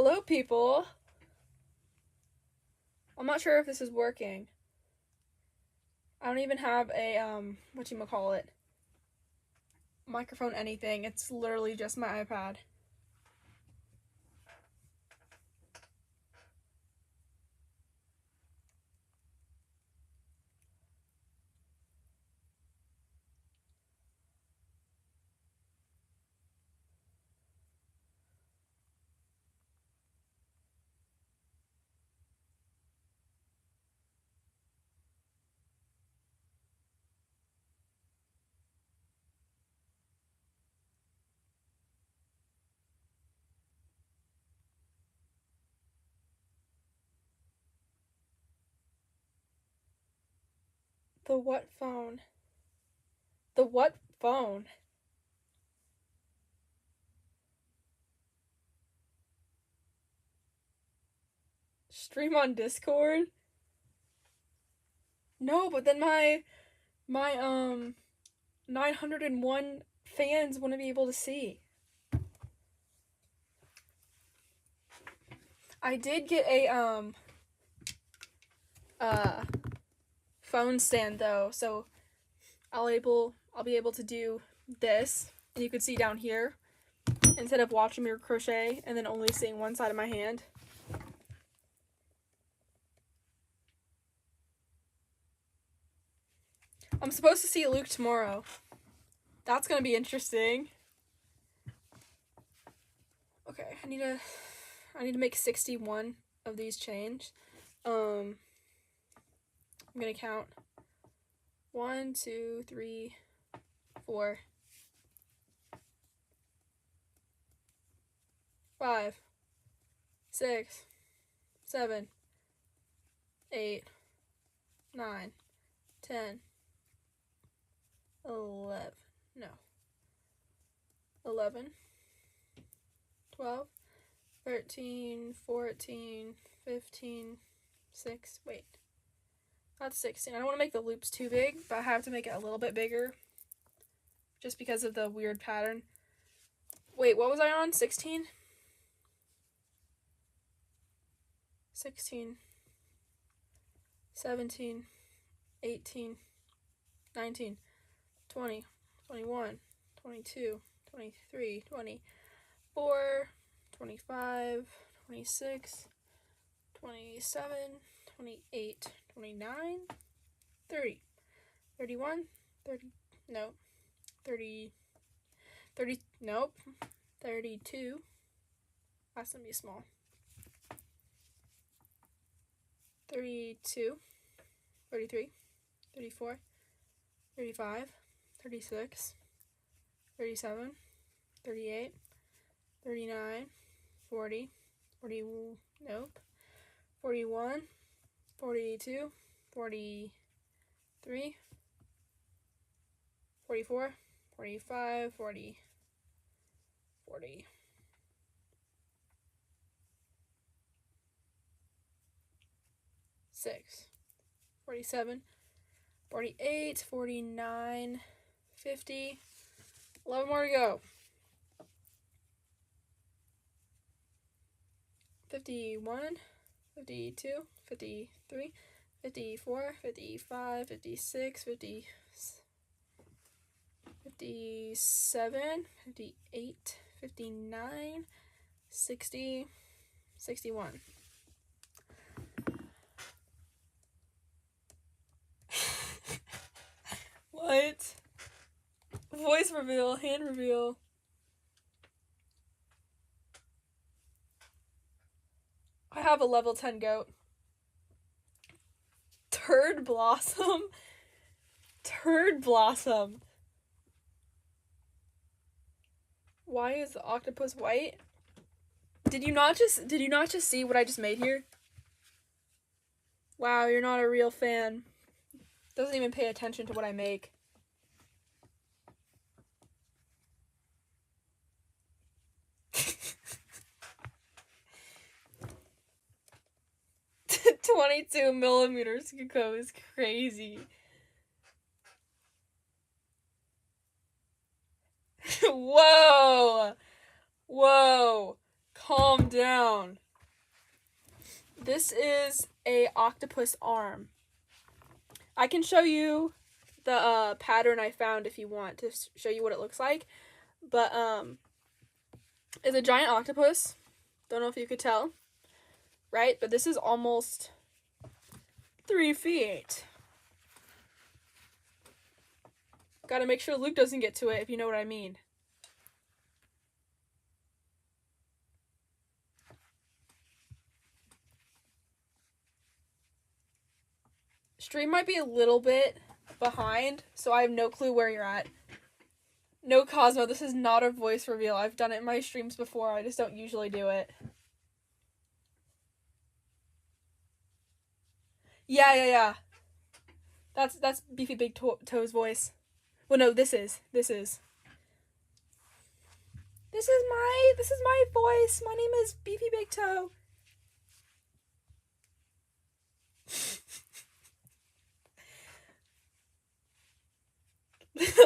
Hello, people. I'm not sure if this is working. I don't even have a, whatchamacallit, microphone anything. It's literally just my iPad. The what phone? The what phone? Stream on Discord? No, but then my 901 fans wouldn't be able to see. I did get a phone stand though, so I'll be able to do this, and you can see down here instead of watching me crochet and then only seeing one side of my hand. I'm supposed to see Luke tomorrow. That's gonna be interesting. Okay, I need to make 61 of these chains. I'm gonna count 1, 2, 3, 4, 5, 6, 7, 8, 9, 10, 11, 12, 13, 14, 15, 6, wait. That's 16. I don't want to make the loops too big, but I have to make it a little bit bigger just because of the weird pattern. Wait, what was I on? 16? 16, 17, 18, 19, 20, 21, 22, 23, 24, 25, 26, 27, 28, 29, 30, 31, 30, nope, 30, nope, 32, that's gonna be small, 32, 33, 34, 35, 36, 37, 38, 39, 40, 40, nope, 41, 42, 43, 44, 45, 40, 40, 6, 47, 48, 49, 50, 11 more to go. 51, 52, 53, 54, 55, 56, 57, 58, 59, 60, 61. What? Voice reveal, hand reveal. I have a level 10 goat. Turd Blossom? Turd Blossom. Why is the octopus white? Did you not just see what I just made here? Wow, you're not a real fan. Doesn't even pay attention to what I make. $22 millimeters Coco is crazy. Whoa! Whoa! Calm down. This is a octopus arm. I can show you the pattern I found if you want to show you what it looks like. But it's a giant octopus. Don't know if you could tell. Right? But this is almost 3 feet. Gotta make sure Luke doesn't get to it, if you know what I mean. Stream might be a little bit behind, so I have no clue where you're at. No, Cosmo, this is not a voice reveal. I've done it in my streams before. I just don't usually do it. Yeah. That's Beefy Big Toe's voice. Well, no, this is my voice. My name is Beefy Big Toe.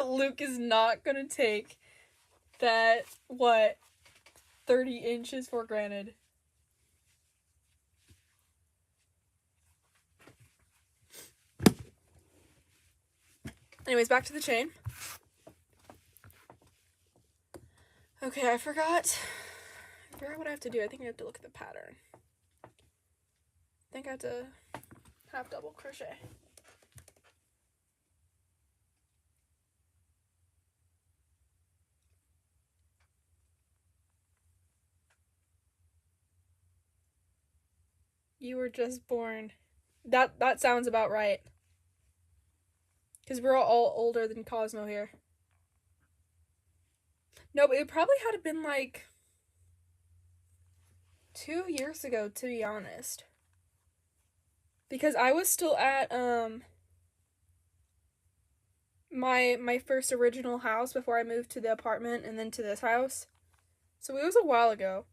Luke is not gonna take that, 30 inches for granted. Anyways, back to the chain. Okay, I forgot what I have to do. I think I have to look at the pattern. I think I have to half double crochet. You were just born. That sounds about right. Because we're all older than Cosmo here. No, but it probably had been like 2 years ago, to be honest. Because I was still at my first original house before I moved to the apartment and then to this house. So it was a while ago.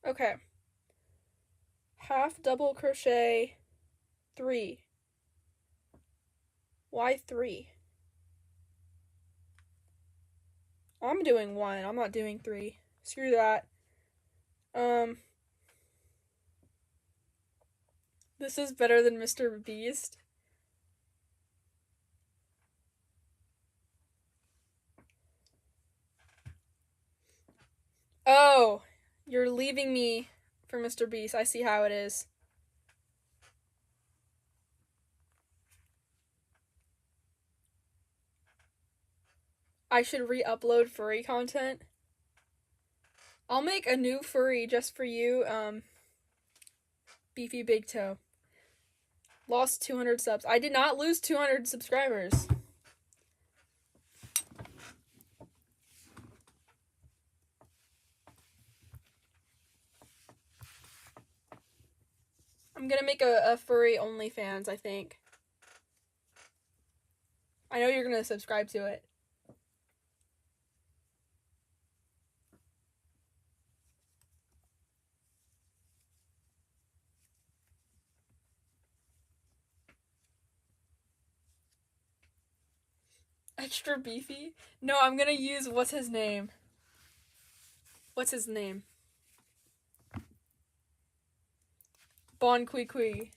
Okay. Half double crochet 3. Why 3? I'm doing 1. I'm not doing 3. Screw that. This is better than Mr. Beast. Oh, you're leaving me for Mr. Beast. I see how it is. I should re-upload furry content. I'll make a new furry just for you, Beefy Big Toe. Lost 200 subs. I did not lose 200 subscribers. I'm gonna make a furry OnlyFans, I think. I know you're gonna subscribe to it. Extra beefy? No, I'm gonna use what's his name? Bon Kui Kui.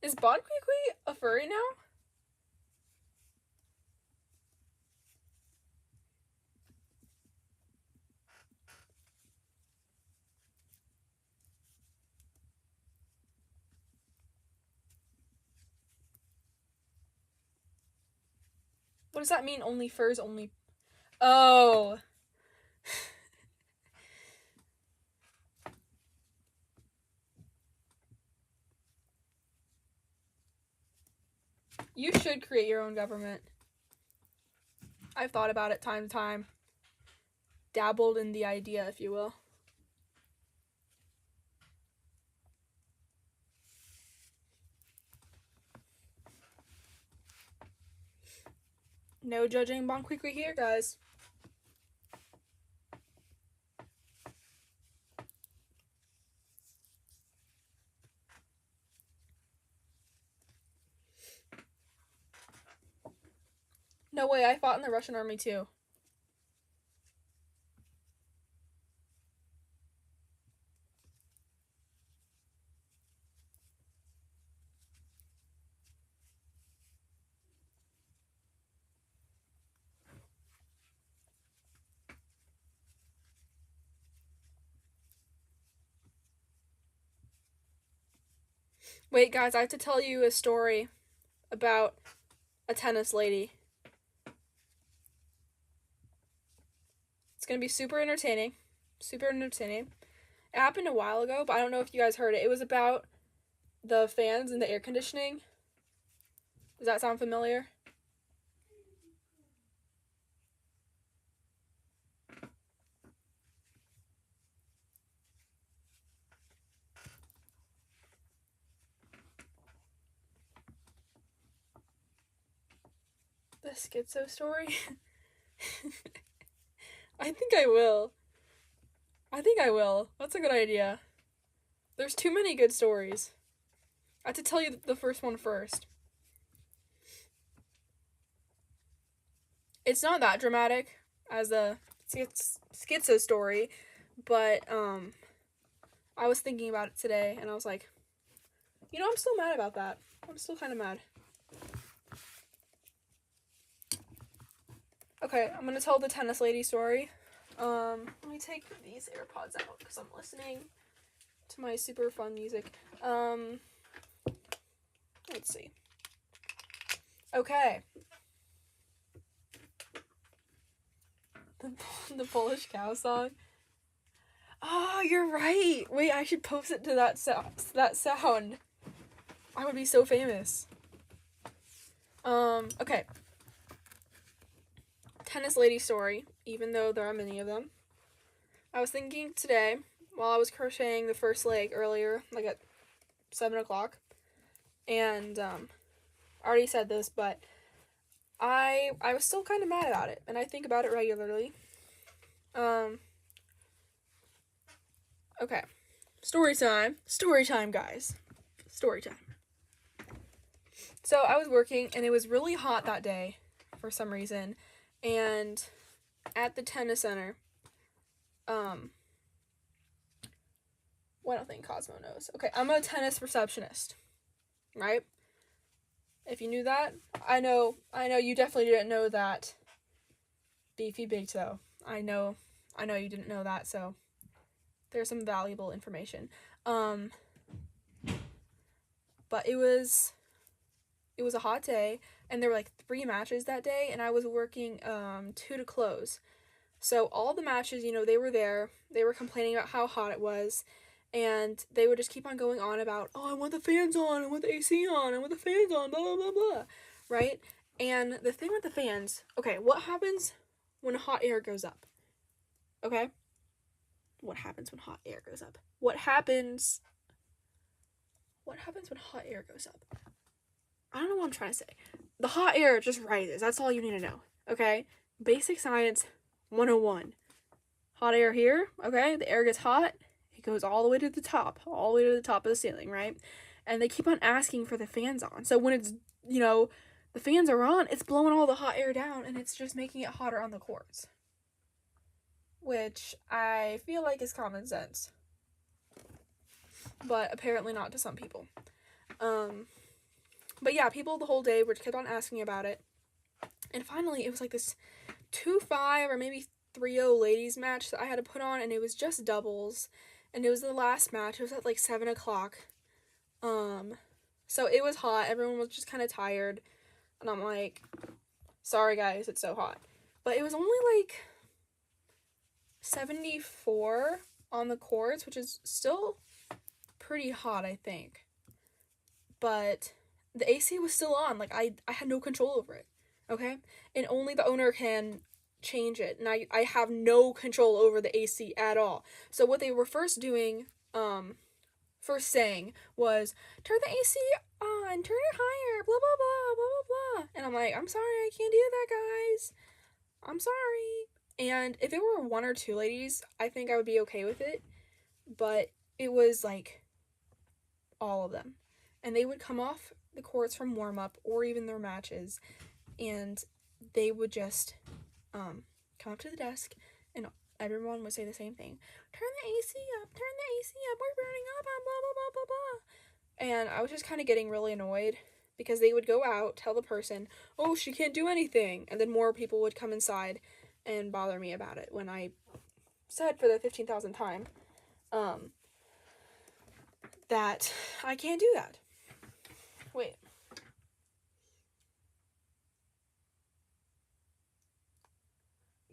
Is Bon Kui Kui a furry now? What does that mean? Only furs, only... Oh. You should create your own government. I've thought about it time to time. Dabbled in the idea, if you will. No judging Bon Kui Kui here, guys. No way, I fought in the Russian army too. Wait, guys, I have to tell you a story about a tennis lady. It's gonna be super entertaining. Super entertaining. It happened a while ago, but I don't know if you guys heard it. It was about the fans and the air conditioning. Does that sound familiar? The schizo story? I think I will. That's a good idea. There's too many good stories. I have to tell you the first one first. It's not that dramatic as a schizo story, but I was thinking about it today, and I was like, you know, I'm still mad about that. I'm still kind of mad. Okay, I'm gonna tell the tennis lady story. Let me take these AirPods out because I'm listening to my super fun music. Let's see. Okay. The Polish cow song. Oh, you're right. Wait, I should post it to that sound. I would be so famous. Okay. Tennis lady story, even though there are many of them. I was thinking today, while I was crocheting the first leg earlier, like at 7 o'clock, and, I already said this, but I was still kind of mad about it, and I think about it regularly. Okay. Story time, guys. Story time. So I was working, and it was really hot that day, for some reason, and at the tennis center, well, I don't think Cosmo knows. Okay, I'm a tennis receptionist, right? If you knew that, I know you definitely didn't know that. Beefy Big Toe. I know you didn't know that, so there's some valuable information. But it was a hot day, and there were like 3 matches that day, and I was working 2 to close. So all the matches, you know, they were there. They were complaining about how hot it was, and they would just keep on going on about, oh, I want the fans on, I want the AC on, I want the fans on, blah, blah, blah, blah, right? And the thing with the fans, okay, what happens when hot air goes up? Okay? What happens when hot air goes up? What happens when hot air goes up? I don't know what I'm trying to say. The hot air just rises. That's all you need to know. Okay? Basic science 101. Hot air here. Okay? The air gets hot. It goes all the way to the top. All the way to the top of the ceiling, right? And they keep on asking for the fans on. So when it's, you know, the fans are on, it's blowing all the hot air down, and it's just making it hotter on the courts. Which I feel like is common sense. But apparently not to some people. But yeah, people the whole day were kept on asking about it. And finally, it was like this 2-5 or maybe 3-0 ladies match that I had to put on, and it was just doubles. And it was the last match. It was at like 7 o'clock. So it was hot. Everyone was just kind of tired. And I'm like, sorry guys, it's so hot. But it was only like 74 on the courts, which is still pretty hot, I think. But the AC was still on. Like, I had no control over it, okay? And only the owner can change it. And I have no control over the AC at all. So what they were first saying was, turn the AC on, turn it higher, blah, blah, blah, blah, blah, blah. And I'm like, I'm sorry, I can't do that, guys. I'm sorry. And if it were 1 or 2 ladies, I think I would be okay with it. But it was, like, all of them. And they would come off the courts from warm-up or even their matches, and they would just come up to the desk, and everyone would say the same thing. Turn the AC up, turn the AC up, we're burning up, blah, blah, blah, blah, blah. And I was just kind of getting really annoyed because they would go out, tell the person, oh, she can't do anything. And then more people would come inside and bother me about it when I said for the 15,000th time that I can't do that. Wait.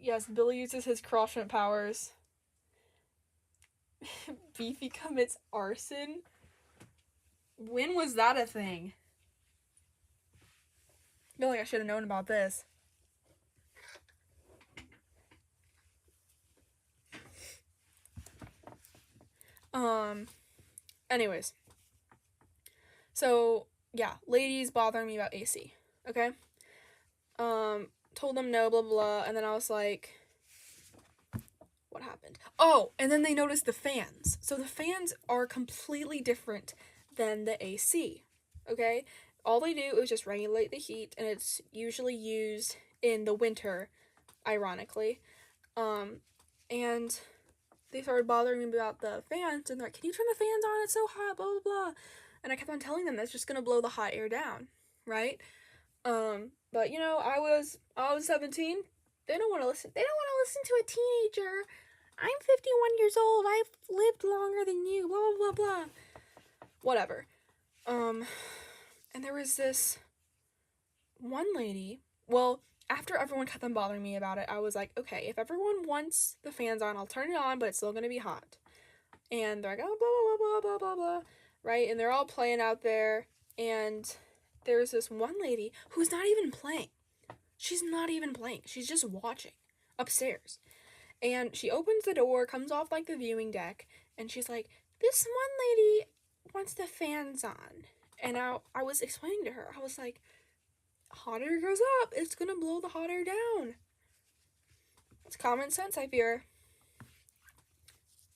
Yes, Billy uses his crocheting powers. Beefy commits arson? When was that a thing? I feel like I should have known about this. Anyways. So, yeah, ladies bothering me about AC, okay? Told them no, blah, blah, and then I was like, what happened? Oh, and then they noticed the fans. So the fans are completely different than the AC, okay? All they do is just regulate the heat, and it's usually used in the winter, ironically. And they started bothering me about the fans, and they're like, can you turn the fans on? It's so hot, blah, blah, blah. And I kept on telling them that's just gonna blow the hot air down, right? But you know, I was 17. They don't want to listen. They don't want to listen to a teenager. I'm 51 years old. I've lived longer than you. Blah blah blah blah. Whatever. And there was this one lady. Well, after everyone kept on bothering me about it, I was like, okay, if everyone wants the fans on, I'll turn it on, but it's still gonna be hot. And they're like, oh, blah blah blah blah blah blah, right? And they're all playing out there, and there's this one lady who's not even playing. She's not even playing. She's just watching upstairs. And she opens the door, comes off like the viewing deck, and she's like, this one lady wants the fans on. And I was explaining to her, I was like, hot air goes up, it's gonna blow the hot air down. It's common sense, I fear.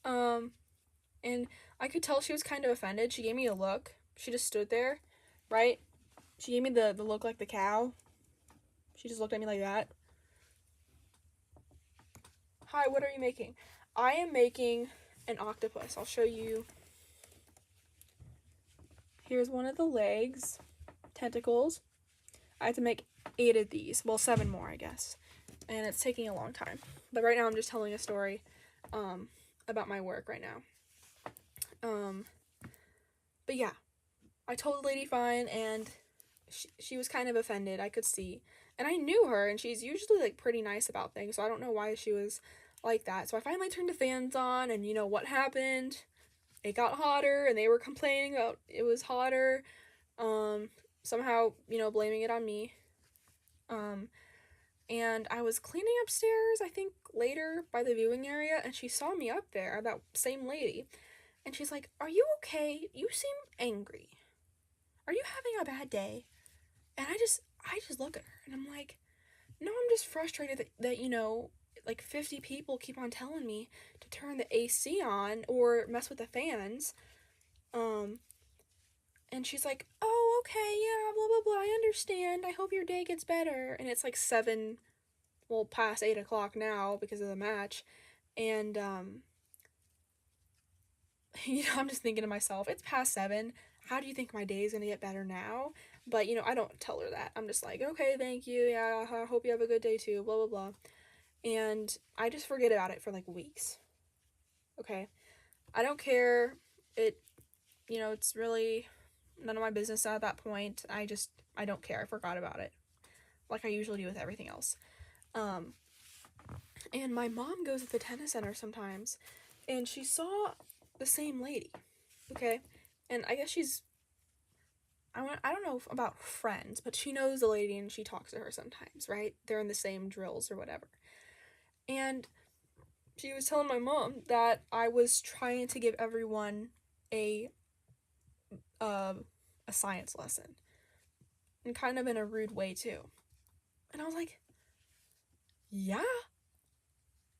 And I could tell she was kind of offended. She gave me a look. She just stood there, right? She gave me the look like the cow. She just looked at me like that. Hi, what are you making? I am making an octopus. I'll show you. Here's one of the legs, tentacles. I have to make 8 of these. Well, 7 more, I guess. And it's taking a long time. But right now I'm just telling a story about my work right now. But yeah, I told the lady fine, and she was kind of offended, I could see. And I knew her, and she's usually, like, pretty nice about things, so I don't know why she was like that. So I finally turned the fans on, and you know what happened? It got hotter, and they were complaining about it was hotter. Somehow, you know, blaming it on me. And I was cleaning upstairs, I think, later by the viewing area, and she saw me up there, that same lady. And she's like, are you okay? You seem angry. Are you having a bad day? And I just look at her, and I'm like, no, I'm just frustrated that you know, like 50 people keep on telling me to turn the AC on or mess with the fans. And she's like, oh, okay, yeah, blah, blah, blah, I understand. I hope your day gets better. And it's like 7, well, past 8 o'clock now because of the match. And, you know, I'm just thinking to myself, it's past 7. How do you think my day is going to get better now? But, you know, I don't tell her that. I'm just like, okay, thank you. Yeah, I hope you have a good day too, blah, blah, blah. And I just forget about it for like weeks. Okay? I don't care. You know, it's really none of my business at that point. I don't care. I forgot about it. Like I usually do with everything else. And my mom goes to the tennis center sometimes, and she saw the same lady. Okay? And I guess I don't know about friends, but she knows the lady and she talks to her sometimes, right? They're in the same drills or whatever. And she was telling my mom that I was trying to give everyone a science lesson. And kind of in a rude way, too. And I was like, yeah,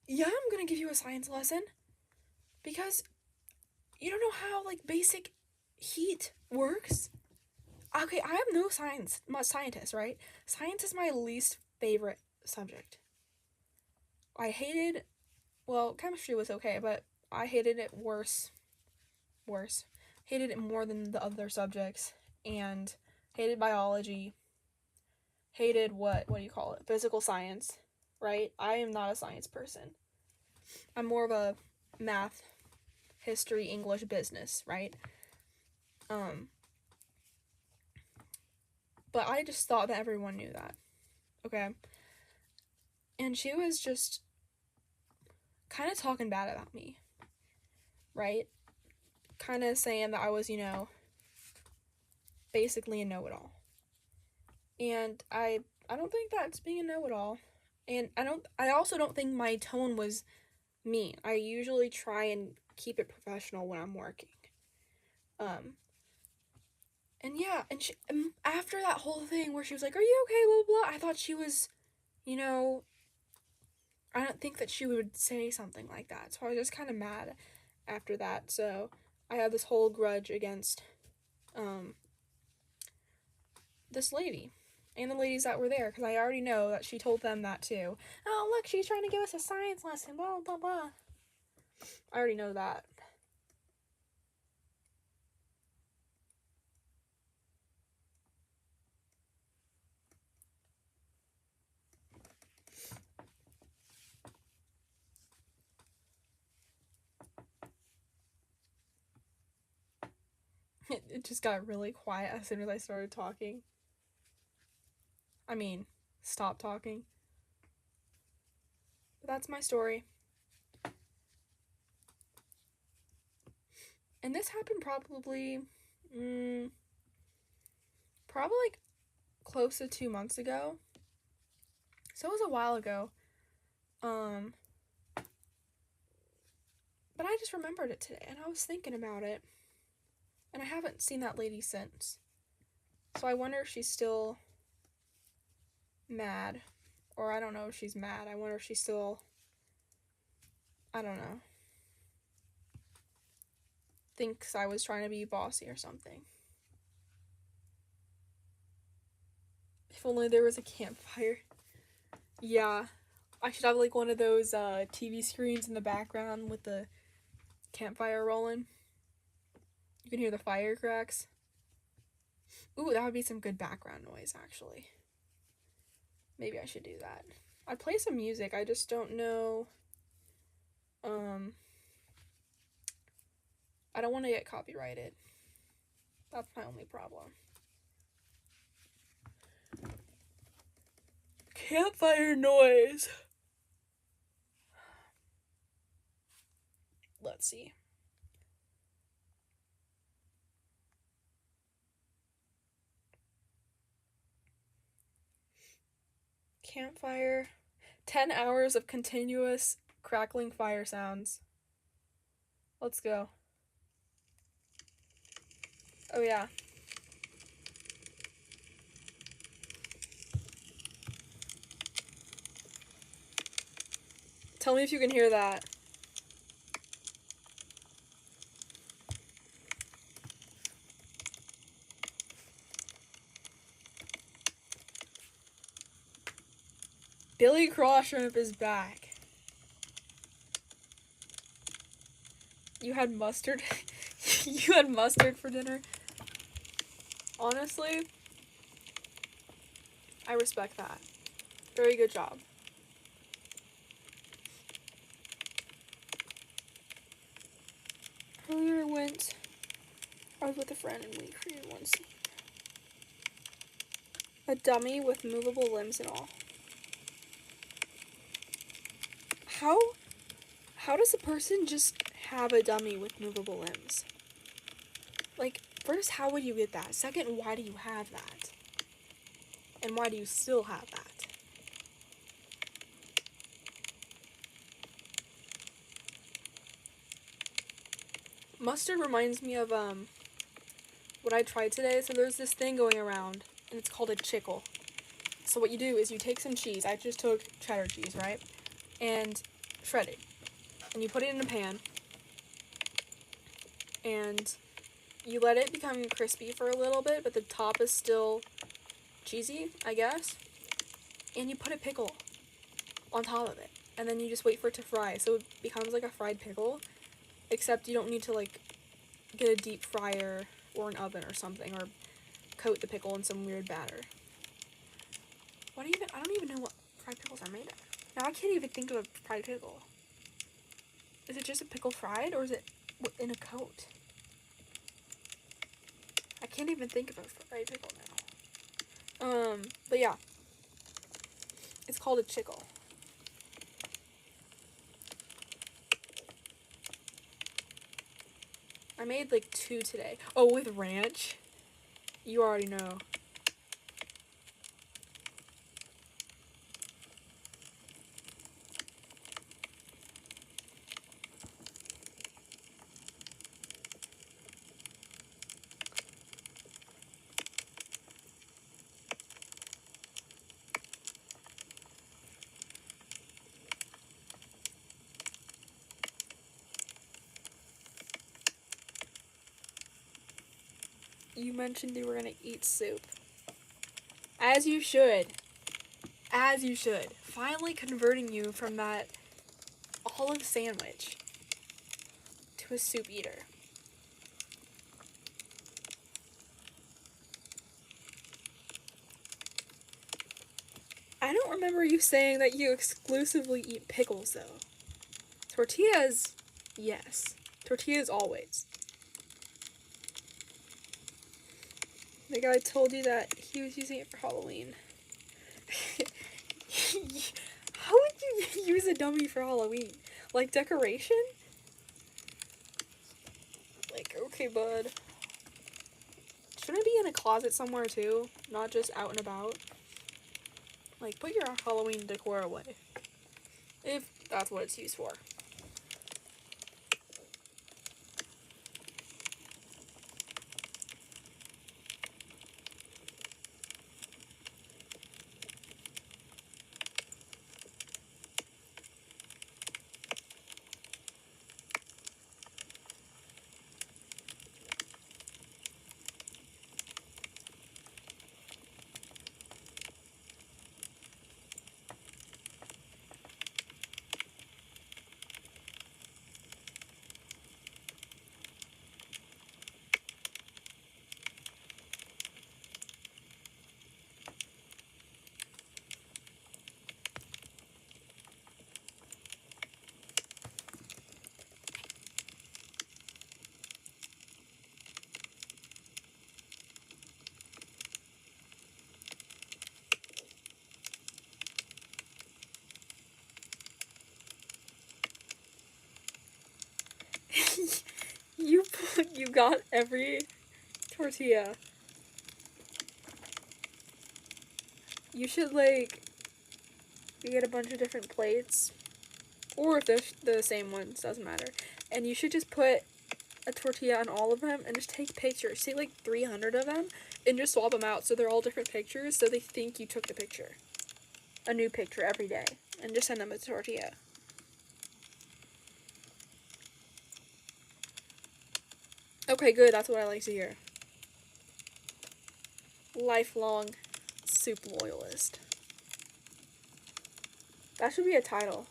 I'm gonna give you a science lesson. Because you don't know how, like, basic heat works. Okay, I am no scientist, right? Science is my least favorite subject. I hated, well, chemistry was okay, but I hated it worse. Hated it more than the other subjects, and hated biology. Hated physical science, right? I am not a science person. I'm more of a math, history, English, business, right? But I just thought that everyone knew that, okay? And she was just kind of talking bad about me, right? Kind of saying that I was, basically a know-it-all. And I don't think that's being a know-it-all. And I also don't think my tone was mean. I usually try and keep it professional when I'm working. And yeah, and she, after that whole thing where she was like, "Are you okay, blah, blah, blah," I thought she was, I don't think that she would say something like that. So I was just kind of mad after that. So I had this whole grudge against, this lady. And the ladies that were there, because I already know that she told them that too. "Oh, look, she's trying to give us a science lesson, blah, blah, blah." I already know that. It just got really quiet as soon as I started talking. I mean, stop talking. But that's my story. And this happened probably like close to 2 months ago. So it was a while ago. But I just remembered it today, and I was thinking about it. And I haven't seen that lady since. So I wonder if she's still mad. Or I don't know if she's mad. I wonder if she's still, I don't know, thinks I was trying to be bossy or something. If only there was a campfire. Yeah, I should have like one of those TV screens in the background with the campfire rolling. You can hear the fire cracks. Ooh, that would be some good background noise, actually. Maybe I should do that. I'd play some music, I just don't know. I don't want to get copyrighted. That's my only problem. Campfire noise. Let's see. Campfire. 10 hours of continuous crackling fire sounds. Let's go. Oh yeah. Tell me if you can hear that. Billy Craw Shrimp is back. You had mustard? You had mustard for dinner? Honestly, I respect that. Very good job. Earlier I was with a friend and we created one scene. A dummy with movable limbs and all. How does a person just have a dummy with movable limbs? Like, first, how would you get that? Second, why do you have that? And why do you still have that? Mustard reminds me of, what I tried today. So there's this thing going around, and it's called a chickle. So what you do is you take some cheese. I just took cheddar cheese, right? And shred it. And you put it in a pan. And you let it become crispy for a little bit, but the top is still cheesy, I guess. and you put a pickle on top of it, and then you just wait for it to fry, so it becomes like a fried pickle, except you don't need to like get a deep fryer or an oven or something, or coat the pickle in some weird batter. I don't even know what fried pickles are made of. Now I can't even think of a fried pickle. Is it just a pickle fried, or is it in a coat? I can't even think of a fried pickle now. But yeah. It's called a chickle. I made like 2 today. Oh, with ranch? You already know. You mentioned you were gonna eat soup. As you should. As you should. Finally converting you from that olive sandwich to a soup eater. I don't remember you saying that you exclusively eat pickles, though. Tortillas, yes. Tortillas always. The guy told you that he was using it for Halloween. How would you use a dummy for Halloween? Like decoration? Like, okay, bud. Shouldn't it be in a closet somewhere too? Not just out and about? Like, put your Halloween decor away. If that's what it's used for. You got every tortilla. You should, like, you get a bunch of different plates. Or if they're the same ones, doesn't matter. And you should just put a tortilla on all of them and just take pictures. Take like 300 of them and just swap them out so they're all different pictures so they think you took the picture. A new picture every day. And just send them a tortilla. Okay, good. That's what I like to hear. Lifelong soup loyalist. That should be a title.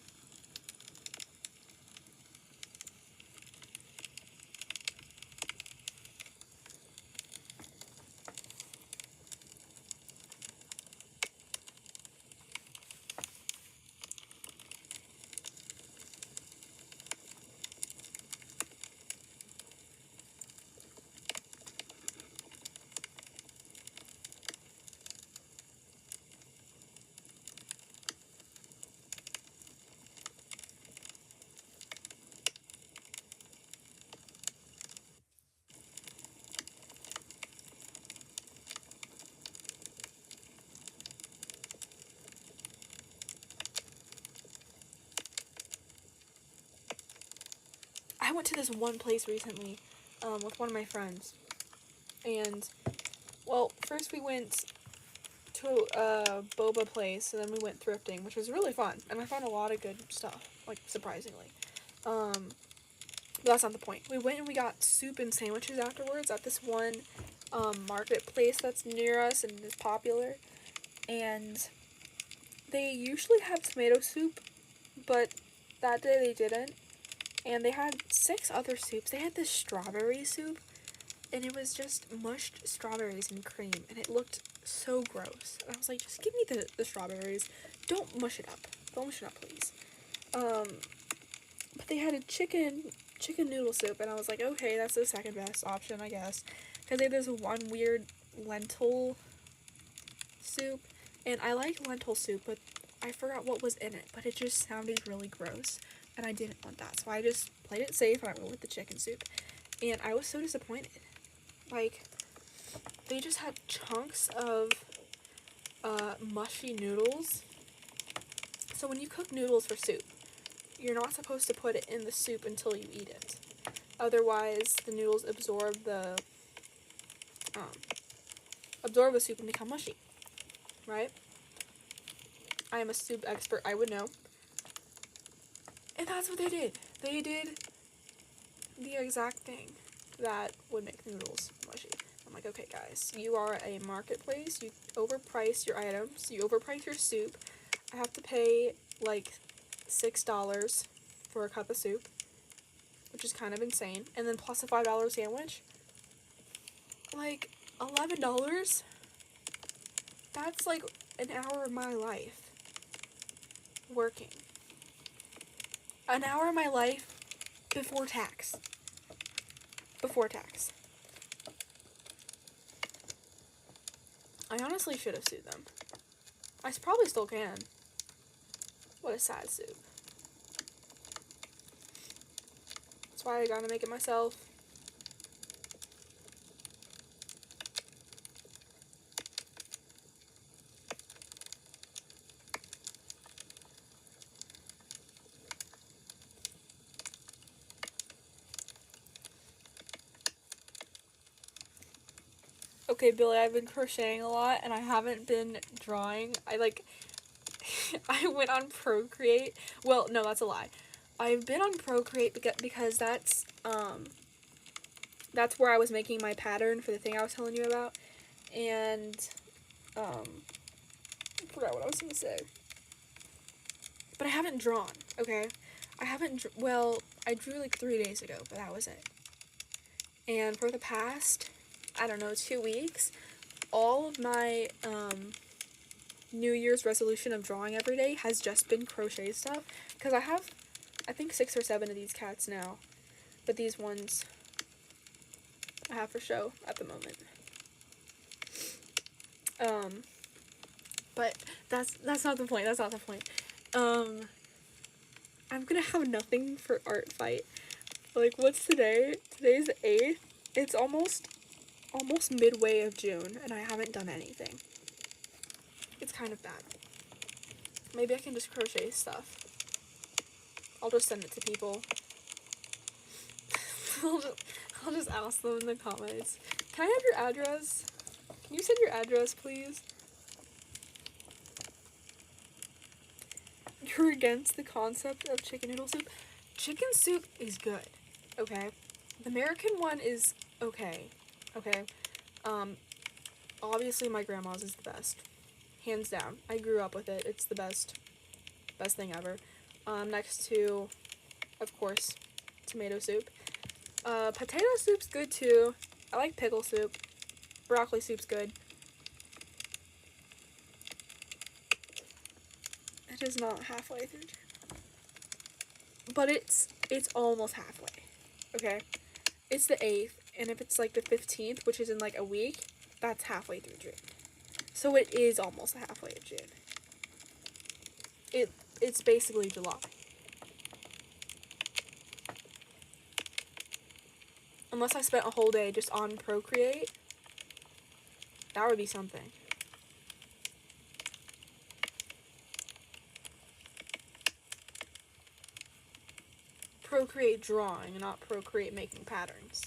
I went to this one place recently with one of my friends. And, well, first we went to a boba place, and then we went thrifting, which was really fun. And I found a lot of good stuff, like, surprisingly. But that's not the point. We went and we got soup and sandwiches afterwards at this one marketplace that's near us and is popular. And they usually have tomato soup, but that day they didn't. And they had 6 other soups. They had this strawberry soup, and it was just mushed strawberries and cream, and it looked so gross. And I was like, just give me the strawberries. Don't mush it up. Don't mush it up, please. But they had a chicken noodle soup, and I was like, okay, that's the second best option, I guess. Because they had this one weird lentil soup, and I like lentil soup, but I forgot what was in it, but it just sounded really gross, and I didn't want that, so I just played it safe, and I went with the chicken soup, and I was so disappointed. Like, they just had chunks of mushy noodles. So when you cook noodles for soup, you're not supposed to put it in the soup until you eat it. Otherwise, the noodles absorb the soup and become mushy, right? I am a soup expert, I would know. And that's what they did. They did the exact thing that would make noodles mushy. I'm like, okay guys, you are a marketplace, you overprice your items, you overprice your soup. I have to pay like $6 for a cup of soup, which is kind of insane, and then plus a $5 sandwich. Like, $11? That's like an hour of my life working. An hour of my life before tax. Before tax. I honestly should have sued them. I probably still can. What a sad soup. That's why I gotta make it myself. Okay, Billy, I've been crocheting a lot, and I haven't been drawing. I went on Procreate. Well, no, that's a lie. I've been on Procreate because that's where I was making my pattern for the thing I was telling you about, and, I forgot what I was gonna say. But I haven't drawn, okay? I drew like 3 days ago, but that was it. And for the past, I don't know, 2 weeks, all of my, New Year's resolution of drawing every day has just been crochet stuff, because I have, I think 6 or 7 of these cats now, but these ones I have for show at the moment. But that's not the point. I'm gonna have nothing for art fight. Like, what's today? Today's the 8th. It's almost midway of June, and I haven't done anything. It's kind of bad. Maybe I can just crochet stuff. I'll just send it to people. I'll just ask them in the comments. Can I have your address? Can you send your address, please? You're against the concept of chicken noodle soup? Chicken soup is good, okay? The American one is okay, okay? Obviously my grandma's is the best. Hands down. I grew up with it. It's the best thing ever. Next to, of course, tomato soup. Potato soup's good too. I like pickle soup. Broccoli soup's good. It is not halfway through June. But it's almost halfway. Okay? It's the 8th, and if it's like the 15th, which is in like a week, that's halfway through June. So it is almost halfway of June. It's basically July. Unless I spent a whole day just on Procreate, that would be something. Procreate drawing, not Procreate making patterns.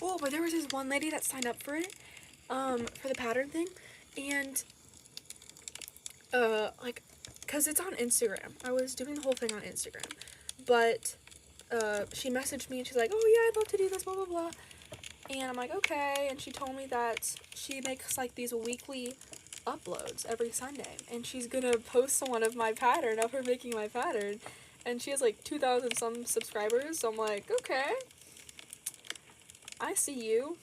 Oh, but there was this one lady that signed up for it, for the pattern thing, and, like, because it's on Instagram. I was doing the whole thing on Instagram, but, she messaged me and she's like, oh yeah, I'd love to do this, blah, blah, blah, And I'm like, okay. And she told me that she makes like these weekly uploads every Sunday. And she's gonna post one of my pattern, of her making my pattern. And she has like 2,000 some subscribers. So I'm like, okay. I see you.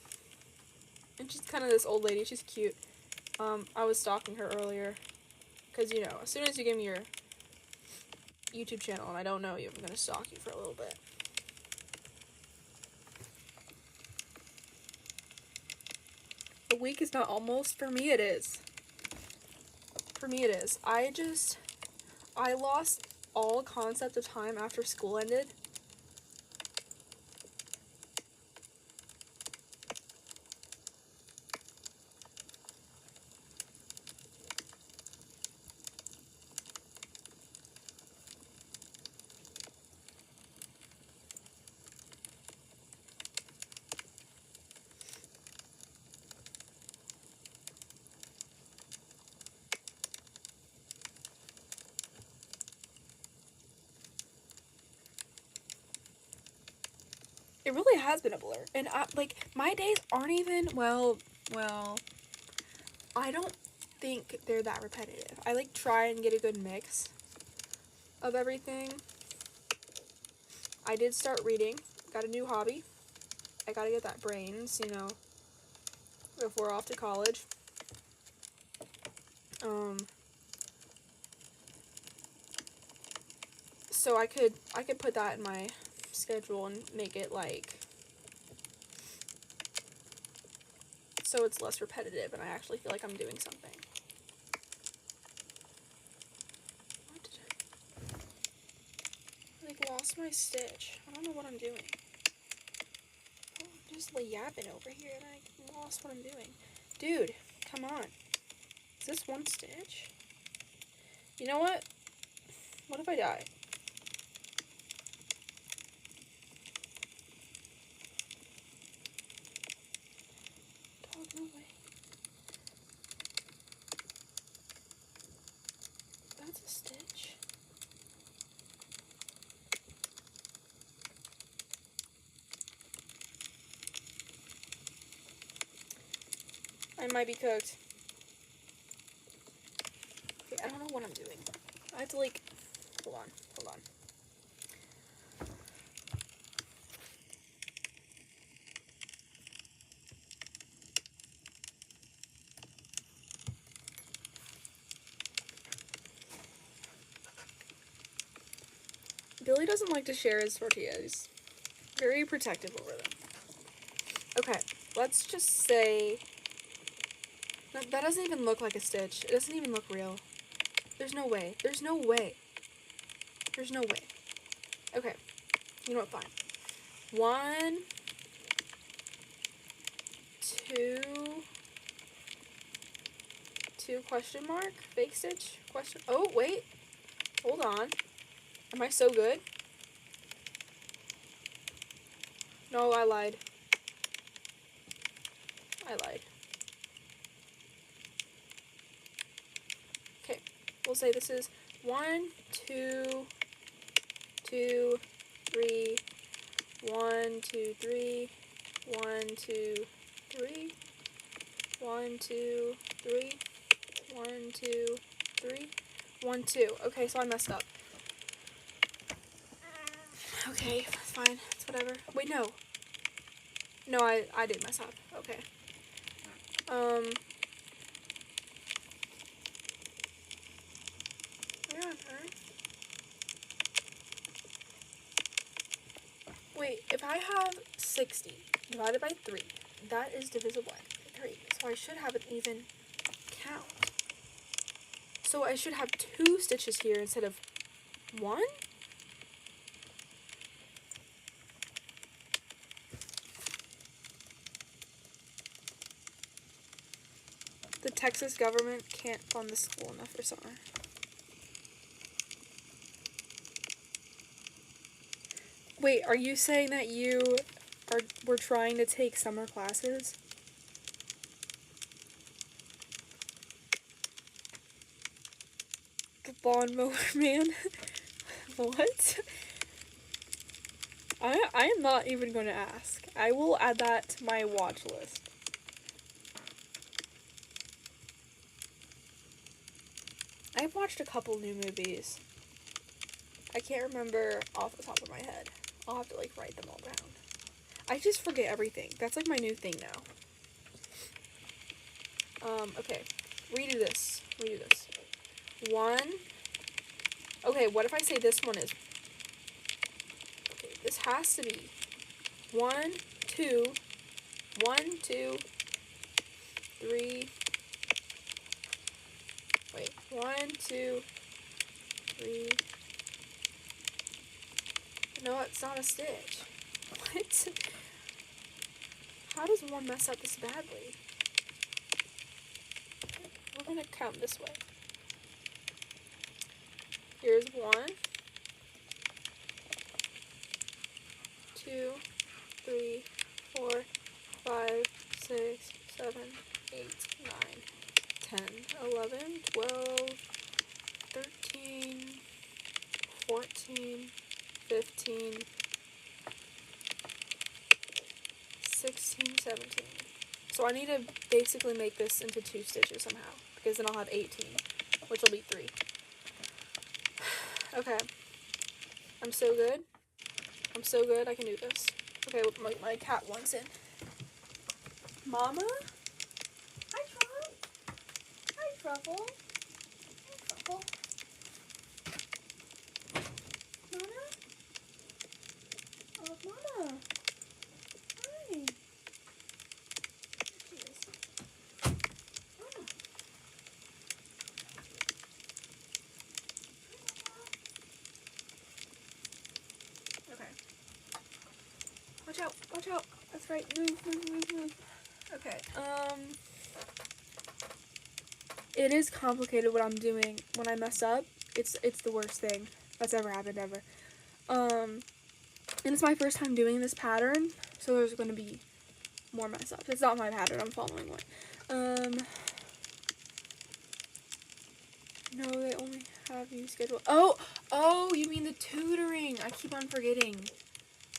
And she's kind of this old lady. She's cute. I was stalking her earlier. Because, you know, as soon as you give me your YouTube channel and I don't know you, I'm gonna stalk you for a little bit. The week is not almost. For me, it is. For me, it is. I lost all concept of time after school ended. It really has been a blur. And, my days aren't even, well, I don't think they're that repetitive. I, try and get a good mix of everything. I did start reading. Got a new hobby. I gotta get that brains, you know, before off to college. So I could put that in my schedule and make it so it's less repetitive and I actually feel like I'm doing something. What did I lost my stitch? I don't know what I'm doing. Oh, I'm just yapping over here and I lost what I'm doing. Dude, come on. Is this one stitch? You know what? What if I die? Dog, no way. That's a stitch. I might be cooked. Okay, I don't know what I'm doing. I have to hold on. Billy doesn't like to share his tortillas. Very protective over them. Okay, let's just say that doesn't even look like a stitch. It doesn't even look real. There's no way. There's no way. There's no way. Okay, you know what, fine. 1, 2 question mark, fake stitch, question, oh, wait, hold on. Am I so good? No, I lied. Okay, we'll say this is 1, 2, 2, 3, 1, 2, 3, 1, 2, 3, 1, 2, 3, 1, 2, 3, 1, 2. Okay, so I messed up. Okay, that's fine. It's whatever. Wait, no. No, I did mess up. Okay. Where on earth? Wait, if I have 60 divided by 3, that is divisible by 3. So I should have an even count. So I should have 2 stitches here instead of 1? The Texas government can't fund the school enough for summer. Wait, are you saying that we're trying to take summer classes? The lawnmower man? What? I am not even going to ask. I will add that to my watch list. I've watched a couple new movies. I can't remember off the top of my head. I'll have to like write them all down. I just forget everything. That's like my new thing now. Okay. Redo this. One. Okay, what if I say this one is... Okay, this has to be 1, 2, 1, 2, 3. Wait, 1, 2, 3. No, it's not a stitch. What? How does one mess up this badly? We're gonna count this way. Here's 1, 2, 3, 4, 5, 6, 7, 8, 9, 10, 11, 12, 13, 14, 15, 16, 17. So I need to basically make this into 2 stitches somehow, because then I'll have 18, which will be 3. Okay. I'm so good. I can do this. Okay, my cat wants in. Mama? Hi, Truffle. Hi, Truffle. Hi, Truffle. Mama? Oh, Mama. Hi. There she is. Mama. Okay. Watch out. That's right. Move. Okay. It is complicated what I'm doing. When I mess up, it's the worst thing that's ever happened ever. And it's my first time doing this pattern, so there's going to be more mess ups. It's not my pattern. I'm following one. No, they only have you scheduled. Oh, you mean the tutoring? I keep on forgetting.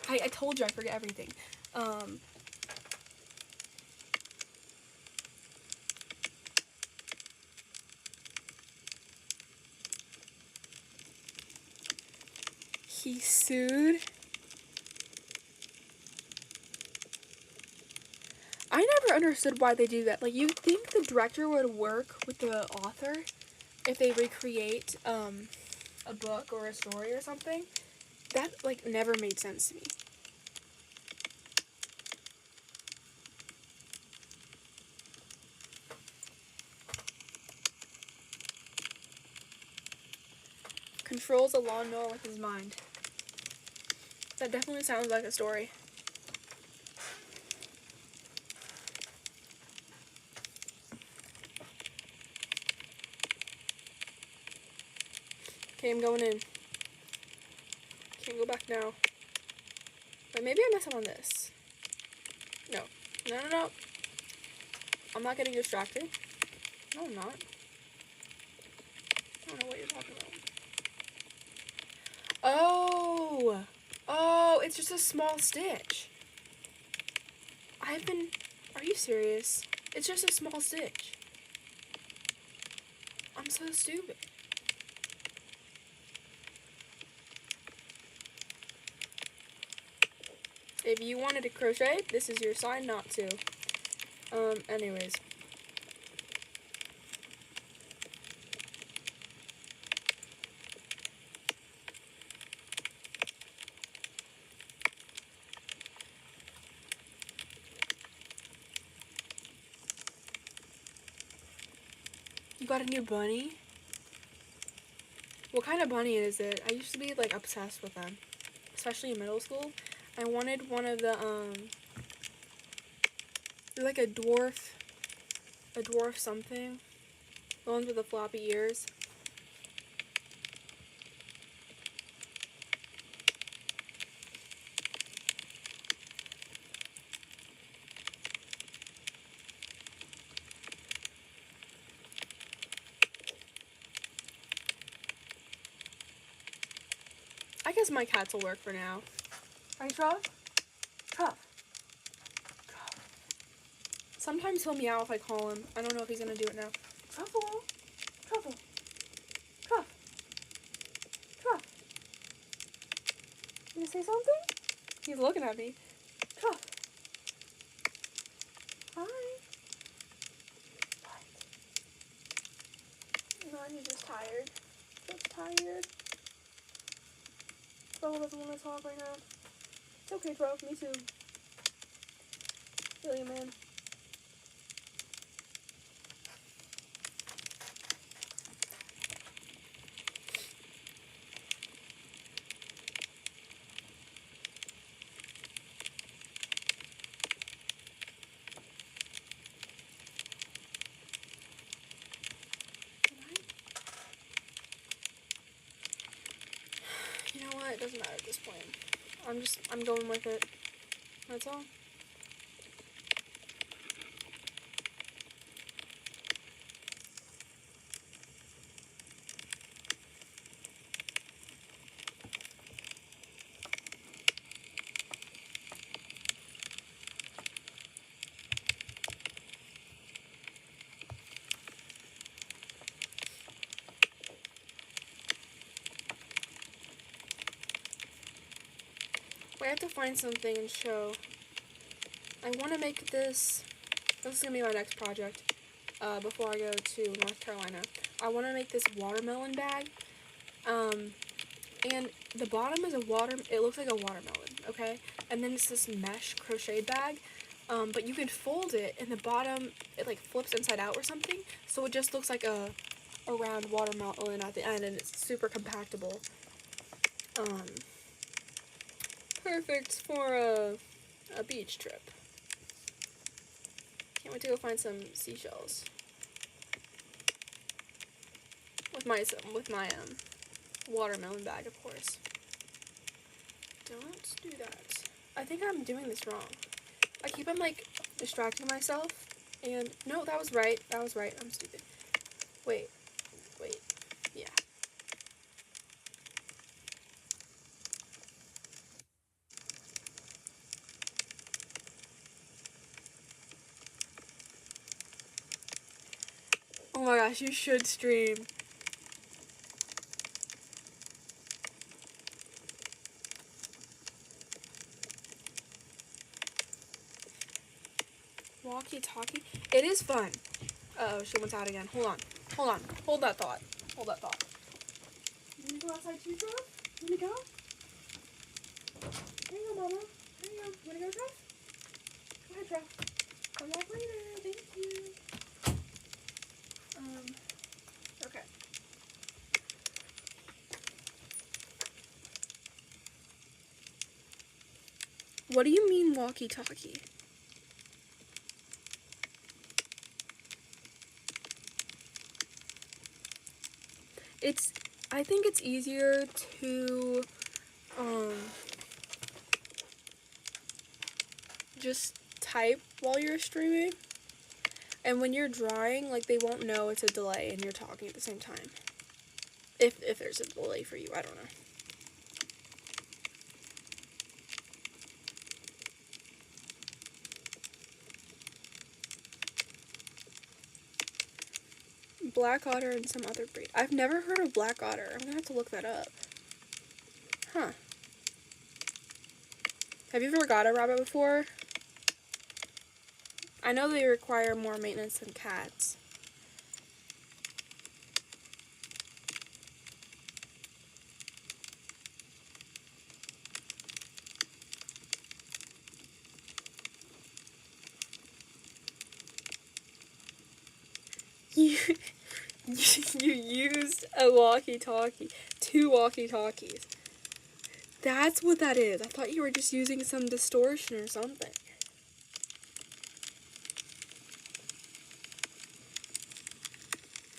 I told you I forget everything. He sued. I never understood why they do that. Like, you'd think the director would work with the author if they recreate a book or a story or something. That like never made sense to me. Controls a lawnmower with his mind. That definitely sounds like a story. Okay, I'm going in. Can't go back now. But maybe I messed up on this. No. I'm not getting distracted. No, I'm not. I don't know what you're talking about. Oh, it's just a small stitch. Are you serious? It's just a small stitch. I'm so stupid. If you wanted to crochet, this is your sign not to. Anyways. You got a new bunny? What kind of bunny is it? I used to be like obsessed with them, especially in middle school. I wanted one of the they're like a dwarf something. The ones with the floppy ears. I guess my cats will work for now. Hi, Truff. Truff. Sometimes he'll meow if I call him. I don't know if he's gonna do it now. Truffle. Truffle. Truff. Truff. You gonna say something? He's looking at me. Truff. Hi. What? No, he's just tired. Just tired. Truffle doesn't want to talk right now. It's okay, Truff. Me too. Feel you, man. You know what? It doesn't matter at this point. I'm going with it. That's all. I have to find something and show. I want to make this. This is going to be my next project before I go to North Carolina. I want to make this watermelon bag. And the bottom is it looks like a watermelon, okay? And then it's this mesh crocheted bag. But you can fold it, and the bottom, it like flips inside out or something. So it just looks like a round watermelon at the end, and it's super compactable. Perfect for a beach trip. Can't wait to go find some seashells. With my watermelon bag, of course. Don't do that. I think I'm doing this wrong. I keep on like distracting myself, and no, that was right. That was right. I'm stupid. Wait. Yeah. Oh my gosh, you should stream. Walkie-talkie? It is fun. Uh-oh, she went out again. Hold on. Hold that thought. You wanna go outside too, Trev? You wanna go? There you go, Mama. There you go. You wanna go, Trev? Go ahead, Trev. Come back later. Thank you. Okay. What do you mean walkie-talkie? I think it's easier to, just type while you're streaming. And when you're drawing, like, they won't know it's a delay and you're talking at the same time. If there's a delay for you, I don't know. Black otter and some other breed. I've never heard of black otter. I'm gonna have to look that up. Huh. Have you ever got a rabbit before? I know they require more maintenance than cats. You used a walkie-talkie. 2 walkie-talkies. That's what that is. I thought you were just using some distortion or something.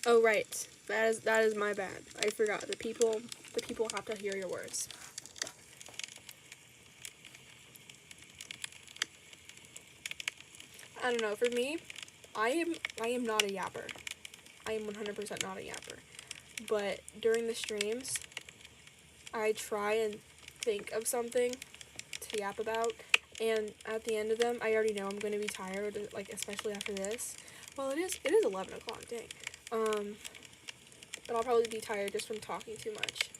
Oh, right. That is my bad. I forgot. The people have to hear your words. I don't know. For me, I am not a yapper. I am 100% not a yapper. But during the streams, I try and think of something to yap about, and at the end of them, I already know I'm going to be tired, like, especially after this. Well, it is 11 o'clock, dang. But I'll probably be tired just from talking too much.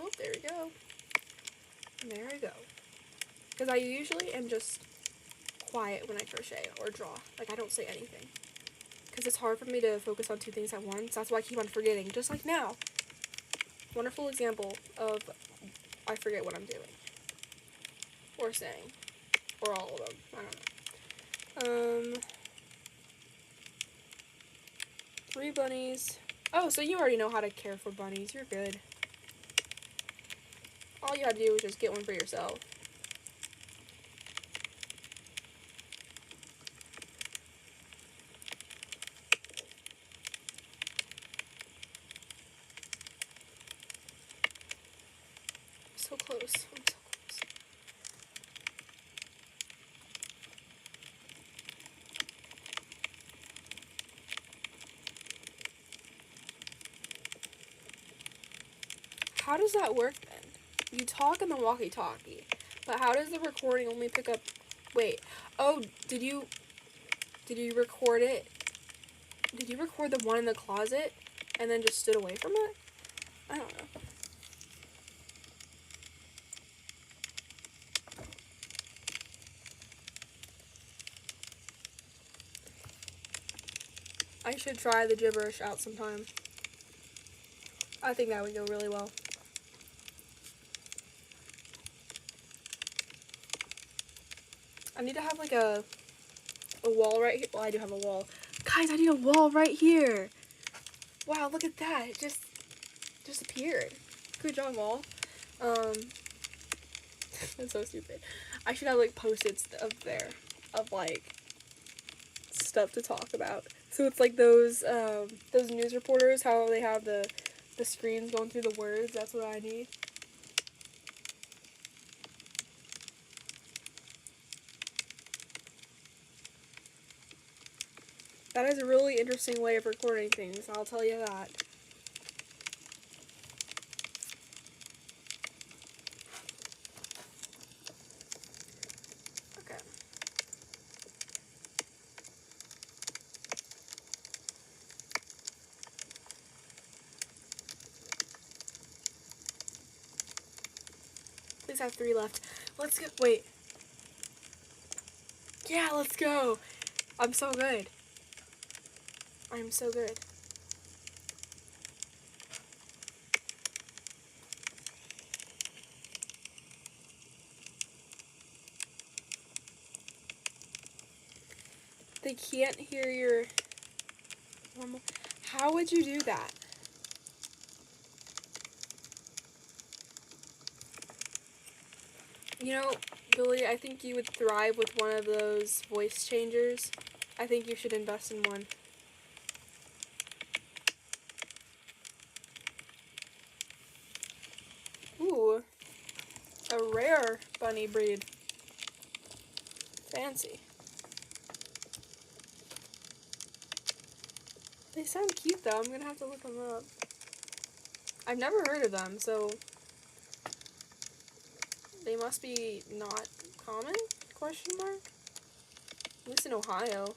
Oh, there we go. There we go. Because I usually am just quiet when I crochet or draw. Like, I don't say anything. Because it's hard for me to focus on two things at once. That's why I keep on forgetting. Just like now. Wonderful example of I forget what I'm doing. Or saying. Or all of them. I don't know. 3 bunnies. Oh, so you already know how to care for bunnies. You're good. All you had to do was just get one for yourself. So close. I'm so close. How does that work then? You talk in the walkie-talkie, but how does the recording only pick up... Wait. Oh, did you record it? Did you record the one in the closet and then just stood away from it? I don't know. I should try the gibberish out sometime. I think that would go really well. I need to have like a wall right here. Well, I do have a wall. Guys, I need a wall right here. Wow, look at that. It just appeared. Good job, wall. That's so stupid. I should have like post-its up there of like stuff to talk about. So it's like those news reporters, how they have the screens going through the words. That's what I need. That is a really interesting way of recording things, I'll tell you that. Okay. Please have 3 left. Let's go. Wait. Yeah, let's go. I'm so good. I'm so good. They can't hear your normal. How would you do that? You know, Billy, I think you would thrive with one of those voice changers. I think you should invest in one. Ooh, a rare bunny breed. Fancy. They sound cute though. I'm gonna have to look them up. I've never heard of them, so they must be not common? Question mark? At least in Ohio.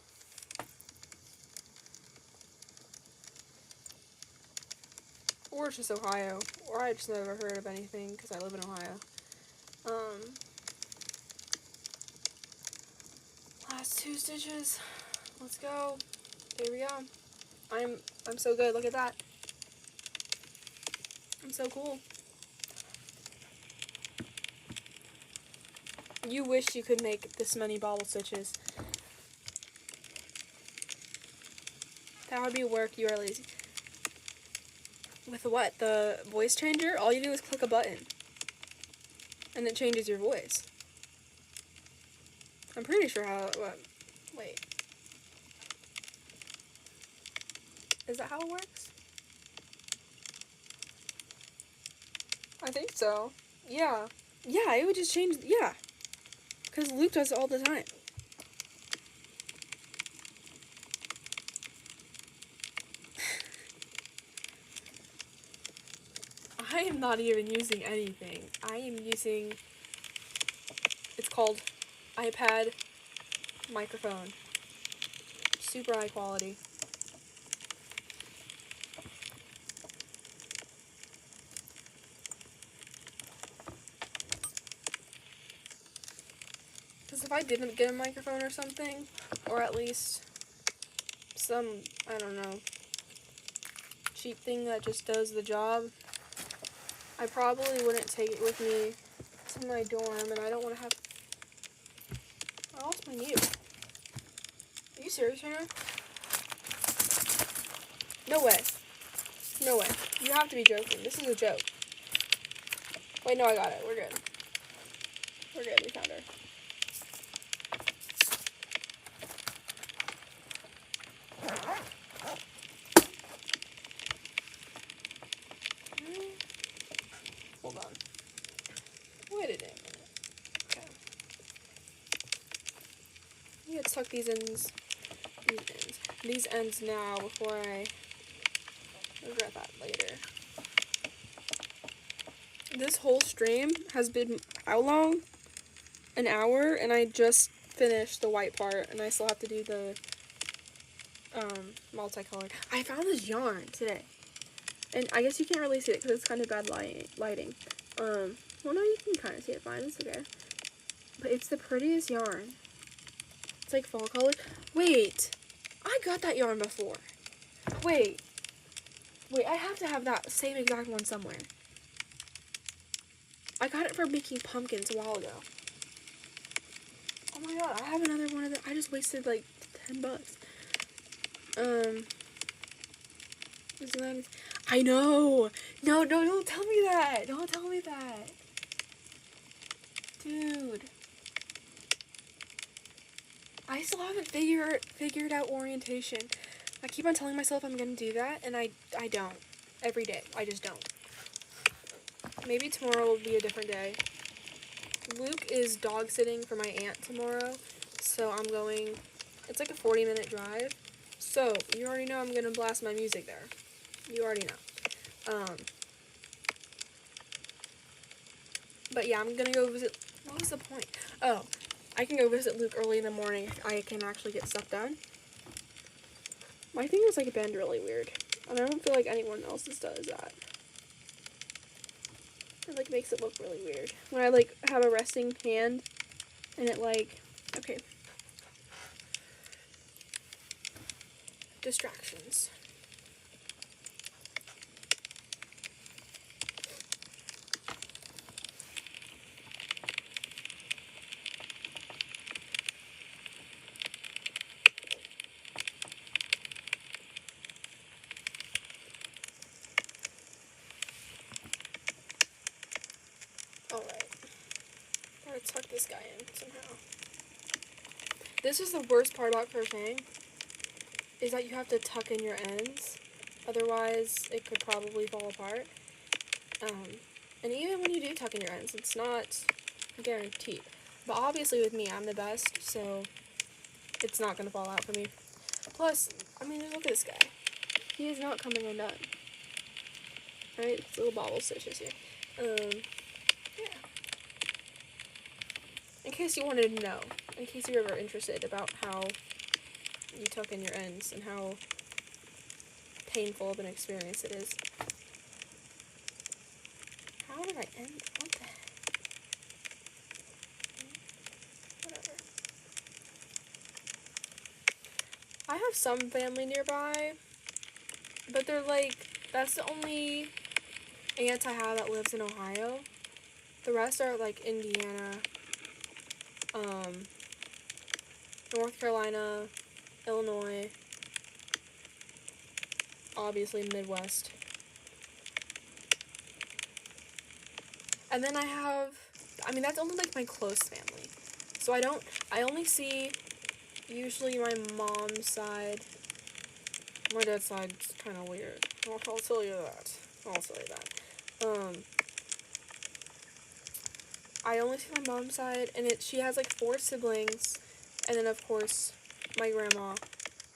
Or it's just Ohio. Or I just never heard of anything because I live in Ohio. Last 2 stitches. Let's go. Here we go. I'm so good. Look at that. I'm so cool. You wish you could make this many bobble stitches. That would be work. You are lazy. With what? The voice changer? All you do is click a button. And it changes your voice. I'm pretty sure how... What? Wait. Is that how it works? I think so. Yeah. Yeah, it would just change... Yeah. Because Luke does it all the time. I am not even using anything. I am using, it's called iPad microphone. Super high quality. Because if I didn't get a microphone or something, or at least some, I don't know, cheap thing that just does the job, I probably wouldn't take it with me to my dorm, and I don't want to have... I lost my needle. Are you serious right now? No way. No way. You have to be joking. This is a joke. Wait, no, I got it. We're good. We're good. We found her. Hold on. Wait a minute. Okay. I need to tuck these ends now before I regret that later. This whole stream has been how long? An hour, and I just finished the white part, and I still have to do the multicolored. I found this yarn today, and I guess you can't really see it because it's kind of bad lighting. Well, no, you can kind of see it fine. It's okay. But it's the prettiest yarn. It's like fall color. Wait, I got that yarn before. Wait, I have to have that same exact one somewhere. I got it for making pumpkins a while ago. Oh my god, I have another one of them. I just wasted like $10. I know. No, don't tell me that. Don't tell me that. Dude. I still haven't figured out orientation. I keep on telling myself I'm gonna do that, and I don't. Every day. I just don't. Maybe tomorrow will be a different day. Luke is dog sitting for my aunt tomorrow, so I'm going, it's like a 40-minute drive, so you already know I'm going to blast my music there. You already know. But yeah, I'm going to go visit, what was the point? Oh, I can go visit Luke early in the morning if I can actually get stuff done. My fingers like bend really weird, and I don't feel like anyone else's does that. It like makes it look really weird when I like have a resting hand and it like, okay. Distractions. Alright. Gotta tuck this guy in somehow. This is the worst part about crocheting, is that you have to tuck in your ends. Otherwise, it could probably fall apart. And even when you do tuck in your ends, it's not guaranteed. But obviously with me, I'm the best, so it's not going to fall out for me. Plus, I mean, look at this guy. He is not coming undone. Right? It's little bobble stitches here. Yeah. In case you wanted to know, in case you're ever interested about how you tuck in your ends and how painful of an experience it is. How did I end? What the heck? Whatever. I have some family nearby, but they're like, that's the only aunt I have that lives in Ohio. The rest are like Indiana, North Carolina, Illinois, obviously Midwest. And then I have, I mean, that's only like my close family. So I only see usually my mom's side. My dad's side's kind of weird. I'll tell you that. I only see my mom's side, and she has like 4 siblings, and then of course my grandma,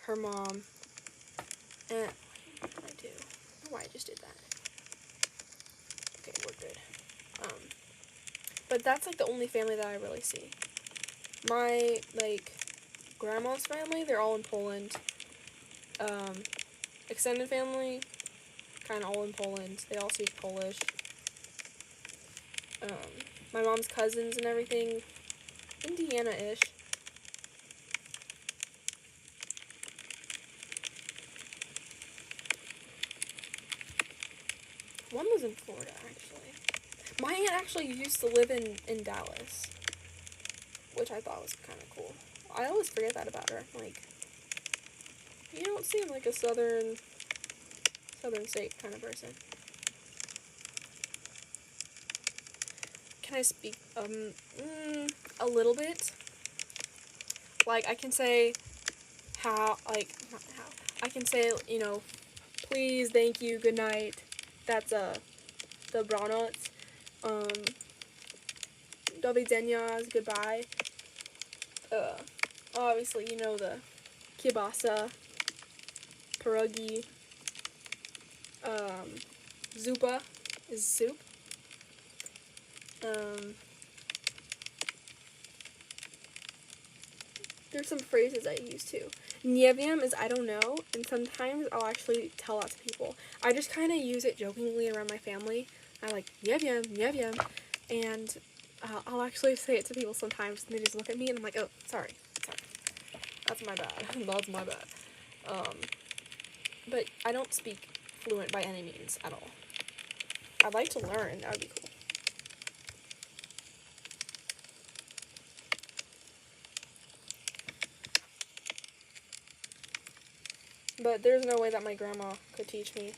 her mom, and what did I do? I don't know why I just did that. Okay, we're good. But that's, like, the only family that I really see. My, like, grandma's family, they're all in Poland. Extended family, kind of all in Poland. They all speak Polish. My mom's cousins and everything, Indiana-ish. One was in Florida, actually. My aunt actually used to live in Dallas, which I thought was kind of cool. I always forget that about her. Like, you don't seem like a southern state kind of person. Can I speak a little bit? Like, I can say not how. I can say, you know, please, thank you, good night. That's the Branots. Do widzenia is goodbye. Obviously, you know, the kielbasa, pierogi. Zupa is soup. There's some phrases I use too. Nie wiem is I don't know, and sometimes I'll actually tell that to people. I just kind of use it jokingly around my family. I like, nie wiem, and I'll actually say it to people sometimes, and they just look at me, and I'm like, oh, sorry. That's my bad. That's my bad. But I don't speak fluent by any means at all. I'd like to learn. That would be cool. But there's no way that my grandma could teach me.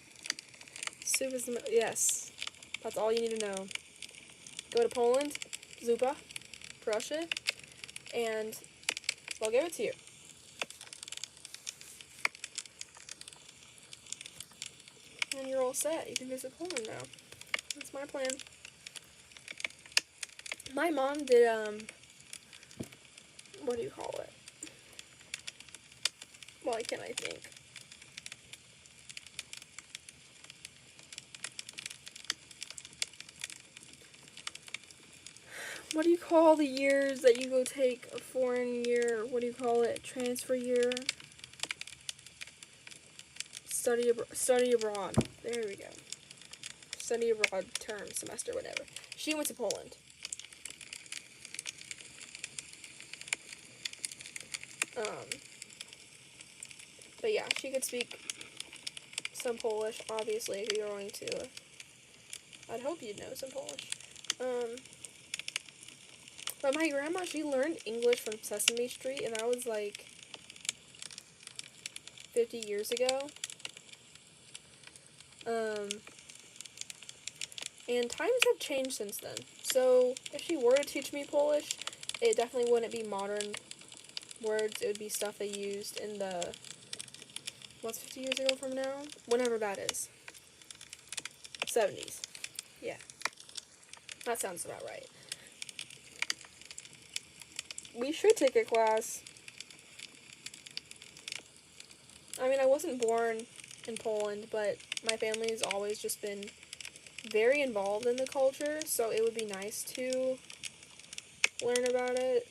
Soup is yes. That's all you need to know. Go to Poland, Zupa, Prussia, and they'll give it to you. And you're all set. You can visit Poland now. That's my plan. My mom did, what do you call it? Why can't I think? What do you call the years that you go take a foreign year? What do you call it? Transfer year? Study abroad. There we go. Study abroad term, semester, whatever. She went to Poland. But yeah, she could speak some Polish, obviously, if you're going to. I'd hope you'd know some Polish. But my grandma, she learned English from Sesame Street, and that was like 50 years ago. And times have changed since then. So if she were to teach me Polish, it definitely wouldn't be modern words. It would be stuff they used in the, what's 50 years ago from now? Whenever that is. 70s. Yeah. That sounds about right. We should take a class. I mean, I wasn't born in Poland, but my family's always just been very involved in the culture, so it would be nice to learn about it.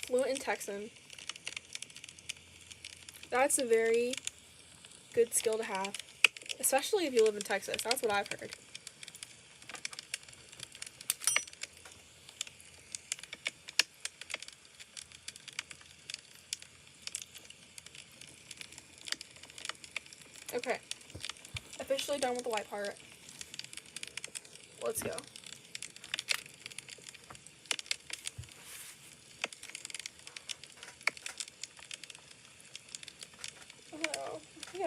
Fluent in Texan. That's a very good skill to have, especially if you live in Texas. That's what I've heard. Okay. Officially done with the white part. Let's go. Oh, I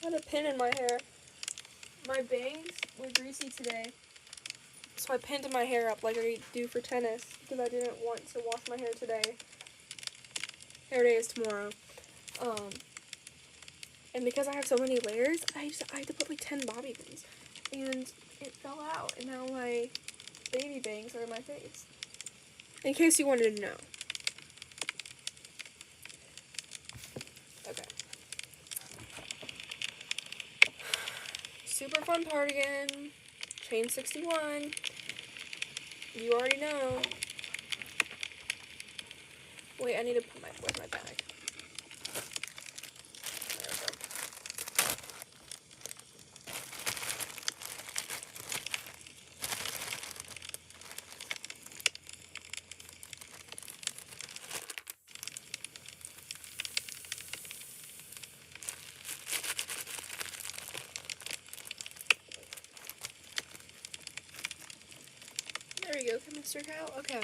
had a pin in my hair. My bangs were greasy today, so I pinned my hair up like I do for tennis because I didn't want to wash my hair today. Hair day is tomorrow. And because I have so many layers, I had to put like 10 bobby pins, and it fell out, and now my baby bangs are in my face. In case you wanted to know. Okay. Super fun part again. Chain 61. You already know. Wait, I need to put where's my bag? There we go. There we go, Mr. Cow. Okay.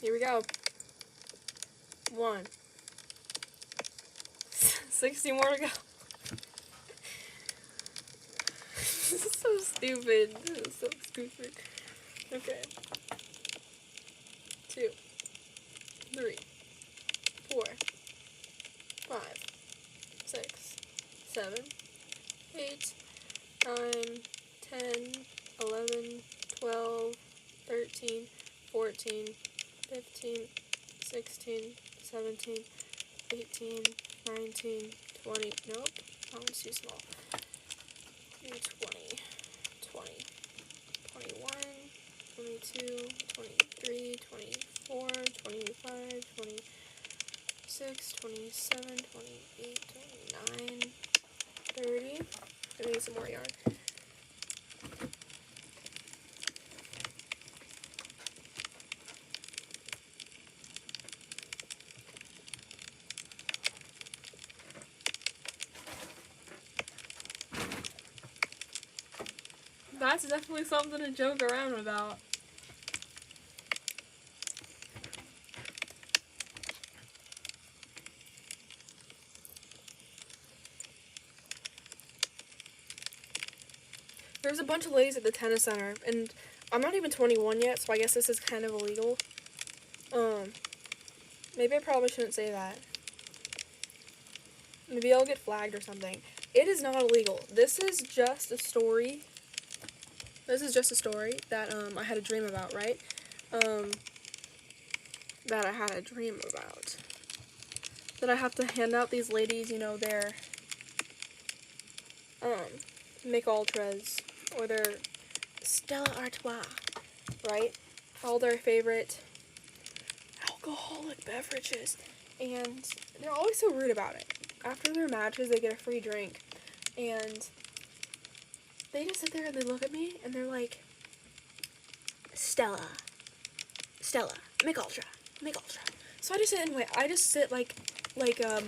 Here we go. 1. 60 more to go. This is so stupid. This is so stupid. Okay. 2, 3, 4, 5, 6, 7, 8, 9, 10, 11, 12, 13, 14, 15, 16, 17, 18, 19, 20. Nope, that one's too small. 20, 20, 21, 22, 23, 24, 25, 26, 27, 28, 29, 30. I need some more yarn. That's definitely something to joke around about. There's a bunch of ladies at the tennis center, and I'm not even 21 yet, so I guess this is kind of illegal. Maybe I probably shouldn't say that. Maybe I'll get flagged or something. It is not illegal. This is just a story. This is just a story that, I had a dream about, right? That I had a dream about. That I have to hand out these ladies, you know, their, Mick Ultras, or their Stella Artois, right? All their favorite alcoholic beverages. And they're always so rude about it. After their matches, they get a free drink. And they just sit there and they look at me and they're like, Stella, Mick Ultra. So I just sit and wait. I just sit like a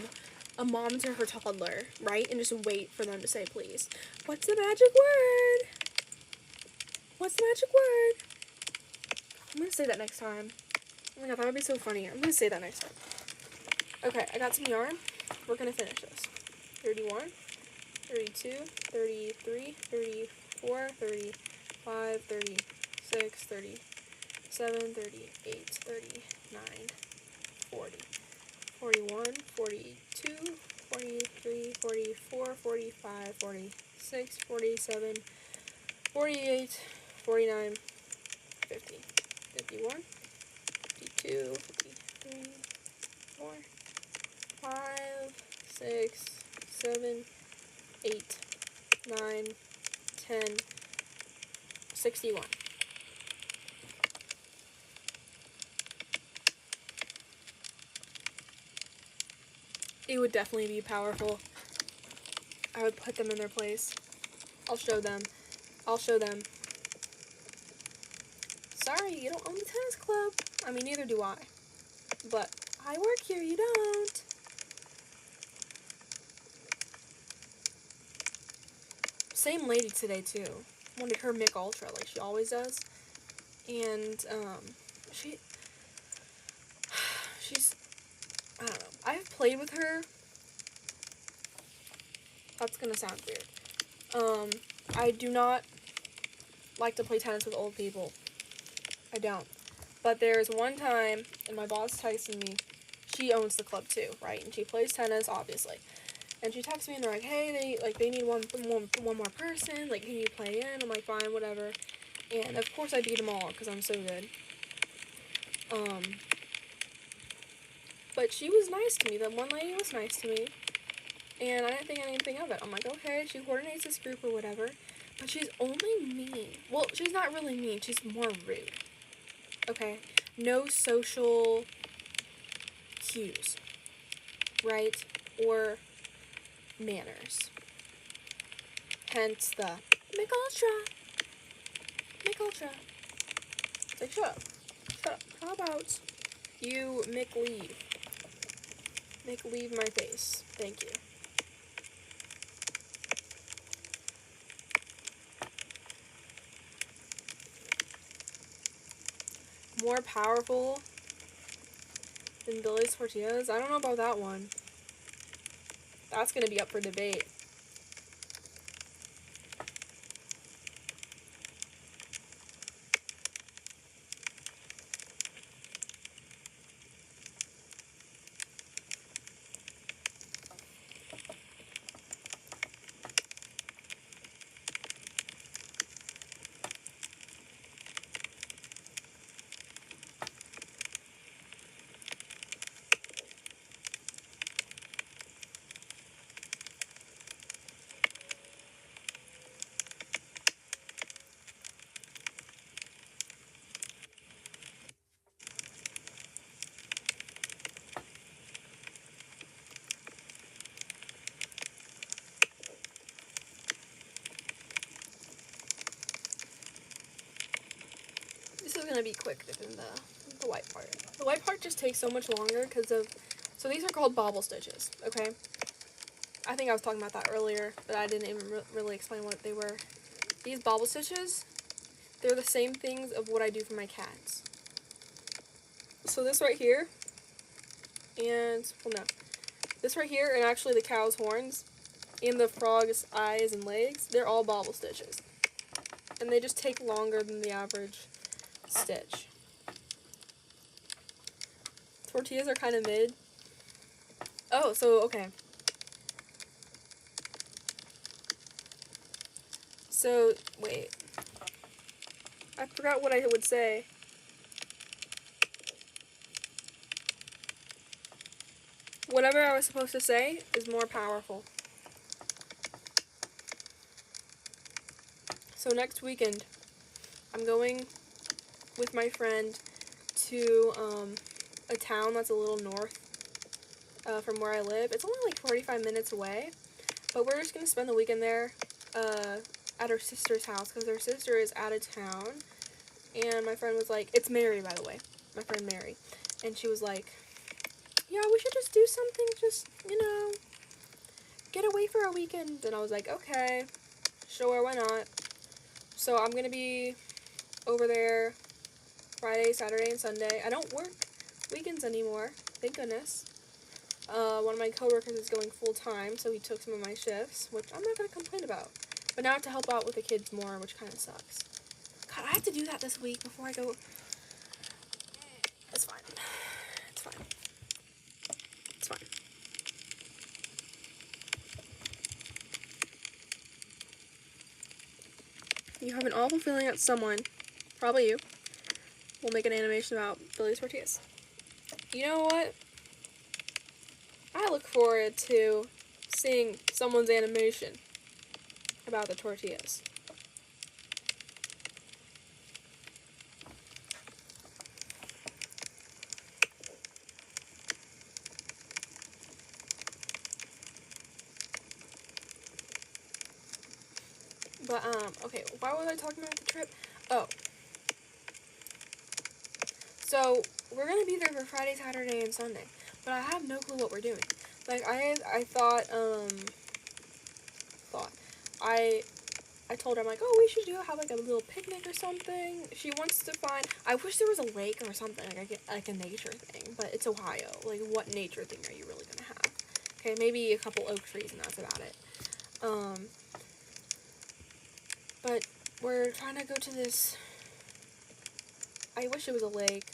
mom to her toddler, right? And just wait for them to say, please. What's the magic word? What's the magic word? I'm gonna say that next time. Oh my god, that would be so funny. I'm gonna say that next time. Okay, I got some yarn. We're gonna finish this. 31, 32, 33, 34, 35, 36, 37, 38, 39, 40, 41, 42, 43, 44, 45, 46, 47, 48, 49, 50, 51, 52, 53, 4, 5, 6, 7, 8, 9, 10, 61. It would definitely be powerful. I would put them in their place. I'll show them. Sorry, you don't own the tennis club. I mean, neither do I. But I work here, you don't. Same lady today, too. Wanted her Mick Ultra, like she always does. And, she's, I don't know. I've played with her. That's gonna sound weird. I do not like to play tennis with old people. I don't. But there's one time, and my boss texted me, she owns the club too, right? And she plays tennis, obviously. And she texts me and they're like, hey, they need one more person, like, can you play in? I'm like, fine, whatever. And of course I beat them all because I'm so good. But she was nice to me. That one lady was nice to me. And I didn't think anything of it. I'm like, okay, she coordinates this group or whatever. But she's only mean. Well, she's not really mean. She's more rude. Okay? No social cues. Right? Or manners. Hence the Mick Ultra. It's like, shut up. Shut up. How about you leave? Leave my face. Thank you. More powerful than Billy's tortillas? I don't know about that one. That's gonna be up for debate. This is gonna be quicker than the white part. The white part just takes so much longer because of, so these are called bobble stitches, okay? I think I was talking about that earlier, but I didn't even really explain what they were. These bobble stitches, they're the same things of what I do for my cats. So this right here, and, well no, this right here, and actually the cow's horns, and the frog's eyes and legs, they're all bobble stitches. And they just take longer than the average stitch. Tortillas are kind of mid. Oh, so, okay. So, wait. I forgot what I would say. Whatever I was supposed to say is more powerful. So next weekend, I'm going with my friend to a town that's a little north from where I live. It's only like 45 minutes away, but we're just going to spend the weekend there at her sister's house because her sister is out of town. And my friend was like, it's Mary, by the way, my friend Mary. And she was like, yeah, we should just do something, just, get away for a weekend. And I was like, okay, sure, why not? So I'm going to be over there Friday, Saturday, and Sunday. I don't work weekends anymore, thank goodness. One of my coworkers is going full-time, so he took some of my shifts, which I'm not going to complain about. But now I have to help out with the kids more, which kind of sucks. God, I have to do that this week before I go. It's fine. It's fine. It's fine. You have an awful feeling that someone, probably you, will make an animation about Billy's tortillas. You know what? I look forward to seeing someone's animation about the tortillas. But, okay, why was I talking about the trip? Oh. So, we're gonna be there for Friday, Saturday, and Sunday. But I have no clue what we're doing. Like, I thought, I told her, I'm like, oh, we should have, like, a little picnic or something. She wants to find, I wish there was a lake or something, like a nature thing. But it's Ohio. Like, what nature thing are you really gonna have? Okay, maybe a couple oak trees and that's about it. But we're trying to go to this, I wish it was a lake.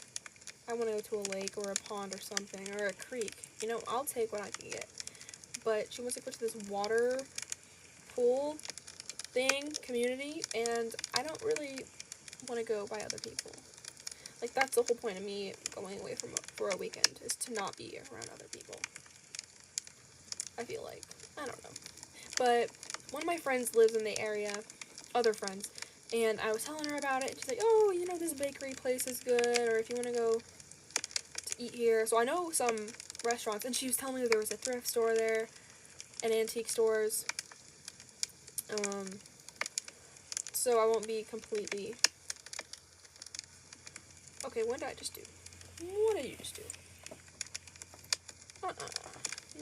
I want to go to a lake or a pond or something, or a creek. I'll take what I can get. But she wants to go to this water pool thing, community, and I don't really want to go by other people. Like, that's the whole point of me going away for a weekend, is to not be around other people. I feel like. I don't know. But one of my friends lives in the area, other friends, and I was telling her about it, and she's like, oh, you know, this bakery place is good, or if you want to go to eat here. So I know some restaurants, and she was telling me there was a thrift store there, and antique stores. So I won't be completely... Okay, what did I just do? What did you just do?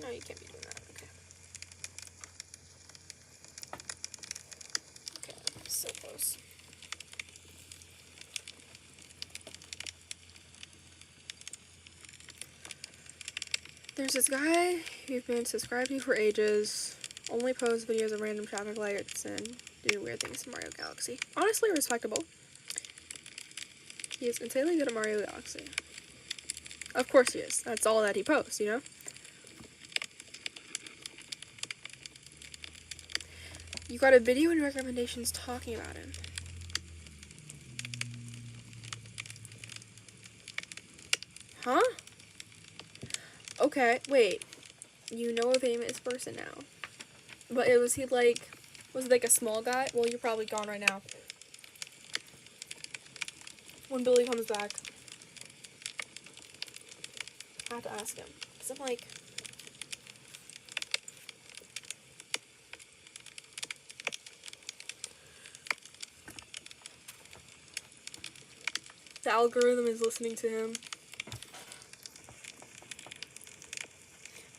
No, you can't be doing that. Okay. Okay, so close. There's this guy who's been subscribed to for ages, only posts videos of random traffic lights and do weird things in Mario Galaxy. Honestly respectable. He is insanely good at Mario Galaxy. Of course he is. That's all that he posts, you know? You got a video and recommendations talking about him. Huh? Okay, wait. You know a famous person now. But was he like a small guy? Well, you're probably gone right now. When Billy comes back, I have to ask him. Because I'm like... The algorithm is listening to him.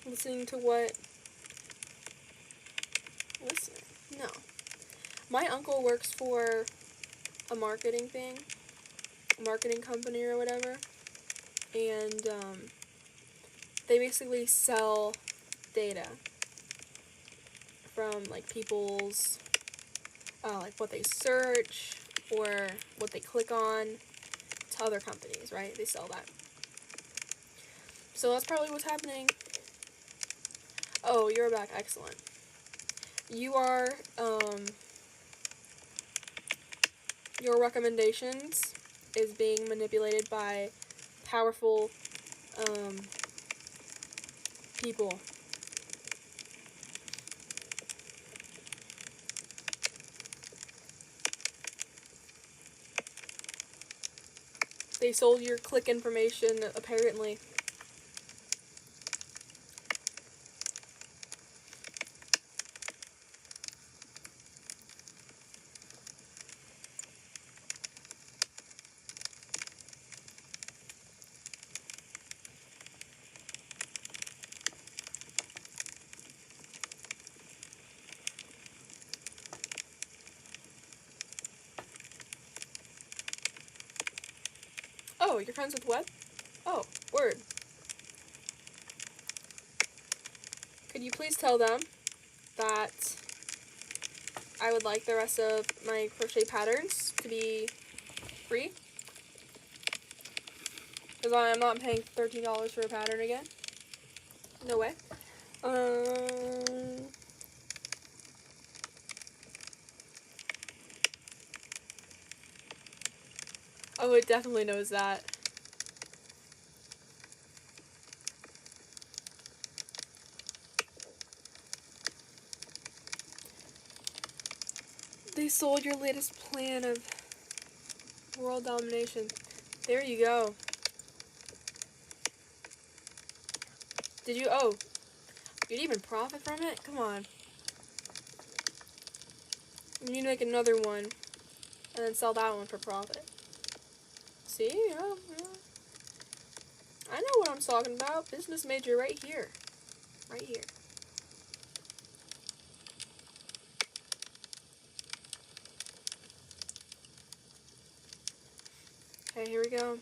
Listening to what? Listening? No. My uncle works for a marketing thing. A marketing company or whatever. And, they basically sell data from, like, people's, like, what they search or what they click on to other companies, right? They sell that. So that's probably what's happening. Oh, you're back. Excellent. You are, your recommendations is being manipulated by powerful, people. They sold your click information, apparently. Oh, you're friends with Web? Oh, word. Could you please tell them that I would like the rest of my crochet patterns to be free? Because I'm not paying $13 for a pattern again. No way. Oh, it definitely knows that. They sold your latest plan of world domination. There you go. Did you? Oh, you'd even profit from it? Come on. You need to make another one and then sell that one for profit. See? Yeah. I know what I'm talking about. Business major right here. Right here. Okay, here we go.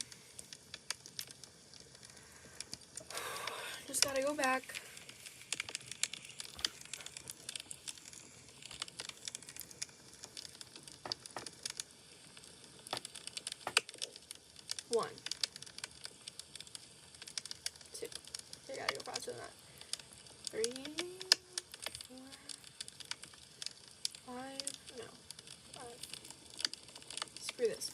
Just gotta go back. One. Two. You gotta go faster than that. 3, 4, 5. No. 5. Screw this.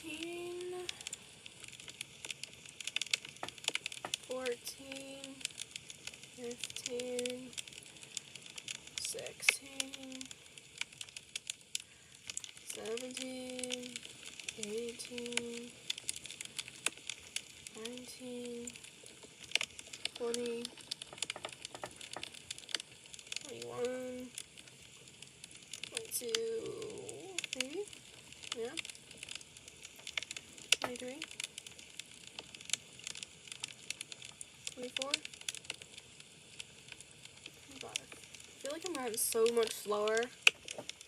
13, 14, 15, 16, 17, 18, 19, 20, 21, 22, maybe? Yeah. 23, 24, 25. I feel like I'm running so much slower.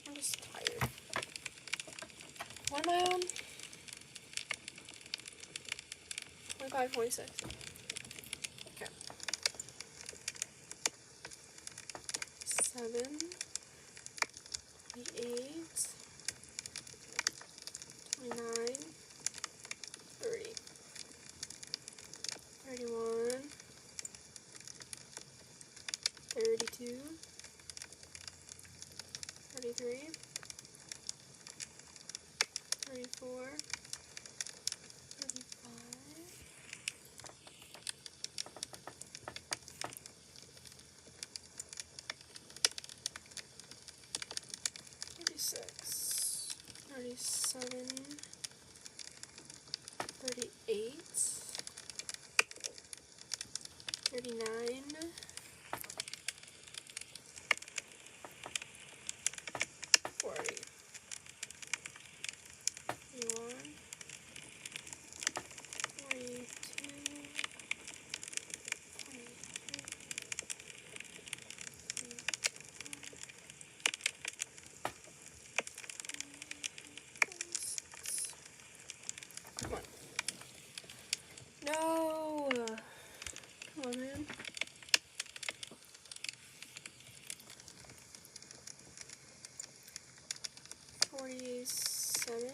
I'm just tired. What am I on? 25, 26. Okay. 7, 28, 29, 30, 31, 32, 33, 34, 35, 36, 37, 38, 39, 40, 41, 42, 23, come on. No! Come on, man. 47,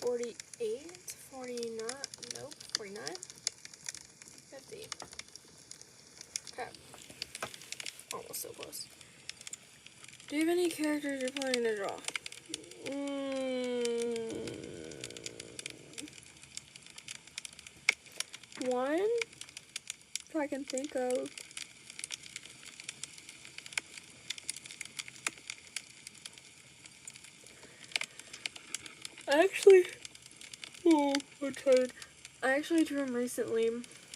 48, 49, nope, 49, 50. Okay. Almost so close. Do you have any characters you're planning to draw? One? If I can think of. I'm tired. I actually drew him recently.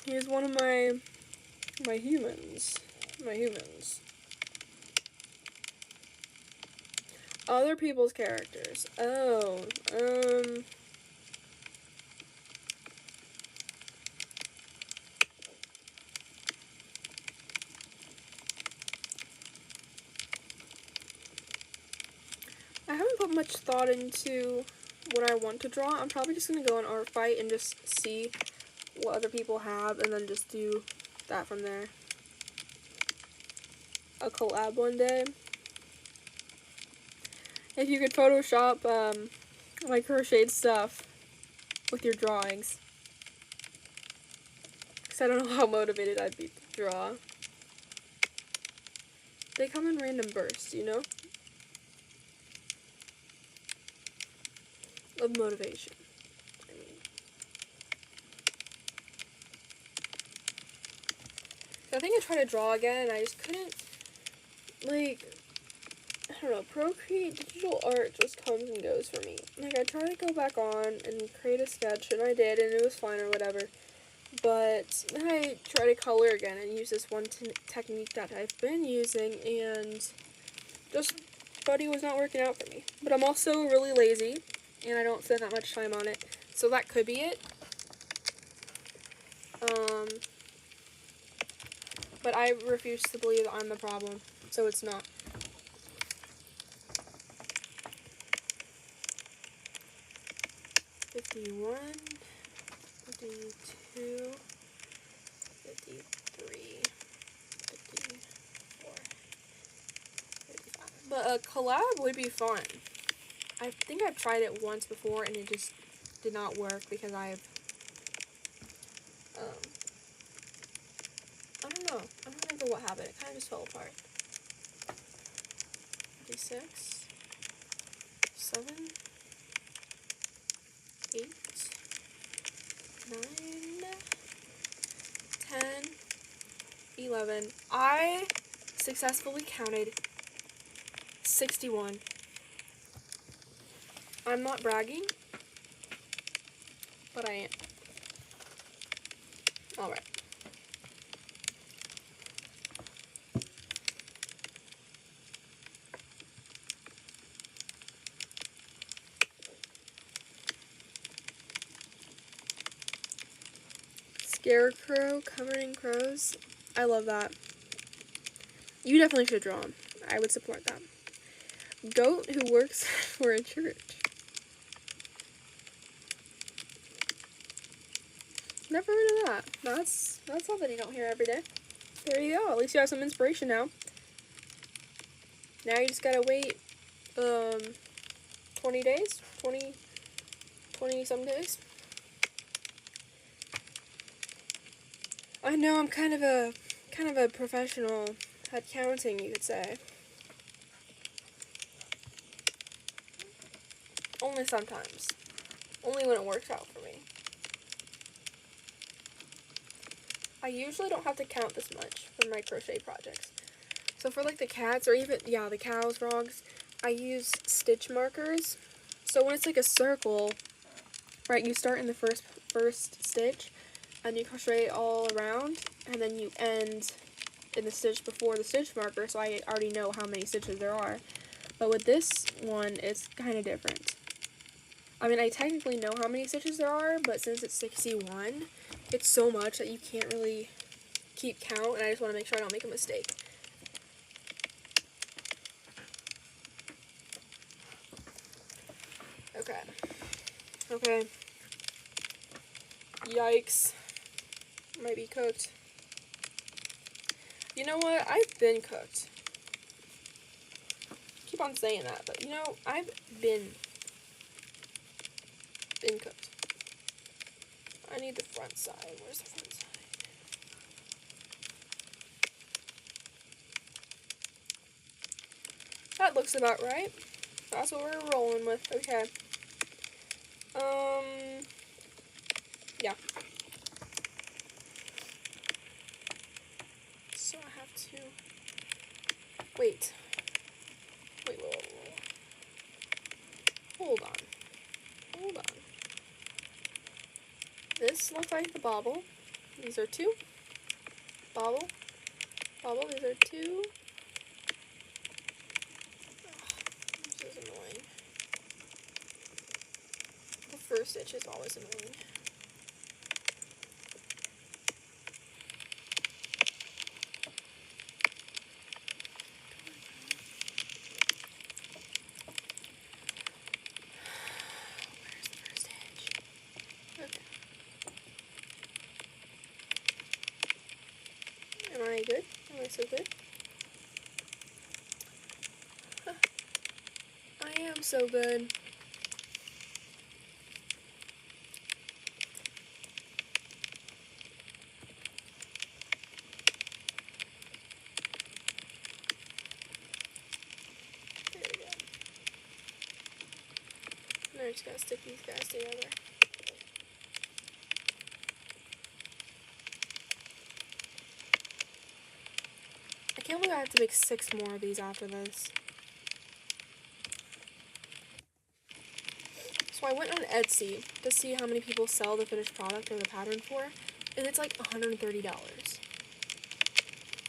He is one of my humans. Other people's characters. Oh, I haven't put much thought into what I want to draw. I'm probably just going to go on Art Fight and just see what other people have and then just do that from there. A collab one day. If you could Photoshop my crocheted stuff with your drawings. Because I don't know how motivated I'd be to draw. They come in random bursts, you know? Of motivation. I think I tried to draw again and I just couldn't, like, I don't know, Procreate digital art just comes and goes for me. Like, I tried to go back on and create a sketch, and I did, and it was fine or whatever. But then I tried to color again and use this one technique that I've been using, and just, buddy, was not working out for me. But I'm also really lazy, and I don't spend that much time on it, so that could be it. But I refuse to believe that I'm the problem, so it's not. $51, $52, $53, $54, $55. But a collab would be fun. I think I've tried it once before and it just did not work because I don't know. I don't remember what happened. It kind of just fell apart. 56, 7, 11. I successfully counted 61. I'm not bragging, but I am. Alright. Scarecrow covered in crows. I love that. You definitely should draw him. I would support that. Goat who works for a church. Never heard of that. That's something you don't hear every day. There you go. At least you have some inspiration now. Now you just gotta wait 20 days? 20 some days? I know I'm kind of a professional at counting, you could say. Only sometimes. Only when it works out for me. I usually don't have to count this much for my crochet projects. So for like the cats or even, yeah, the cows, frogs, I use stitch markers. So when it's like a circle, right, you start in the first stitch and you crochet all around and then you end in the stitch before the stitch marker, so I already know how many stitches there are. But with this one, it's kind of different. I mean, I technically know how many stitches there are, but since it's 61, it's so much that you can't really keep count, and I just want to make sure I don't make a mistake. Okay. Okay. Yikes. Might be cooked. You know what? I've been cooked. Keep on saying that, but you know, I've been cooked. I need the front side. Where's the front side? That looks about right. That's what we're rolling with. Okay. Yeah. So I have to wait. Wait. Hold on. This looks like the bobble. These are 2. Bobble. These are 2. This is annoying. The first stitch is always annoying. Where's the first stitch? Okay. Am I good? Am I so good? Huh. I am so good. There we go. Now I just gotta stick these guys together. I can't believe I have to make 6 more of these after this. So I went on Etsy to see how many people sell the finished product or the pattern for, and it's like $130.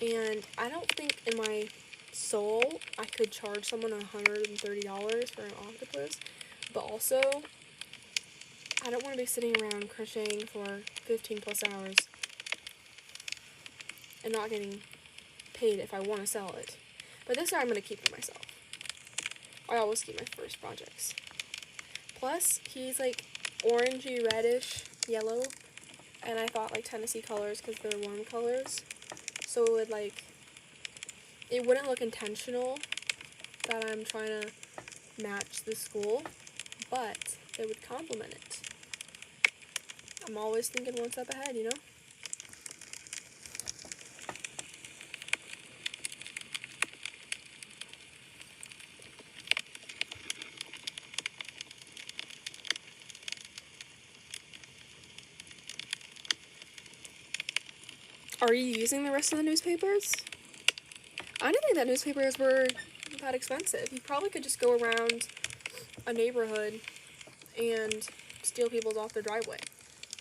And I don't think in my soul I could charge someone $130 for an octopus, but also I don't want to be sitting around crocheting for 15 plus hours and not getting paid if I want to sell it. But this time I'm going to keep for myself. I always keep my first projects. Plus, he's like orangey, reddish, yellow, and I thought like Tennessee colors because they're warm colors. So it would like, it wouldn't look intentional that I'm trying to match the school, but it would complement it. I'm always thinking one step ahead, you know? Are you using the rest of the newspapers? I didn't think that newspapers were that expensive. You probably could just go around a neighborhood and steal people's off their driveway.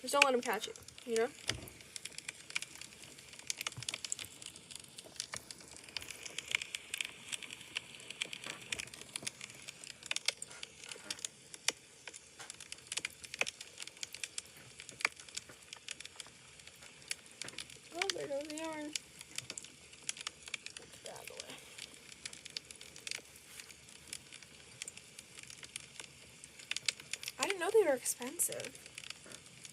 Just don't let them catch you, you know? Oh, there goes the yarn. Get out of the way. I didn't know they were expensive.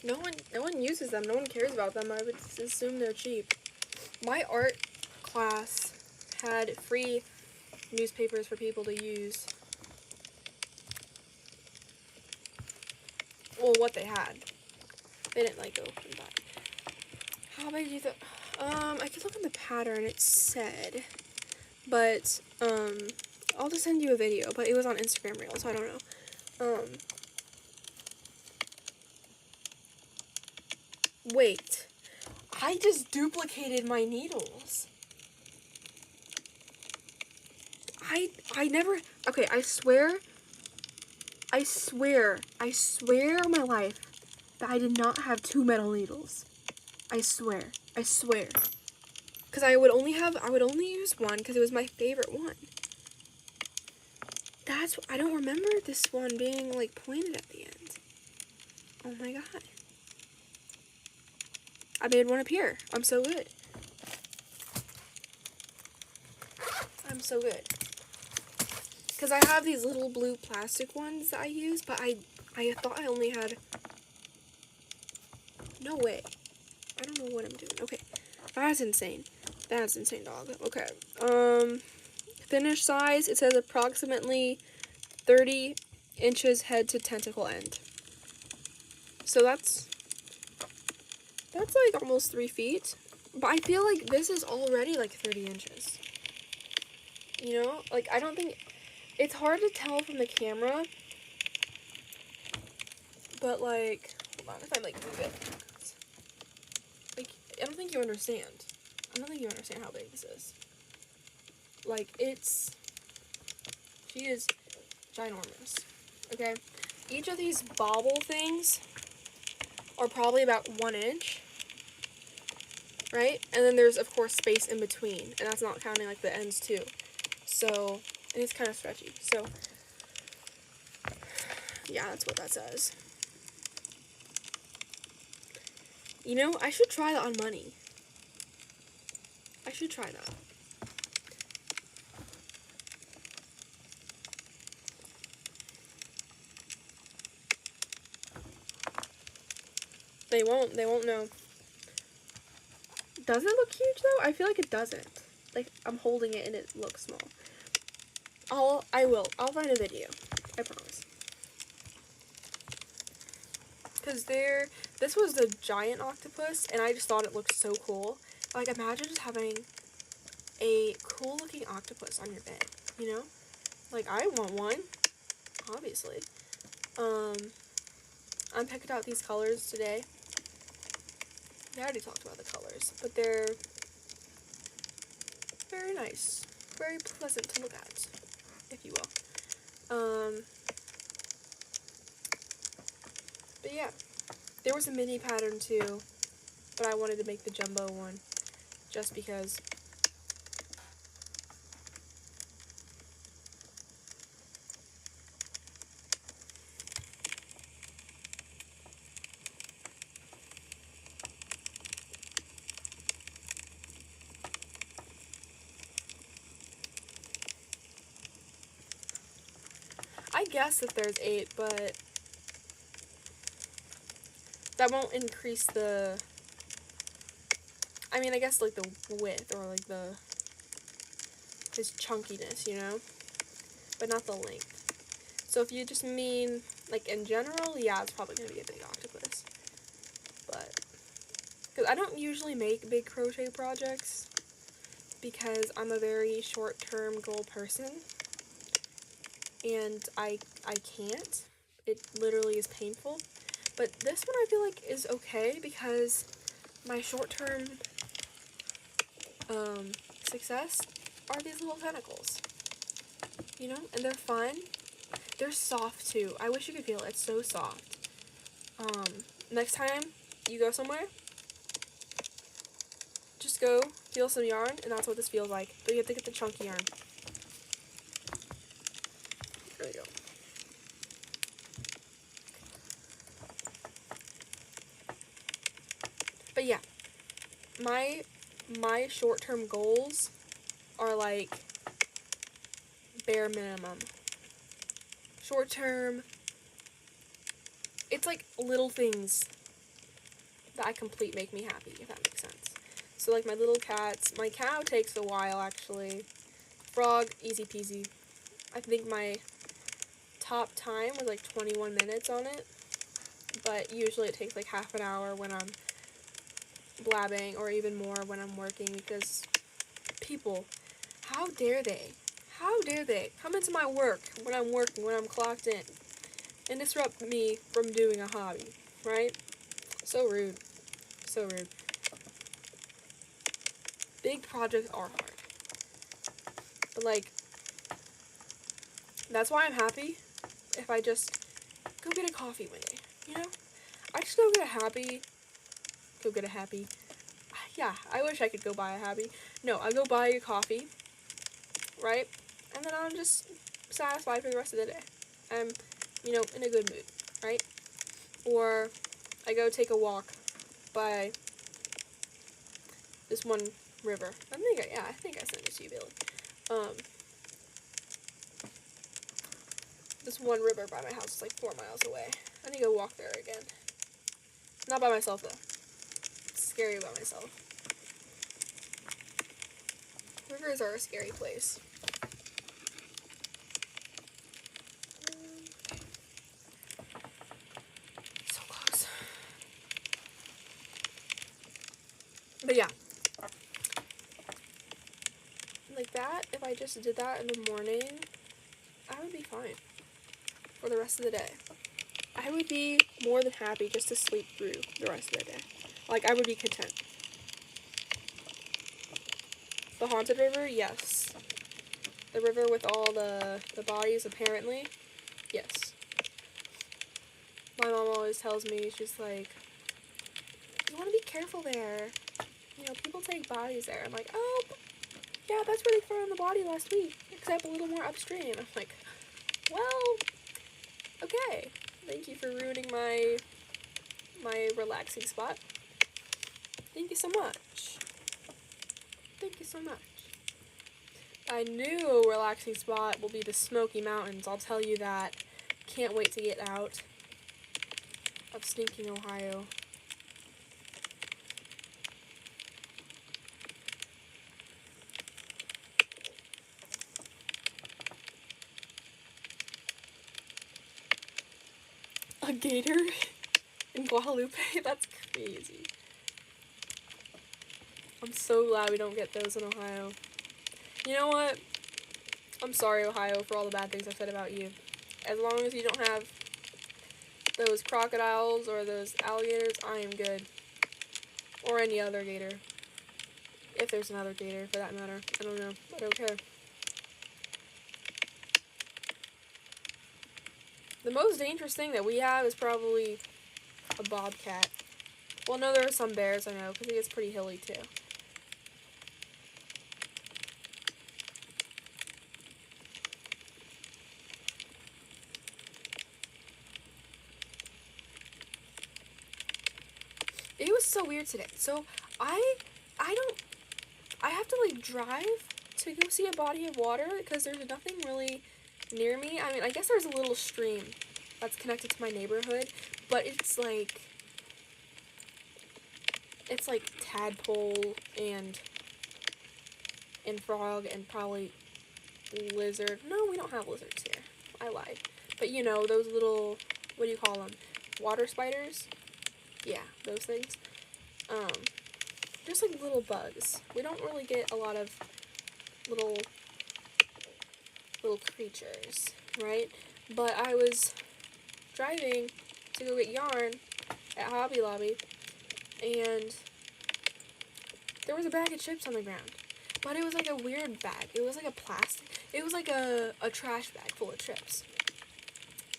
No one uses them. No one cares about them. I would assume they're cheap. My art class had free newspapers for people to use. Well, what they had. They didn't like open that. How big do you think? I could look on the pattern. It said, but I'll just send you a video. But it was on Instagram Reels, so I don't know. Wait, I just duplicated my needles. I never, okay, I swear on my life that I did not have 2 metal needles. I swear. Because I would only use one because it was my favorite one. I don't remember this one being, like, pointed at the end. Oh my god. I made one appear. I'm so good. I'm so good. Because I have these little blue plastic ones that I use, but I thought I only had... No way. I don't know what I'm doing. Okay. That's insane. That's insane, dog. Okay. Finish size, it says approximately 30 inches head to tentacle end. So that's like almost 3 feet. But I feel like this is already like 30 inches. You know? Like, I don't think... It's hard to tell from the camera. But, like... Hold on, if I, like, move it. Like, I don't think you understand. I don't think you understand how big this is. Like, it's... She is ginormous. Okay? Each of these bobble things are probably about 1 inch. Right? And then there's, of course, space in between. And that's not counting, like, the ends, too. So, and it's kind of stretchy. So, yeah, that's what that says. You know, I should try that on money. I should try that. They won't know. Does it look huge, though? I feel like it doesn't. Like, I'm holding it and it looks small. I'll find a video. I promise. Because this was the giant octopus, and I just thought it looked so cool. Like, imagine just having a cool-looking octopus on your bed, you know? Like, I want one, obviously. I picked out these colors today. I already talked about the colors, but they're very nice. Very pleasant to look at, if you will. But yeah, there was a mini pattern too, but I wanted to make the jumbo one, just because. I guess if there's 8, but that won't increase the, I mean, I guess, like, the width, or, like, his chunkiness, you know? But not the length. So if you just mean, like, in general, yeah, it's probably going to be a big octopus. But, because I don't usually make big crochet projects, because I'm a very short-term goal person. And I can't. It literally is painful. But this one I feel like is okay because my short-term success are these little tentacles. You know? And they're fun. They're soft too. I wish you could feel it. It's so soft. Next time you go somewhere, just go feel some yarn, and that's what this feels like. But you have to get the chunky yarn. There we go. But yeah, my short-term goals are like bare minimum. Short-term, it's like little things that I complete make me happy, if that makes sense. So like my little cats, my cow takes a while actually. Frog, easy peasy. I think my top time was like 21 minutes on it, but usually it takes like half an hour when I'm blabbing, or even more when I'm working, because people, how dare they come into my work when I'm working, when I'm clocked in, and disrupt me from doing a hobby, right? So rude. So rude. Big projects are hard. But like, that's why I'm happy if I just go get a coffee one day, you know? I just go get a happy. Yeah, I wish I could go buy a happy. No, I go buy a coffee, right? And then I'm just satisfied for the rest of the day. I'm, you know, in a good mood, right? Or I go take a walk by this one river. I think I sent it to you, Bailey. This one river by my house is like 4 miles away. I need to go walk there again. Not by myself though. It's scary by myself. Rivers are a scary place. So close. But yeah. Like that, if I just did that in the morning, I would be fine for the rest of the day. I would be more than happy just to sleep through the rest of the day. Like, I would be content. The haunted river, yes. The river with all the bodies, apparently, yes. My mom always tells me, she's like, you want to be careful there. You know, people take bodies there. I'm like, oh, yeah, that's where they found the body last week, except a little more upstream. I'm like, well, okay. Thank you for ruining my relaxing spot. Thank you so much. Thank you so much. My new relaxing spot will be the Smoky Mountains. I'll tell you that. Can't wait to get out of stinking Ohio. A gator in Guadalupe? That's crazy. I'm so glad we don't get those in Ohio. You know what? I'm sorry, Ohio, for all the bad things I've said about you. As long as you don't have those crocodiles or those alligators, I am good. Or any other gator. If there's another gator, for that matter. I don't know. I don't care. The most dangerous thing that we have is probably a bobcat. Well, no, there are some bears, I know, because it gets pretty hilly, too. It was so weird today. So, I have to, like, drive to go see a body of water, because there's nothing really near me. I mean, I guess there's a little stream that's connected to my neighborhood, but it's like tadpole and frog and probably lizard. No, we don't have lizards here. I lied. But you know, those little, what do you call them? Water spiders? Yeah, those things. Just like little bugs. We don't really get a lot of little creatures, right? But I was driving to go get yarn at Hobby Lobby, and there was a bag of chips on the ground. But it was like a weird bag. It was like a plastic. It was like a trash bag full of chips.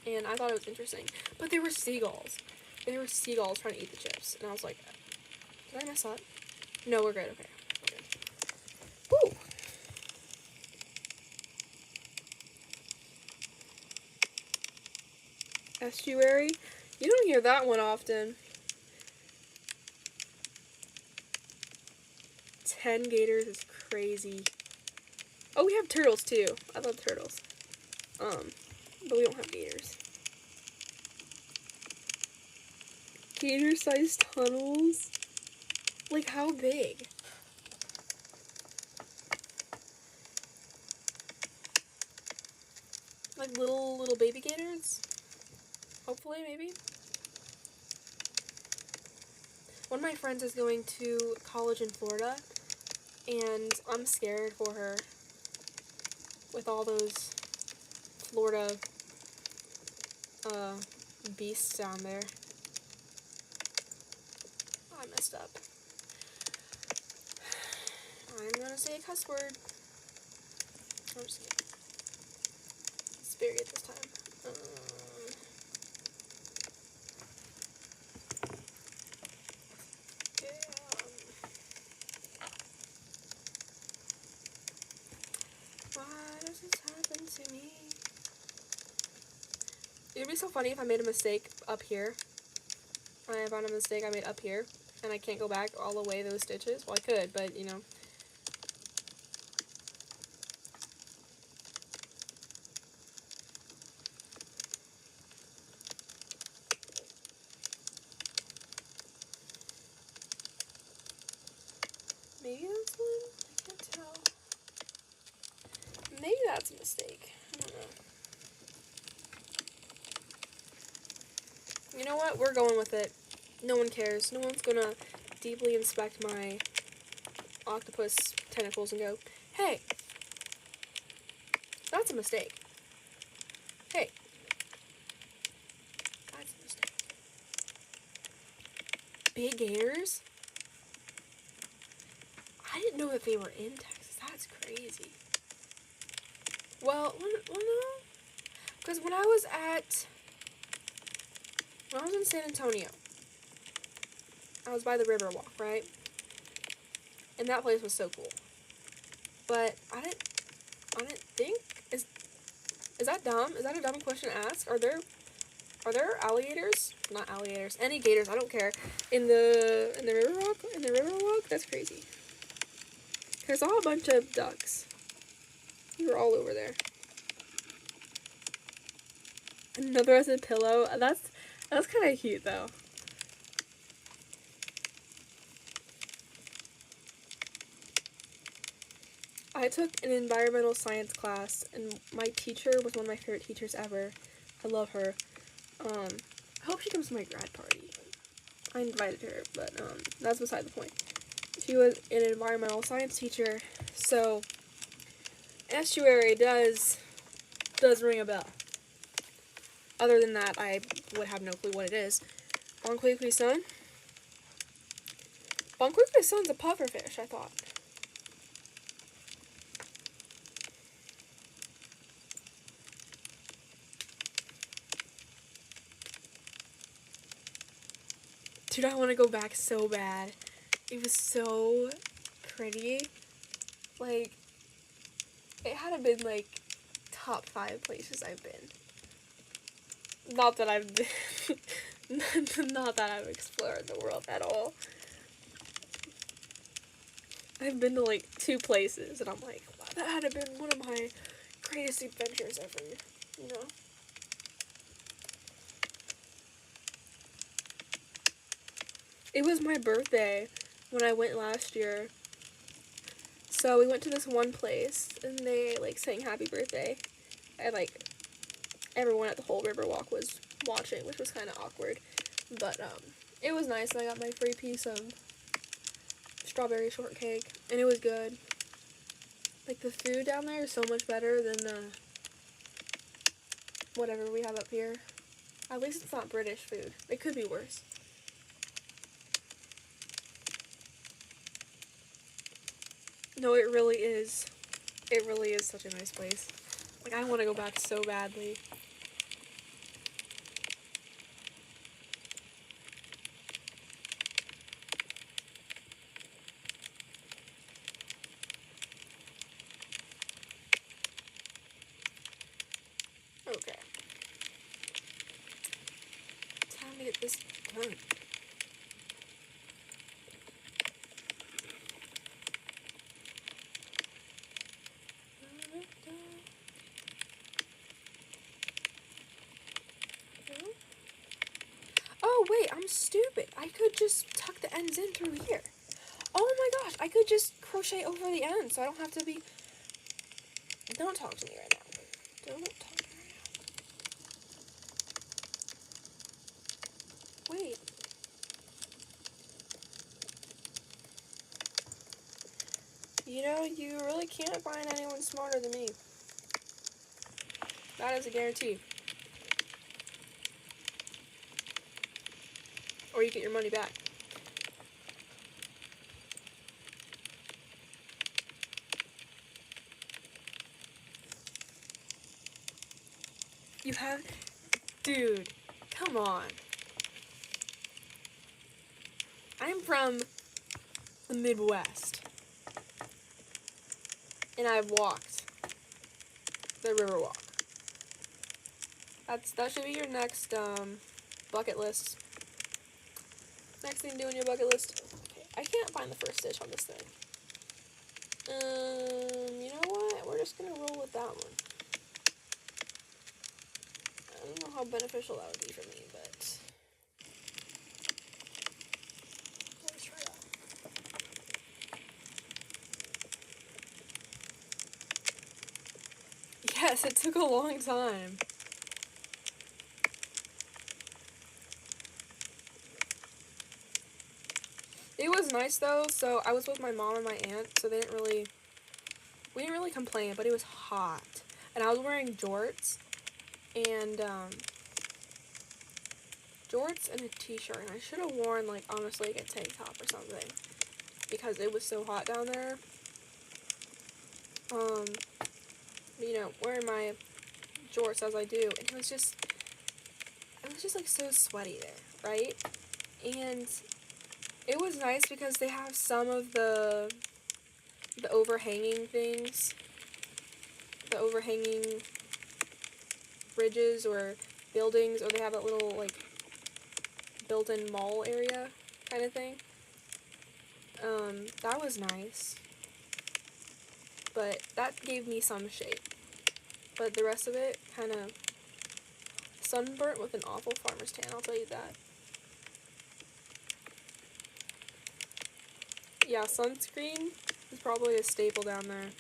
And I thought it was interesting. But there were seagulls. There were seagulls trying to eat the chips. And I was like, did I mess up? No, we're good. Okay. We're good. Woo! Estuary. You don't hear that one often. 10 gators is crazy. Oh, we have turtles too. I love turtles. But we don't have gators. Gator-sized tunnels? Like, how big? Like little baby gators? Hopefully, maybe. One of my friends is going to college in Florida, and I'm scared for her with all those Florida beasts down there. Oh, I messed up. I'm gonna say a cuss word. I'm just kidding. Spare it this time. Why does this happen to me? It would be so funny if I made a mistake up here. I found a mistake I made up here, and I can't go back all the way those stitches. Well, I could, but, you know. Maybe that's one? I can't tell. Maybe that's a mistake. I don't know. You know what? We're going with it. No one cares. No one's gonna deeply inspect my octopus tentacles and go, hey, that's a mistake. Hey, that's a mistake. Big gators? I didn't know that they were in Texas. That's crazy. Well, no. Because when I was in San Antonio, I was by the Riverwalk, right? And that place was so cool. But I didn't think, is that dumb? Is that a dumb question to ask? Are there alligators? Not alligators. Any gators, I don't care. In the Riverwalk? That's crazy. I saw a bunch of ducks. We were all over there. Another rusted pillow. That's kind of cute though. I took an environmental science class, and my teacher was one of my favorite teachers ever. I love her. I hope she comes to my grad party. I invited her, but that's beside the point. She was an environmental science teacher, so estuary does ring a bell. Other than that, I would have no clue what it is. Bonqueque sun? Bonqueque sun's a pufferfish, I thought. Dude, I want to go back so bad. It was so pretty. Like, it had to been, like, top 5 places I've been. Not that I've been... not that I've explored the world at all. I've been to, like, 2 places, and I'm like, wow, that had to been one of my greatest adventures ever, you know? It was my birthday when I went last year. So we went to this one place, and they, like, sang happy birthday. And, like, everyone at the whole Riverwalk was watching, which was kind of awkward. But, it was nice, and I got my free piece of strawberry shortcake, and it was good. Like, the food down there is so much better than, whatever we have up here. At least it's not British food. It could be worse. No, it really is. It really is such a nice place. Like, I want to go back so badly. Okay. Time to get this done. Oh, wait, I'm stupid. I could just tuck the ends in through here. Oh my gosh, I could just crochet over the ends so I don't have to be... Don't talk to me right now. Don't talk to me right now. Wait. You know, you really can't find anyone smarter than me. That is a guarantee. Or you get your money back. You have... Dude, come on. I'm from the Midwest. And I've walked the Riverwalk. That should be your next bucket list. Next thing to do on your bucket list. Okay, I can't find the first stitch on this thing. You know what? We're just gonna roll with that one. I don't know how beneficial that would be for me, but let's try that. Yes, it took a long time. It was nice though, so I was with my mom and my aunt, so we didn't really complain, but it was hot. And I was wearing jorts and jorts and a t-shirt, and I should have worn like honestly like a tank top or something because it was so hot down there. You know, wearing my jorts as I do, and it was just like so sweaty there, right? And it was nice because they have some of the overhanging things, the overhanging bridges or buildings, or they have that little like built-in mall area kind of thing. That was nice, but that gave me some shade. But the rest of it kind of sunburnt with an awful farmer's tan, I'll tell you that. Yeah, sunscreen is probably a staple down there.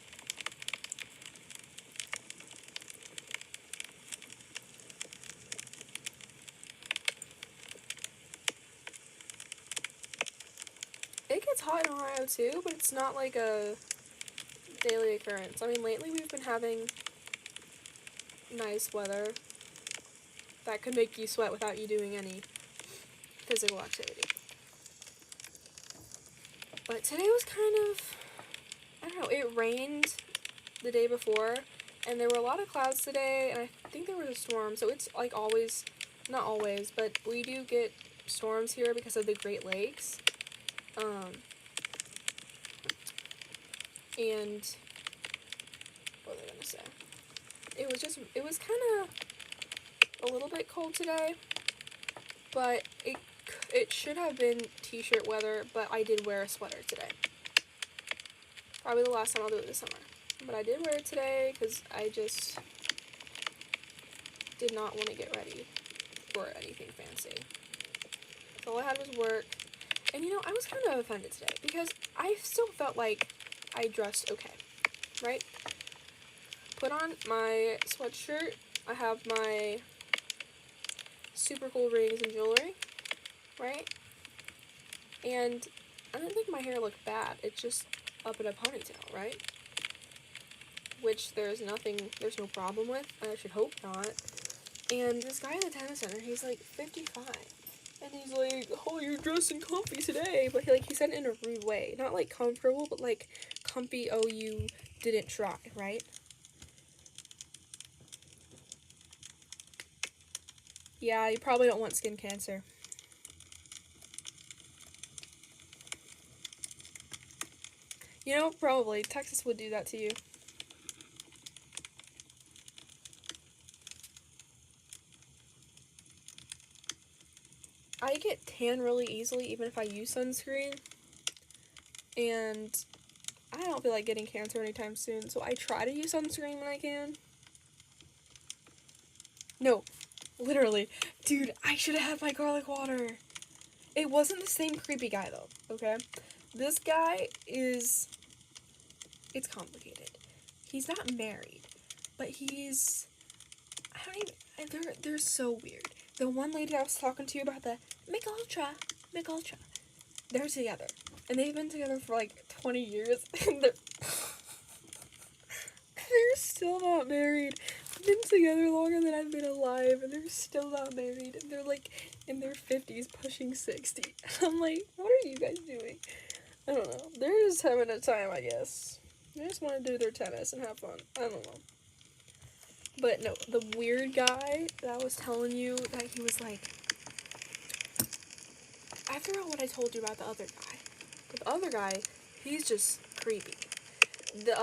It gets hot in Ohio too, but it's not like a daily occurrence. I mean, lately we've been having nice weather that could make you sweat without you doing any physical activity. But today was kind of, I don't know, it rained the day before, and there were a lot of clouds today, and I think there was a storm, so it's like always, not always, but we do get storms here because of the Great Lakes. And what was I gonna say? It was kind of a little bit cold today, but it should have been t-shirt weather, but I did wear a sweater today. Probably the last time I'll do it this summer. But I did wear it today because I just did not want to get ready for anything fancy. So all I had was work. And you know, I was kind of offended today because I still felt like I dressed okay, right? Put on my sweatshirt. I have my super cool rings and jewelry, right? And I didn't think my hair looked bad. It's just up in a ponytail, right? Which there's no problem with. I should hope not. And this guy in the tennis center, he's like 55. And he's like, oh, you're dressing comfy today. But he said it in a rude way. Not like comfortable, but like comfy you didn't try, right? Yeah, you probably don't want skin cancer. You know, probably. Texas would do that to you. I get tan really easily even if I use sunscreen. And I don't feel like getting cancer anytime soon, so I try to use sunscreen when I can. No, literally. Dude, I should have had my garlic water. It wasn't the same creepy guy, though, okay? This guy is... It's complicated. He's not married, but he's... I don't even... They're so weird. The one lady I was talking to you about the McUltra, they're together. And they've been together for like 20 years. And they're still not married. They've been together longer than I've been alive. And they're still not married. And they're like in their 50s, pushing 60. And I'm like, what are you guys doing? I don't know. They're just having a time, I guess. They just want to do their tennis and have fun. I don't know. But no, the weird guy that I was telling you that he was like... I forgot what I told you about the other guy. But the other guy, he's just creepy. The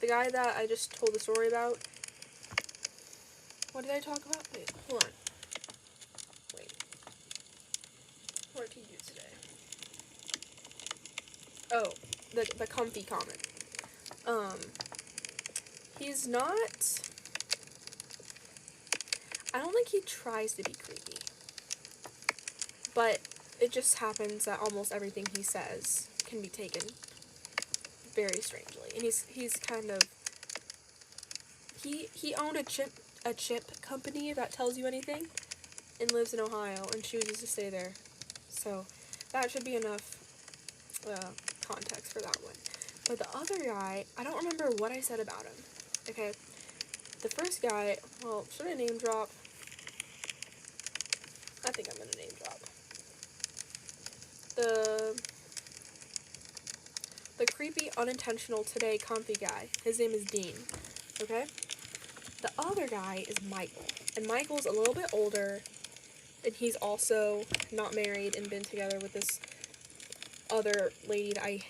guy that I just told the story about... What did I talk about? Wait, hold on. Wait. What did he do today? Oh, the comfy comment. He's not... I don't think he tries to be creepy. But it just happens that almost everything he says can be taken very strangely. And he's kind of... He owned a chip company that tells you anything and lives in Ohio and chooses to stay there. So that should be enough context for that one. But the other guy, I don't remember what I said about him. Okay, the first guy, well, should I name drop? I think I'm gonna name drop. The creepy, unintentional, today comfy guy, his name is Dean, okay? The other guy is Michael, and Michael's a little bit older, and he's also not married and been together with this other lady that I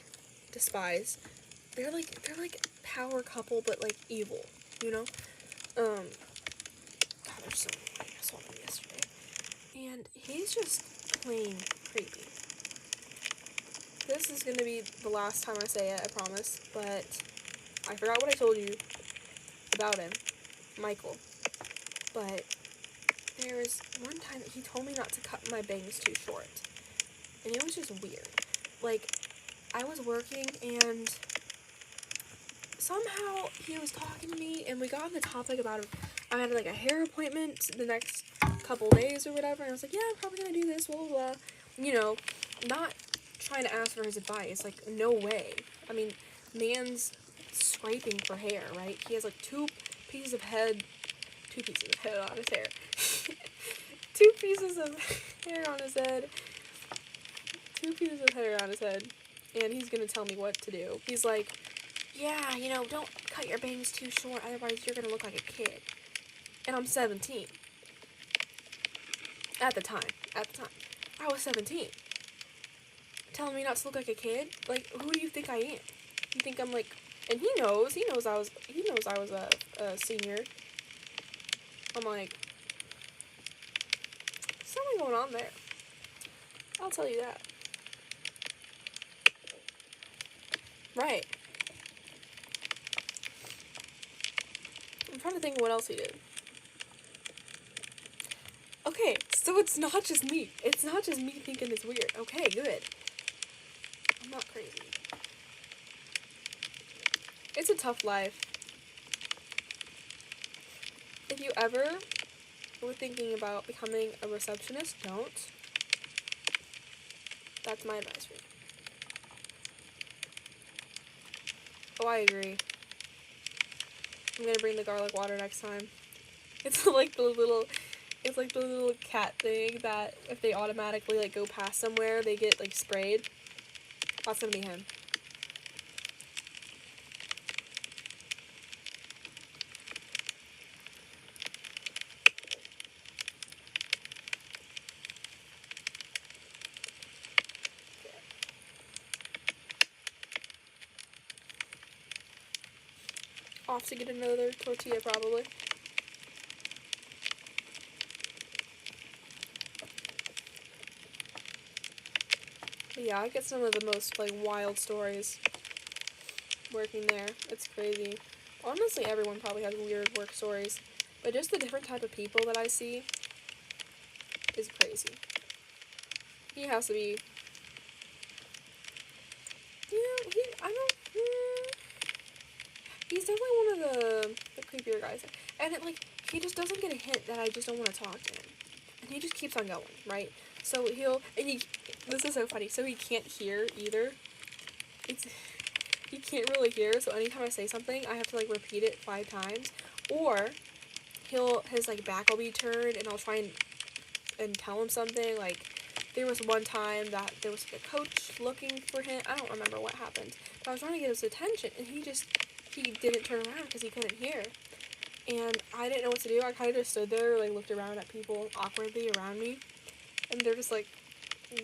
despise. They're like power couple, but like evil, you know? God, they're so annoying. I saw them yesterday. And he's just plain creepy. This is gonna be the last time I say it, I promise, but I forgot what I told you about him, Michael. But there was one time that he told me not to cut my bangs too short. And it was just weird. Like, I was working and somehow he was talking to me and we got on the topic about I had like a hair appointment the next couple days or whatever, and I was like, yeah, I'm probably gonna do this, blah, blah, blah. You know, not trying to ask for his advice, like, no way. I mean, man's scraping for hair, right? He has like two pieces of hair on his hair. 2 pieces of hair on his head. 2 pieces of hair on his head. And he's gonna tell me what to do. He's like, yeah, you know, don't cut your bangs too short, otherwise you're gonna look like a kid. And I'm 17. At the time. I was 17. Telling me not to look like a kid? Like, who do you think I am? You think I'm like... And he knows I was a senior. I'm like... Something going on there. I'll tell you that. Right. I'm trying to think what else he did. Okay, so it's not just me. It's not just me thinking it's weird. Okay, good. I'm not crazy. It's a tough life. If you ever were thinking about becoming a receptionist, don't. That's my advice for you. Oh, I agree. I'm gonna bring the garlic water next time. It's like the little cat thing that if they automatically like go past somewhere, they get like sprayed. That's gonna be him. off to get another tortilla probably. But yeah, I get some of the most like wild stories working there. It's crazy. Honestly, everyone probably has weird work stories, but just the different type of people that I see is crazy. He has to be, he's definitely one of the creepier guys. And it, like, he just doesn't get a hint that I just don't want to talk to him. And he just keeps on going, right? So this is so funny, so he can't hear either. He can't really hear, so anytime I say something, I have to, like, repeat it 5 times. Or, his, like, back will be turned, and I'll try and tell him something, like, there was one time that there was, like, a coach looking for him. I don't remember what happened, but I was trying to get his attention, and he didn't turn around because he couldn't hear. And I didn't know what to do. I kind of just stood there, like, looked around at people awkwardly around me, and they're just, like,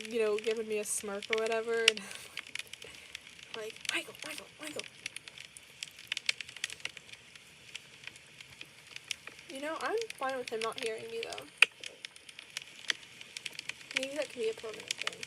you know, giving me a smirk or whatever, and like, Michael. You know, I'm fine with him not hearing me, though. Maybe that can be a permanent thing.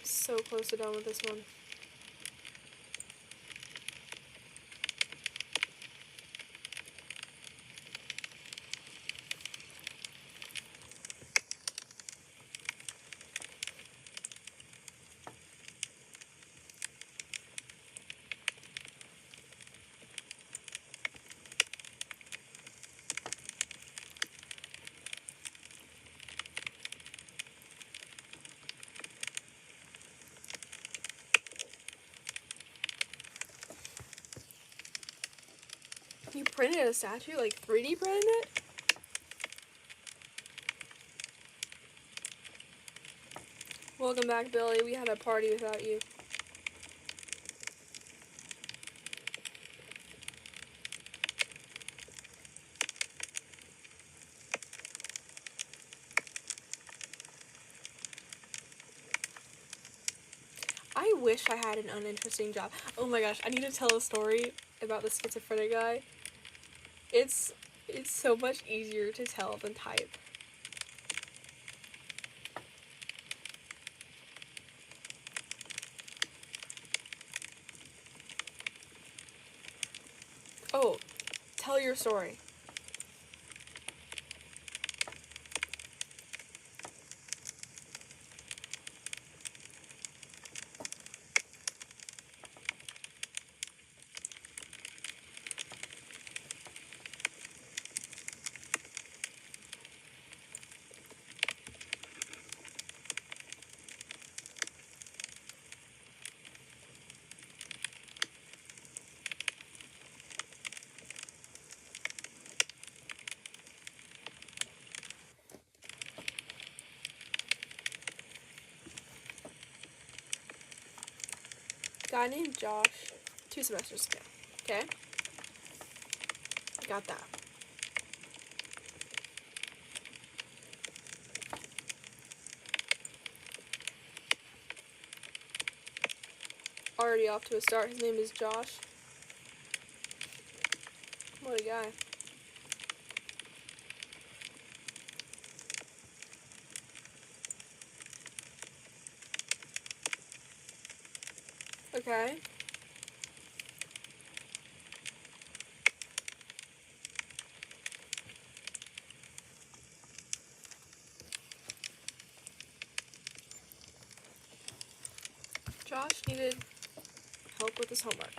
So close to done with this one. You printed a statue? Like 3D printed it? Welcome back, Billy. We had a party without you. I wish I had an uninteresting job. Oh my gosh, I need to tell a story about the schizophrenic guy. It's so much easier to tell than type. Oh, tell your story. Guy named Josh, 2 semesters ago. Okay? Got that. Already off to a start. His name is Josh. What a guy. Okay. Josh needed help with his homework.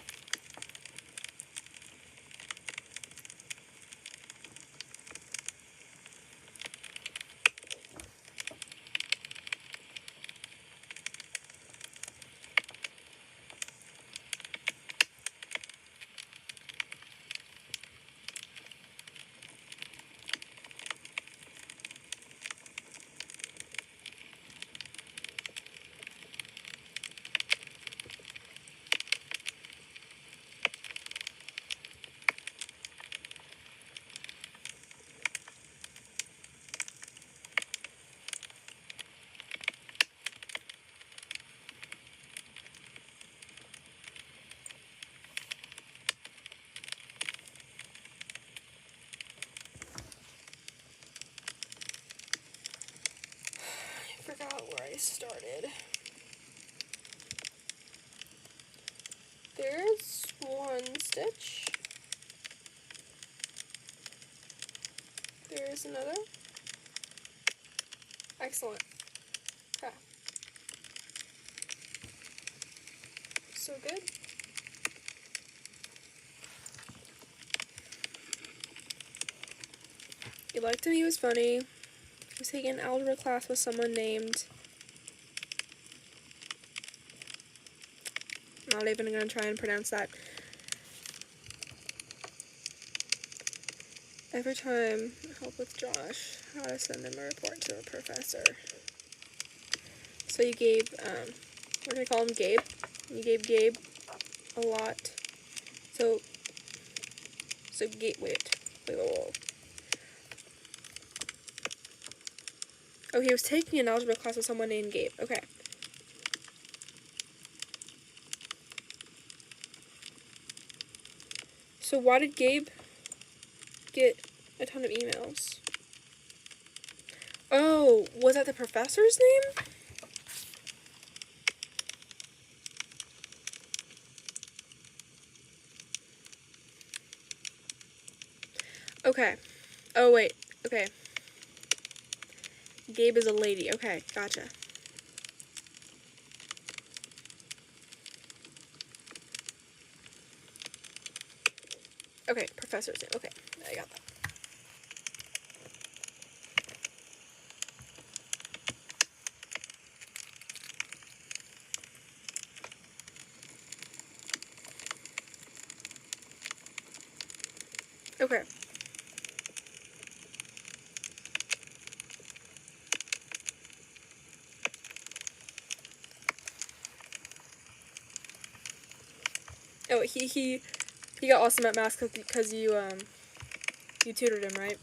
started. There's one stitch. There's another. Excellent. Okay. So good. He liked him, he was funny. He was taking an algebra class with someone named... I'm not even going to try and pronounce that. Every time I help with Josh, how to send him a report to a professor. So you gave, what do I call him, Gabe? You gave Gabe a lot. So wait. Oh, he was taking an algebra class with someone named Gabe. Okay. So why did Gabe get a ton of emails? Oh, was that the professor's name? Okay. Oh, wait. Okay. Gabe is a lady. Okay, gotcha. Okay, professor's name. Okay, I got that. Okay. Oh, he got awesome at math because you tutored him, right?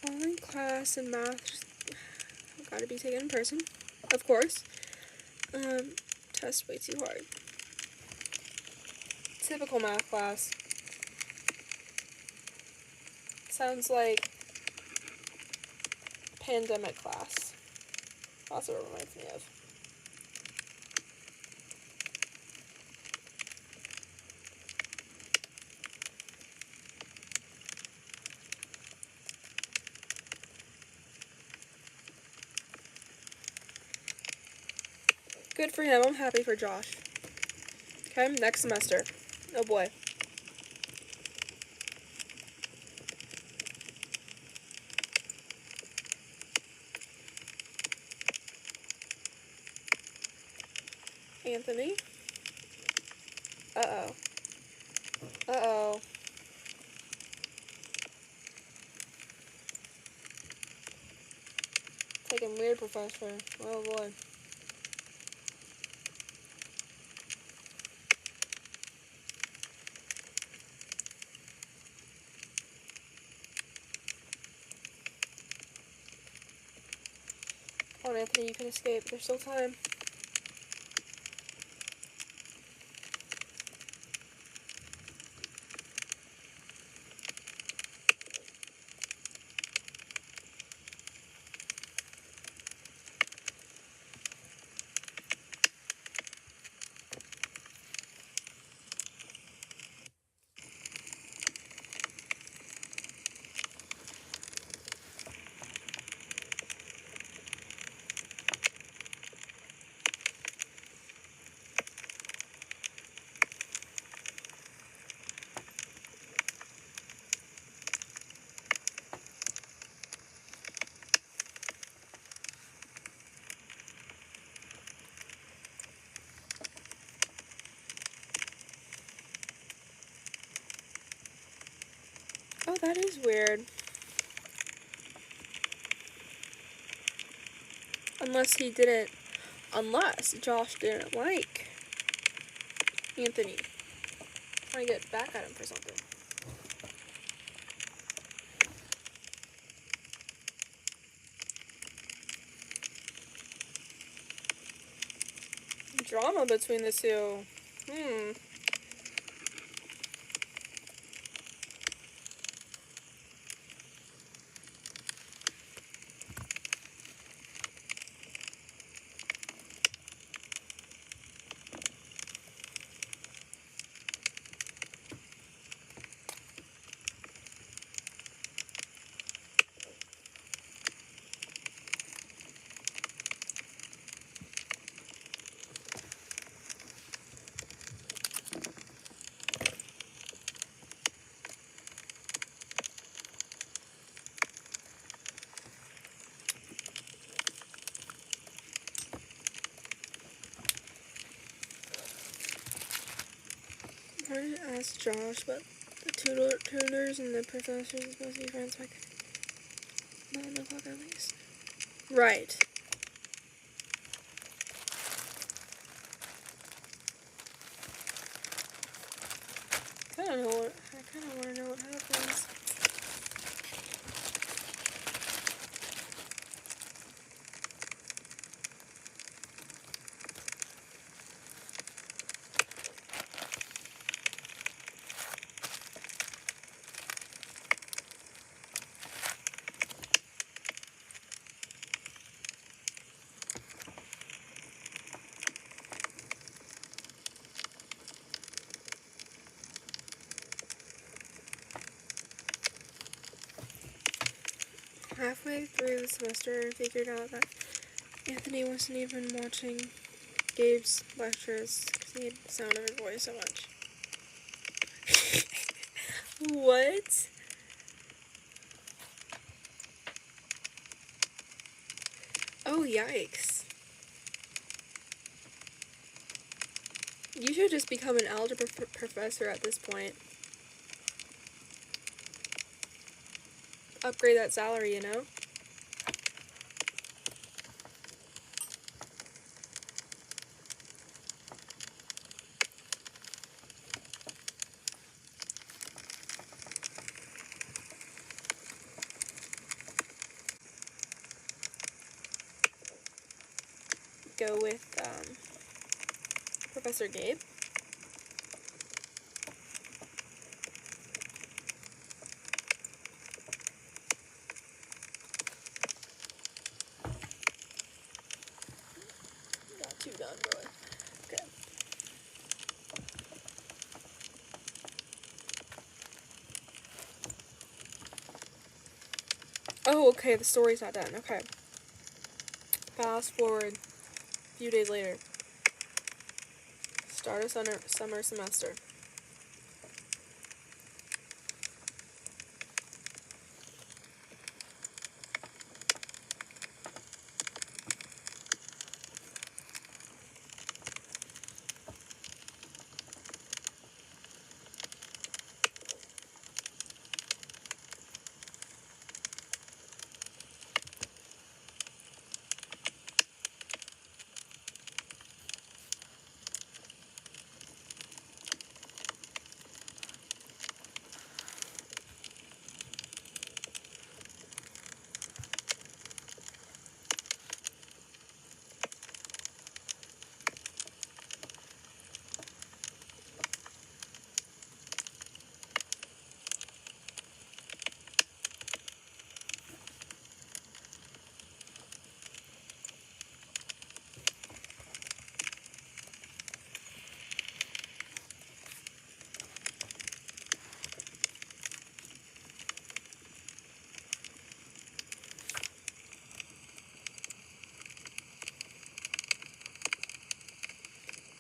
Online class and math just gotta be taken in person, of course. Test way too hard. Typical math class. Sounds like pandemic class. That's what it reminds me of. Good for him. I'm happy for Josh. Okay, next semester. Oh boy. Anthony. Uh-oh. Uh-oh. Taking weird professor. Oh boy. Come on, Anthony, you can escape. There's still time. Oh, that is weird. Unless Josh didn't like Anthony. Trying to get back at him for something. drama between the two. I wanted to ask Josh, but the tutors and the professors are supposed to be friends by 9 o'clock at least. Right. I kind of want to know what happens. Halfway through the semester, I figured out that Anthony wasn't even watching Gabe's lectures because he hated the sound of her voice so much. What? Oh, yikes. You should just become an algebra professor at this point. Upgrade that salary, you know? Go with Professor Gabe. Got 2 done, really. Okay. Oh, okay, the story's not done. Okay. Fast forward a few days later. Start of summer semester.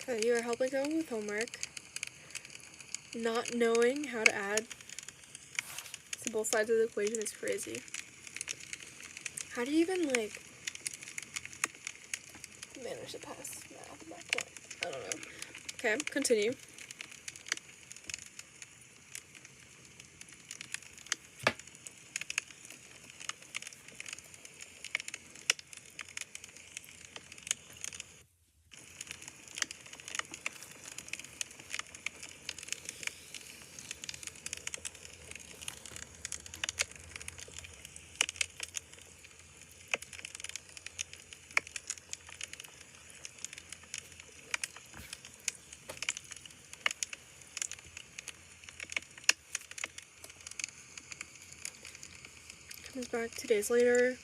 Okay, you are helping someone with homework. Not knowing how to add to both sides of the equation is crazy. How do you even, like, manage to pass math at that point? I don't know. Okay, continue. Comes back 2 days later.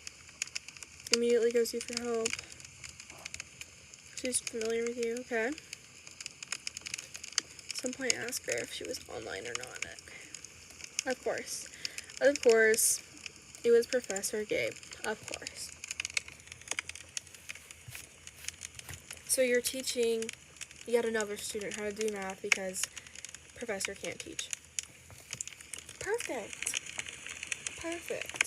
Immediately goes to you for help. She's familiar with you, okay. At some point ask her if she was online or not. Okay. Of course. Of course. It was Professor Gabe. Of course. So you're teaching yet another student how to do math because Professor can't teach. Perfect. Perfect.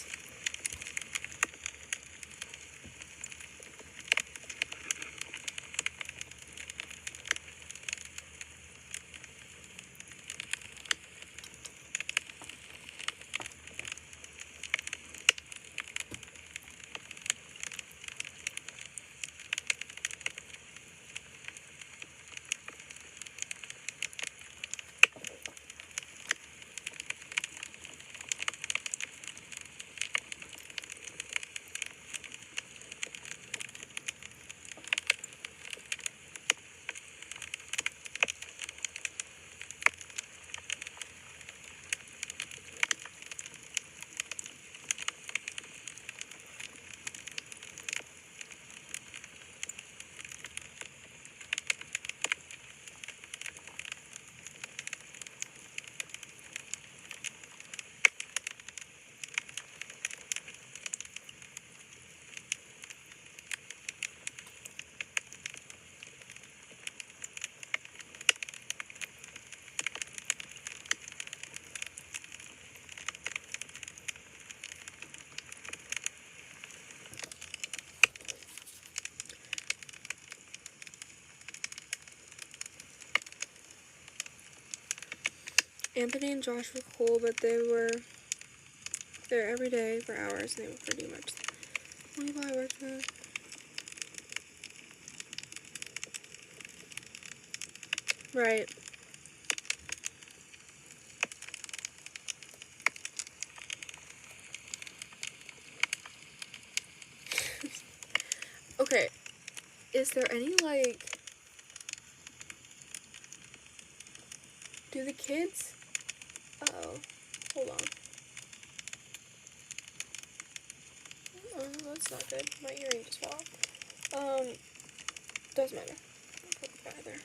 Anthony and Josh were cool, but they were there every day for hours, and they were pretty much the only people I worked with. Right. Okay. Is there any, like... Do the kids... Uh-oh. Hold on. Oh, that's not good. My earring just fell off. Doesn't matter. I'll put it back there.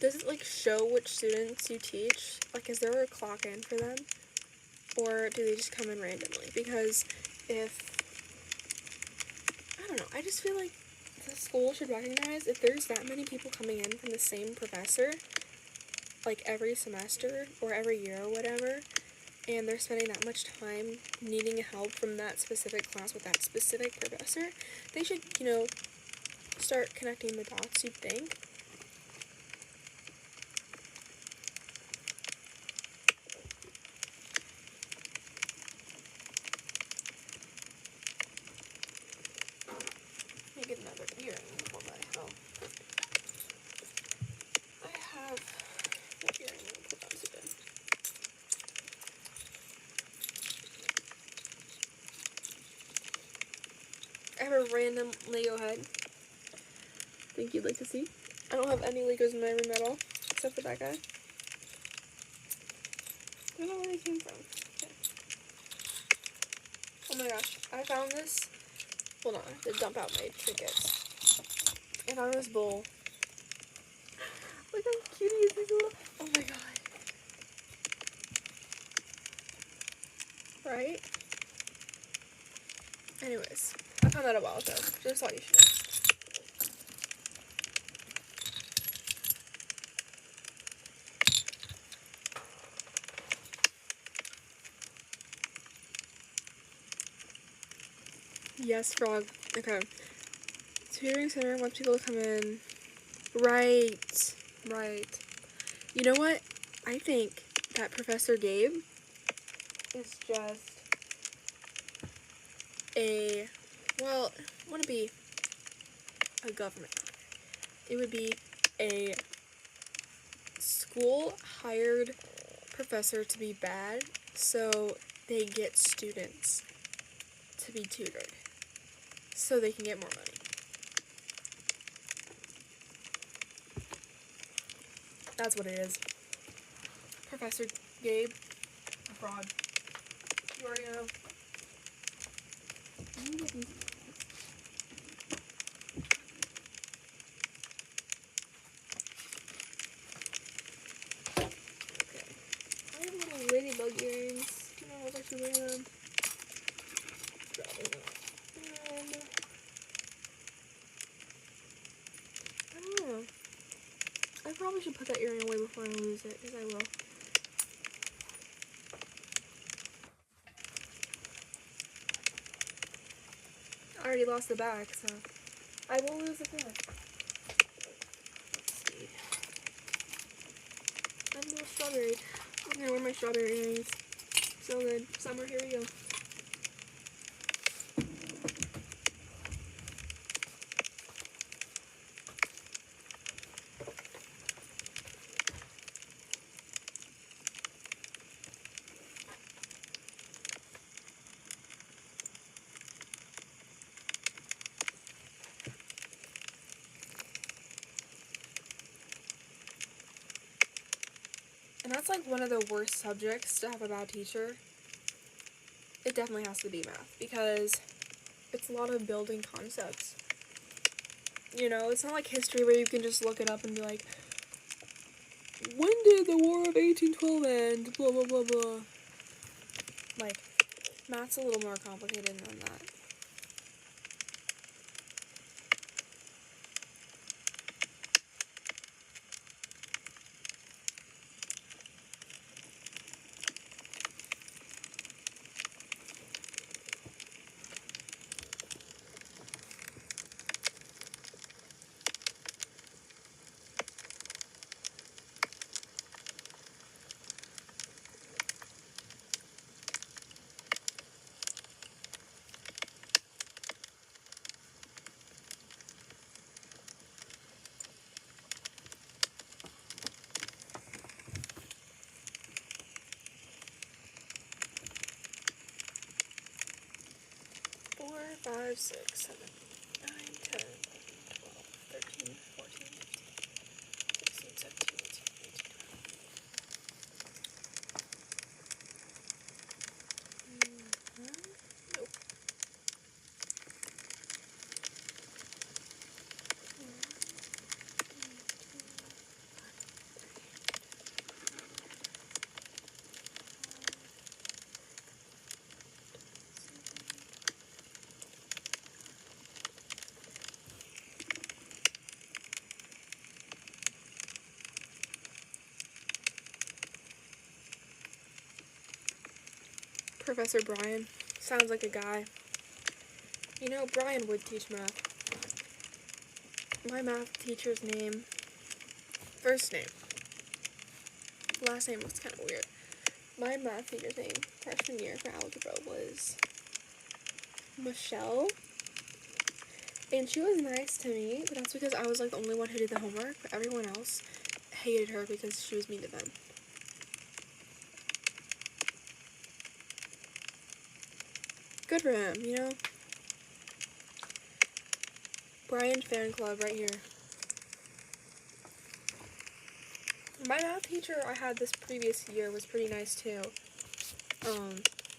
Does it, like, show which students you teach? Like, is there a clock in for them? Or do they just come in randomly? Because if... I don't know. I just feel like the school should recognize if there's that many people coming in from the same professor, like, every semester or every year or whatever, and they're spending that much time needing help from that specific class with that specific professor, they should, you know, start connecting the dots, you'd think. Let me get another earring for my home. I have an earring to put on today. I have a random Lego head. Think you'd like to see? I don't have any Legos in my room at all, except for that guy. I don't know where they came from. Okay. Oh my gosh, I found this. Hold on, I have to dump out my trinkets. I found this bowl. Look how cute he is, this little. Oh my god. Right? Anyways, I found that a while ago. Just thought you should know. Yes, frog. Okay. Tutoring center wants people to come in. Right. Right. You know what? I think that Professor Gabe is just a, well, it wouldn't be a government. It would be a school hired professor to be bad, so they get students to be tutored, so they can get more money. That's what it is. Professor Gabe. A fraud. You already know. Okay. I have little ladybug earrings. Do you know if I should wear them? Probably not. And I don't know. I probably should put that earring away before I lose it, because I will. I already lost the bag, so I will lose the bag. Let's see. I'm a little strawberry. I'm gonna wear my strawberry earrings. So good. Summer, here we go. And that's like one of the worst subjects to have a bad teacher. It definitely has to be math, because it's a lot of building concepts. You know, it's not like history where you can just look it up and be like, when did the War of 1812 end? Blah, blah, blah, blah. Like, math's a little more complicated than that. Four, 5, 6, 7, 9, 10, 12, 13, 14, 15, 16, 17, 18, 19, 20. Nope. Professor Brian. Sounds like a guy. You know, Brian would teach math. My math teacher's name, first name, last name was kind of weird. My math teacher's name, freshman year for algebra, was Michelle. And she was nice to me, but that's because I was like the only one who did the homework, but everyone else hated her because she was mean to them. Good for him, you know? Brian fan club right here. My math teacher I had this previous year was pretty nice too.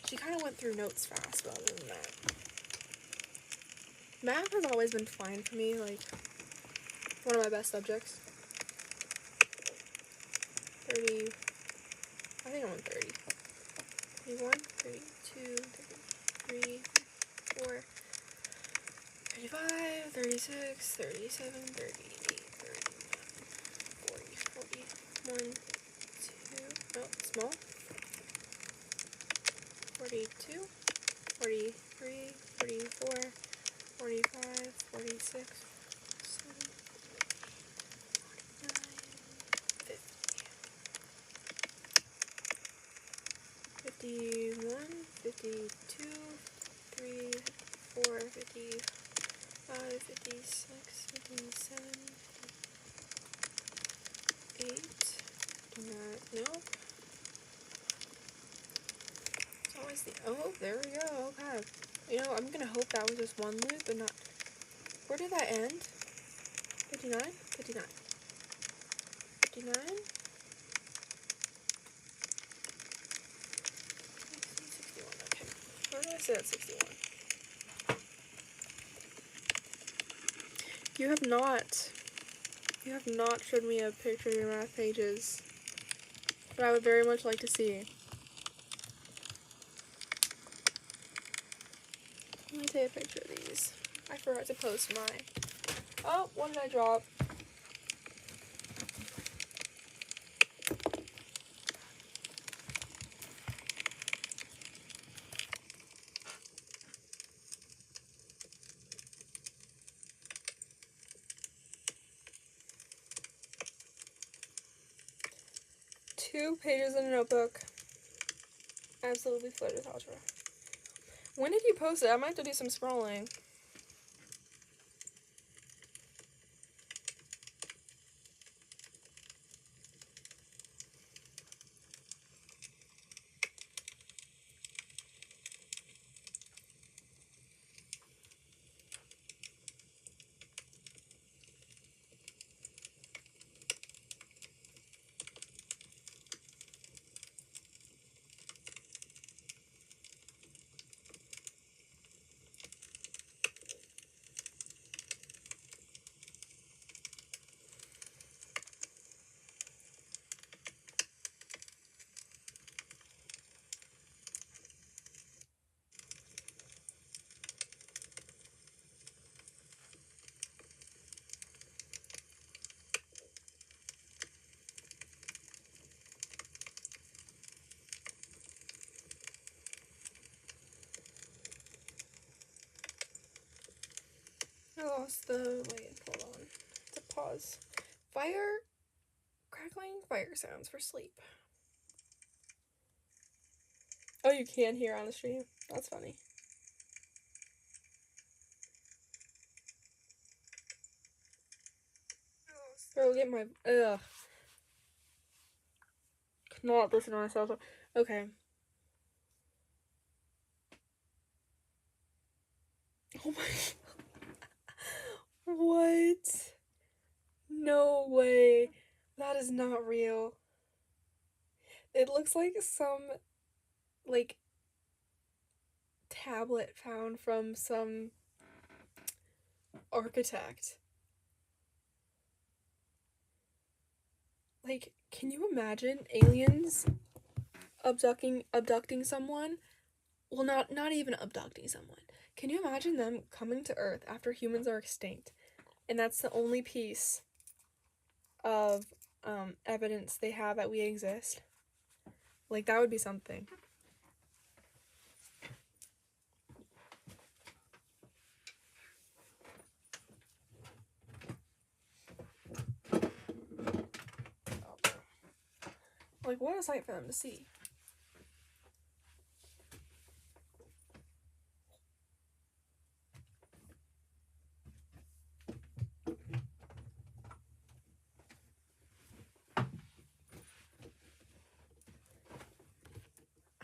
She kind of went through notes fast, but other than that. Math has always been fine for me, like, one of my best subjects. 30, I think I'm on 30. 31, 32, 33, 34, 35, 36, 37, 38, 39, 40, 41, 2, oh, small. 42, 43, 44, 45, 46, 47, 49, 50, 51, 52, 53, 54, 55, 56, 57, 58, 59, nope. It's always the, oh, there we go, okay. You know, I'm gonna hope that was just one loop and not, where did that end? 59? 59. 59. Okay. Where did I say that's 61? You have not showed me a picture of your math pages, but I would very much like to see. Let me take a picture of these. I forgot to post mine. Oh, what did I drop? Two pages in a notebook. Absolutely flooded with algebra. When did you post it? I might have to do some scrolling. I lost the, wait, hold on. It's a pause. Fire, crackling fire sounds for sleep. Oh, you can hear on the stream. That's funny. Bro, get my, ugh. Cannot listen to myself. Okay. Oh my. What? No way. That is not real. It looks like some, like, tablet found from some architect. Like, can you imagine aliens abducting someone? Well, not even abducting someone. Can you imagine them coming to Earth after humans are extinct? And that's the only piece of evidence they have that we exist. Like, that would be something. Like, what a sight for them to see.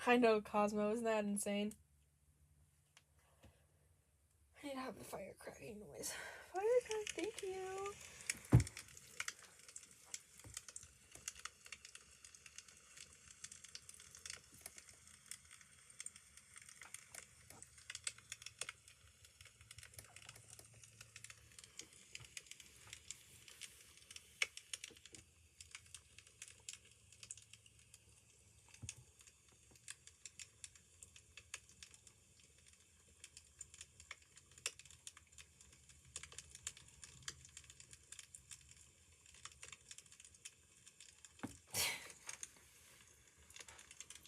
I know, Cosmo, isn't that insane? I need to have the fire cracking noise. Fire crack, thank you.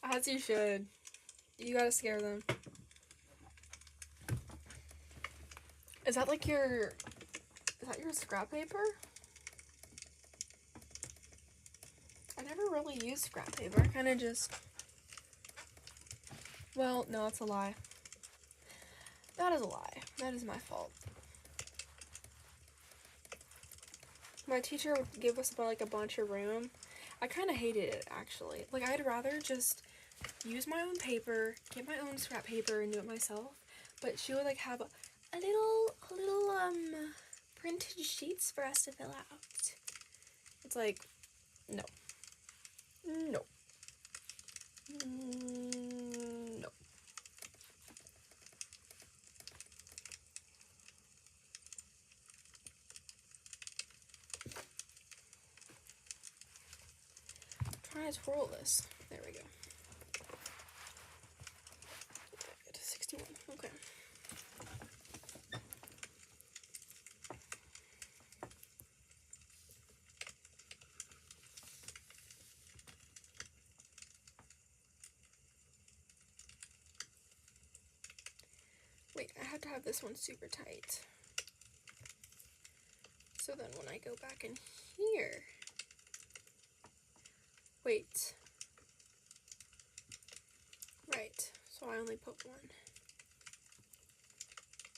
As you should. You gotta scare them. Is that like your... Is that your scrap paper? I never really used scrap paper. I kind of just... Well, no, it's a lie. That is a lie. That is my fault. My teacher would give us like a bunch of room. I kind of hated it, actually. Like, I'd rather just use my own paper, get my own scrap paper, and do it myself. But she would like have a little printed sheets for us to fill out. It's like, No. No. No. Try to twirl this. There we go. 61. Okay. Wait, I have to have this one super tight. So then when I go back in here, wait. Right, so I only put one.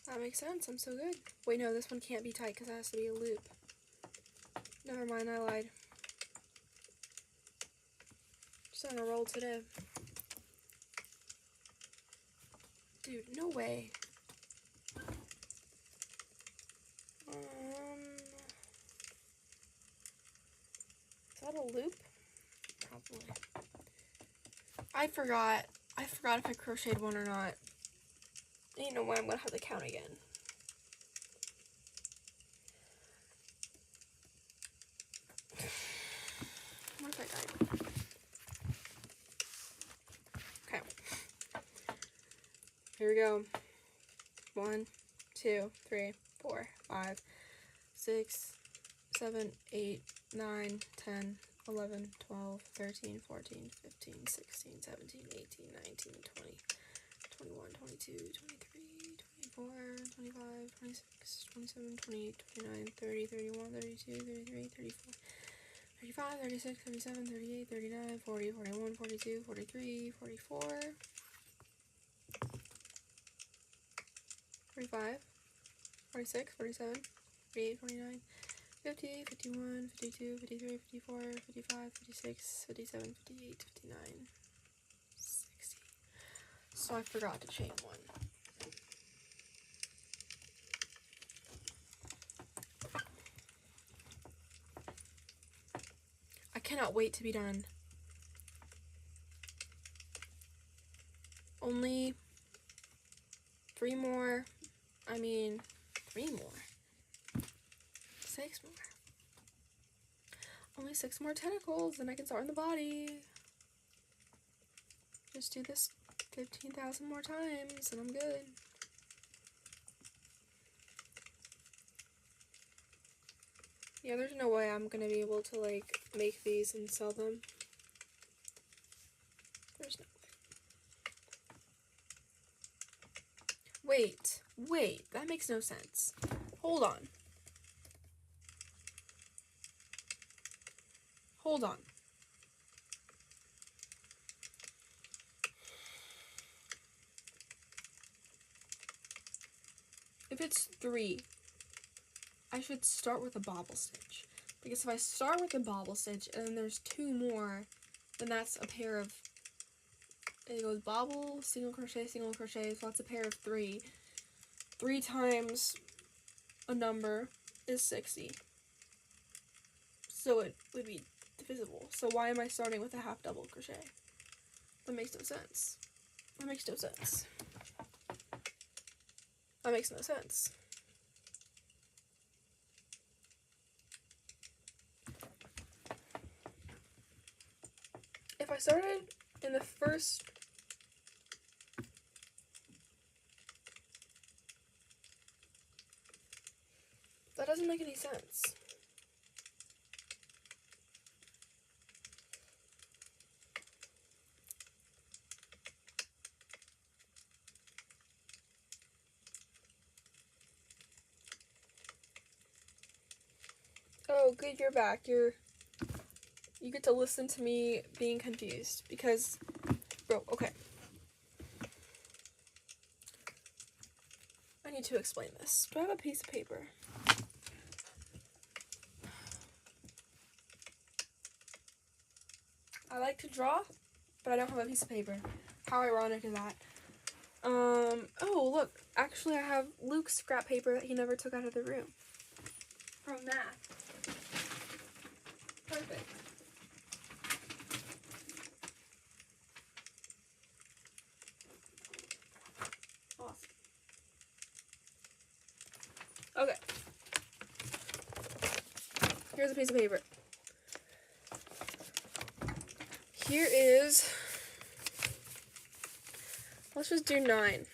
That makes sense, I'm so good. Wait, no, this one can't be tight because it has to be a loop. Never mind, I lied. Just on a roll today. Dude, no way. Is that a loop? Probably. I forgot if I crocheted one or not. Ain't no way I'm gonna have to count again. What if I died? Okay. Here we go. 1, 2, 3, 4, 5, 6, 7, 8, 9, 10, 11, 12, 13, 14, 15, 16, 17, 18, 19, 20, 21, 22, 23, 24, 25, 26, 27, 28, 29, 30, 31, 32, 33, 34, 35, 36, 37, 38, 39, 40, 41, 42, 43, 44, 45, 46, 47, 48, 49, 50, 51, 52, 53, 54, 55, 56, 57, 58, 59, 60. So I forgot to chain one. I cannot wait to be done. Only 3 more. 6 more. Only 6 more tentacles, and I can start in the body. Just do this 15,000 more times, and I'm good. Yeah, there's no way I'm gonna be able to, like, make these and sell them. There's no way. Wait, that makes no sense. Hold on. If it's 3, I should start with a bobble stitch. Because if I start with a bobble stitch and then there's 2 more, then that's a pair of, it goes bobble, single crochet, so that's a pair of 3. 3 times a number is 60. So it would be divisible. So why am I starting with a half double crochet? That makes no sense. That makes no sense. If I started in the first, that doesn't make any sense. Oh, good, you're back. You get to listen to me being confused because, bro, okay. I need to explain this. Do I have a piece of paper? I like to draw, but I don't have a piece of paper. How ironic is that? Oh, look. Actually, I have Luke's scrap paper that he never took out of the room. From math. Perfect. Okay. Here's a piece of paper. Here is, let's just do 9.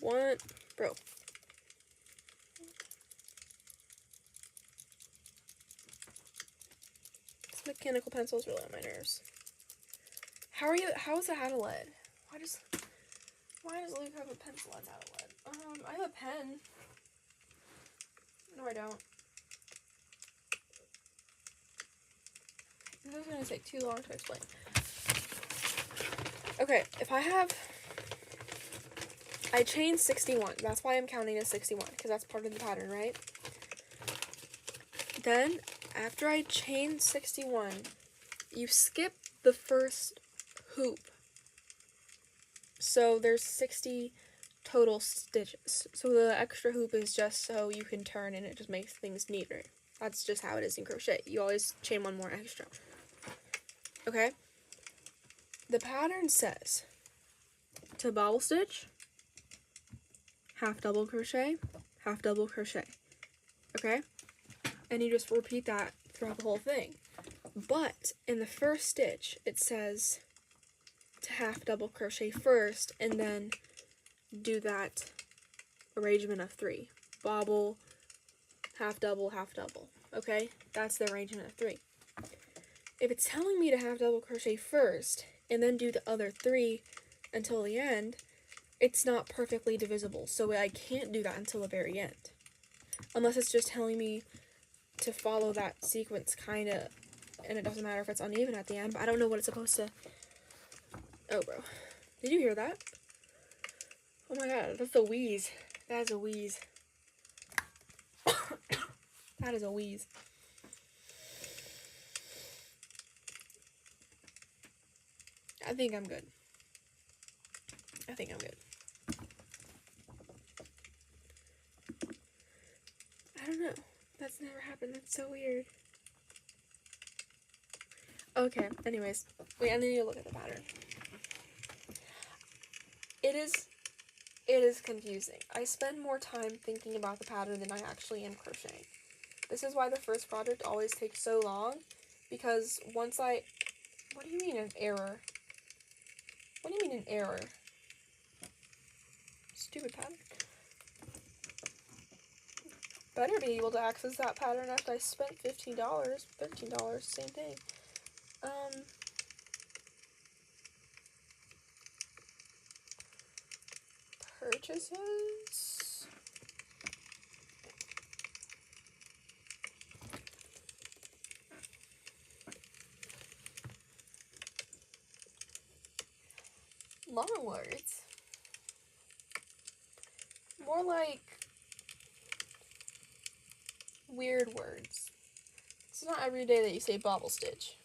1, bro. This mechanical pencil is really on my nerves. How is it out of lead? Why does Luke have a pencil that's out of lead? I have a pen. No, I don't. This is gonna take too long to explain. Okay, I chained 61. That's why I'm counting as 61, because that's part of the pattern, right? Then, after I chain 61, you skip the first hoop. So there's 60 total stitches. So the extra hoop is just so you can turn and it just makes things neater. That's just how it is in crochet. You always chain one more extra. Okay? The pattern says to bobble stitch, half double crochet, half double crochet. Okay? And you just repeat that throughout the whole thing. But in the first stitch, it says to half double crochet first and then do that arrangement of 3. Bobble, half double, okay? That's the arrangement of 3. If it's telling me to half double crochet first and then do the other 3 until the end, it's not perfectly divisible, so I can't do that until the very end. Unless it's just telling me to follow that sequence kinda, and it doesn't matter if it's uneven at the end, but I don't know what it's supposed to... Oh, bro. Did you hear that? Oh my god, that's a wheeze. That is a wheeze. That is a wheeze. I think I'm good. I don't know. That's never happened. That's so weird. Okay, anyways. Wait, I need to look at the pattern. It is confusing. I spend more time thinking about the pattern than I actually am crocheting. This is why the first project always takes so long, because once I... What do you mean an error? What do you mean an error? Stupid pattern. Better be able to access that pattern after I spent $15, $13, same thing. Purchases. Long words. More like weird words. It's not every day that you say bobble stitch.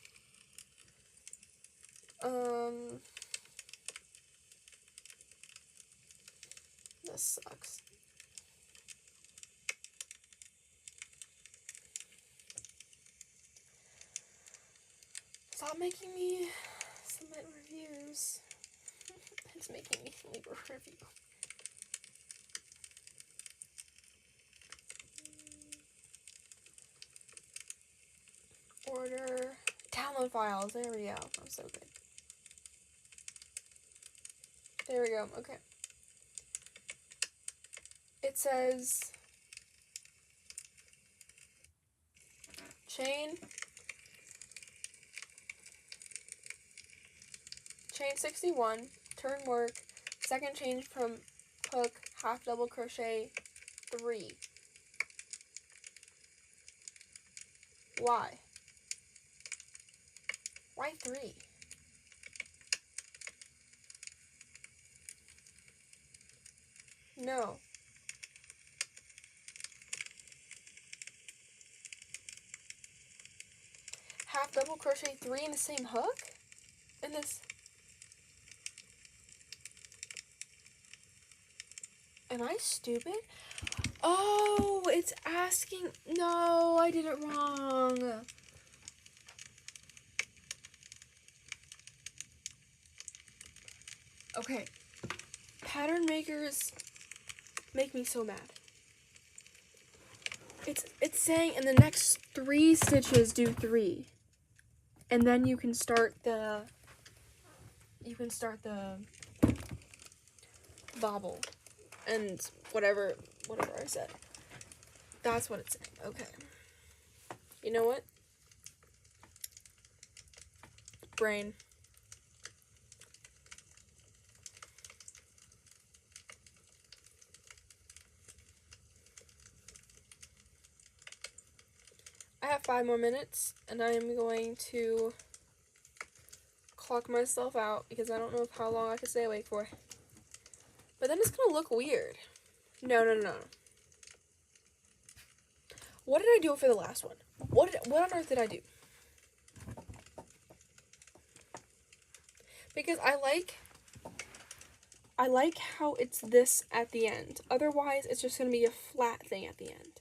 This sucks. Stop making me submit reviews. It's making me leave a review. Order. Download files. There we go. I'm so good. There we go. Okay. It says chain 61, turn work, second chain from hook, half double crochet 3. Why? Why 3? No. Half double crochet 3 in the same hook? In this... Am I stupid? Oh, it's asking... No, I did it wrong. Okay. Pattern makers make me so mad. It's saying in the next 3 stitches do 3. And then you can start the bobble and whatever I said. That's what it's saying. Okay. You know what? Brain. I have 5 more minutes, and I am going to clock myself out because I don't know how long I can stay awake for. But then it's gonna look weird. No. What did I do for the last one? What on earth did I do? Because I like how it's this at the end. Otherwise, it's just gonna be a flat thing at the end.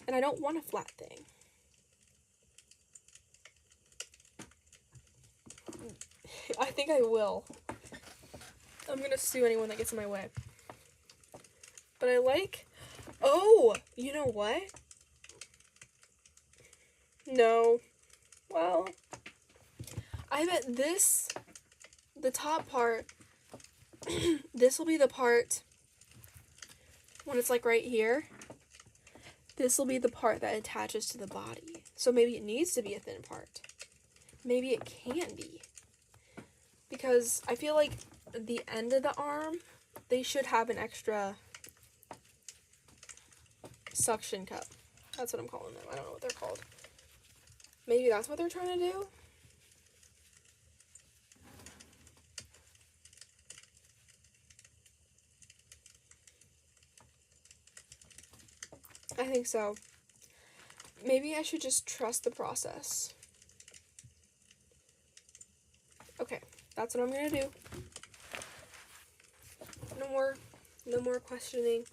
And I don't want a flat thing. I think I will. I'm gonna sue anyone that gets in my way. But I like... Oh! You know what? No. Well... I bet this... The top part... this will be the part... When it's like right here. This will be the part that attaches to the body. So maybe it needs to be a thin part. Maybe it can be. Because I feel like the end of the arm, they should have an extra suction cup. That's what I'm calling them. I don't know what they're called. Maybe that's what they're trying to do? I think so. Maybe I should just trust the process. Okay, that's what I'm gonna do. No more questioning.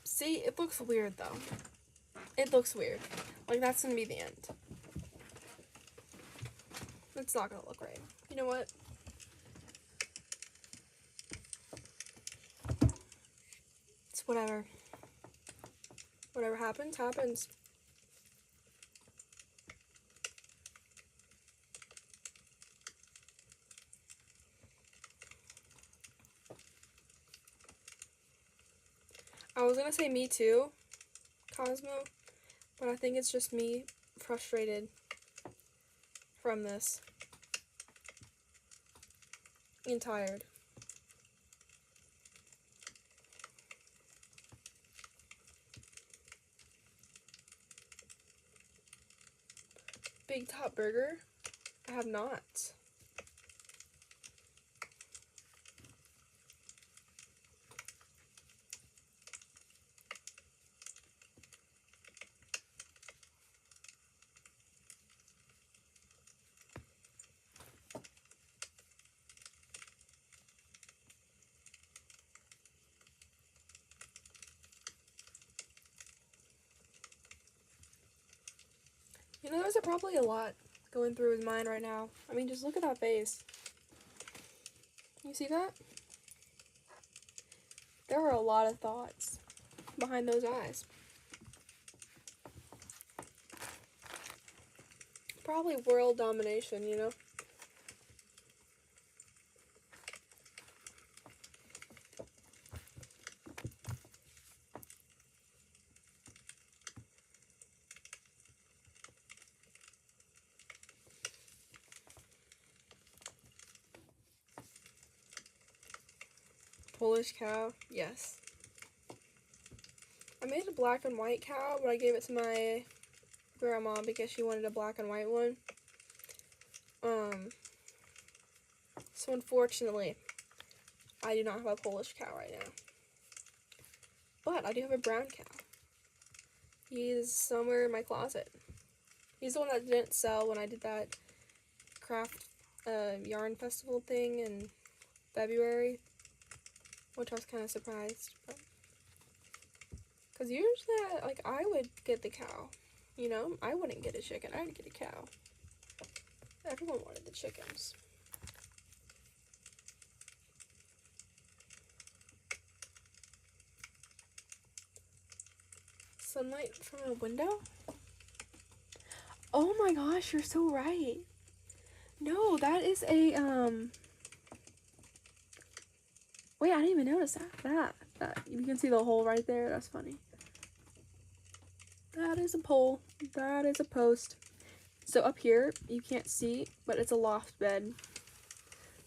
See, it looks weird though. It looks weird. Like that's gonna be the end. It's not gonna look right. You know what? It's whatever. Whatever happens, happens. I was gonna say me too, Cosmo, but I think it's just me frustrated from this and tired. Big Top Burger? I have not. You know, there's probably a lot going through his mind right now. I mean, just look at that face. You see that? There are a lot of thoughts behind those eyes. Probably world domination, you know? Polish cow? Yes. I made a black and white cow, but I gave it to my grandma because she wanted a black and white one. So unfortunately, I do not have a Polish cow right now. But I do have a brown cow. He's somewhere in my closet. He's the one that didn't sell when I did that craft yarn festival thing in February, which I was kind of surprised. Because usually, like, I would get the cow. You know, I wouldn't get a chicken. I would get a cow. Everyone wanted the chickens. Sunlight from a window? Oh my gosh, you're so right. No, that is a, wait, I didn't even notice that. You can see the hole right there. That's funny. That is a pole. That is a post. So up here, you can't see, but it's a loft bed.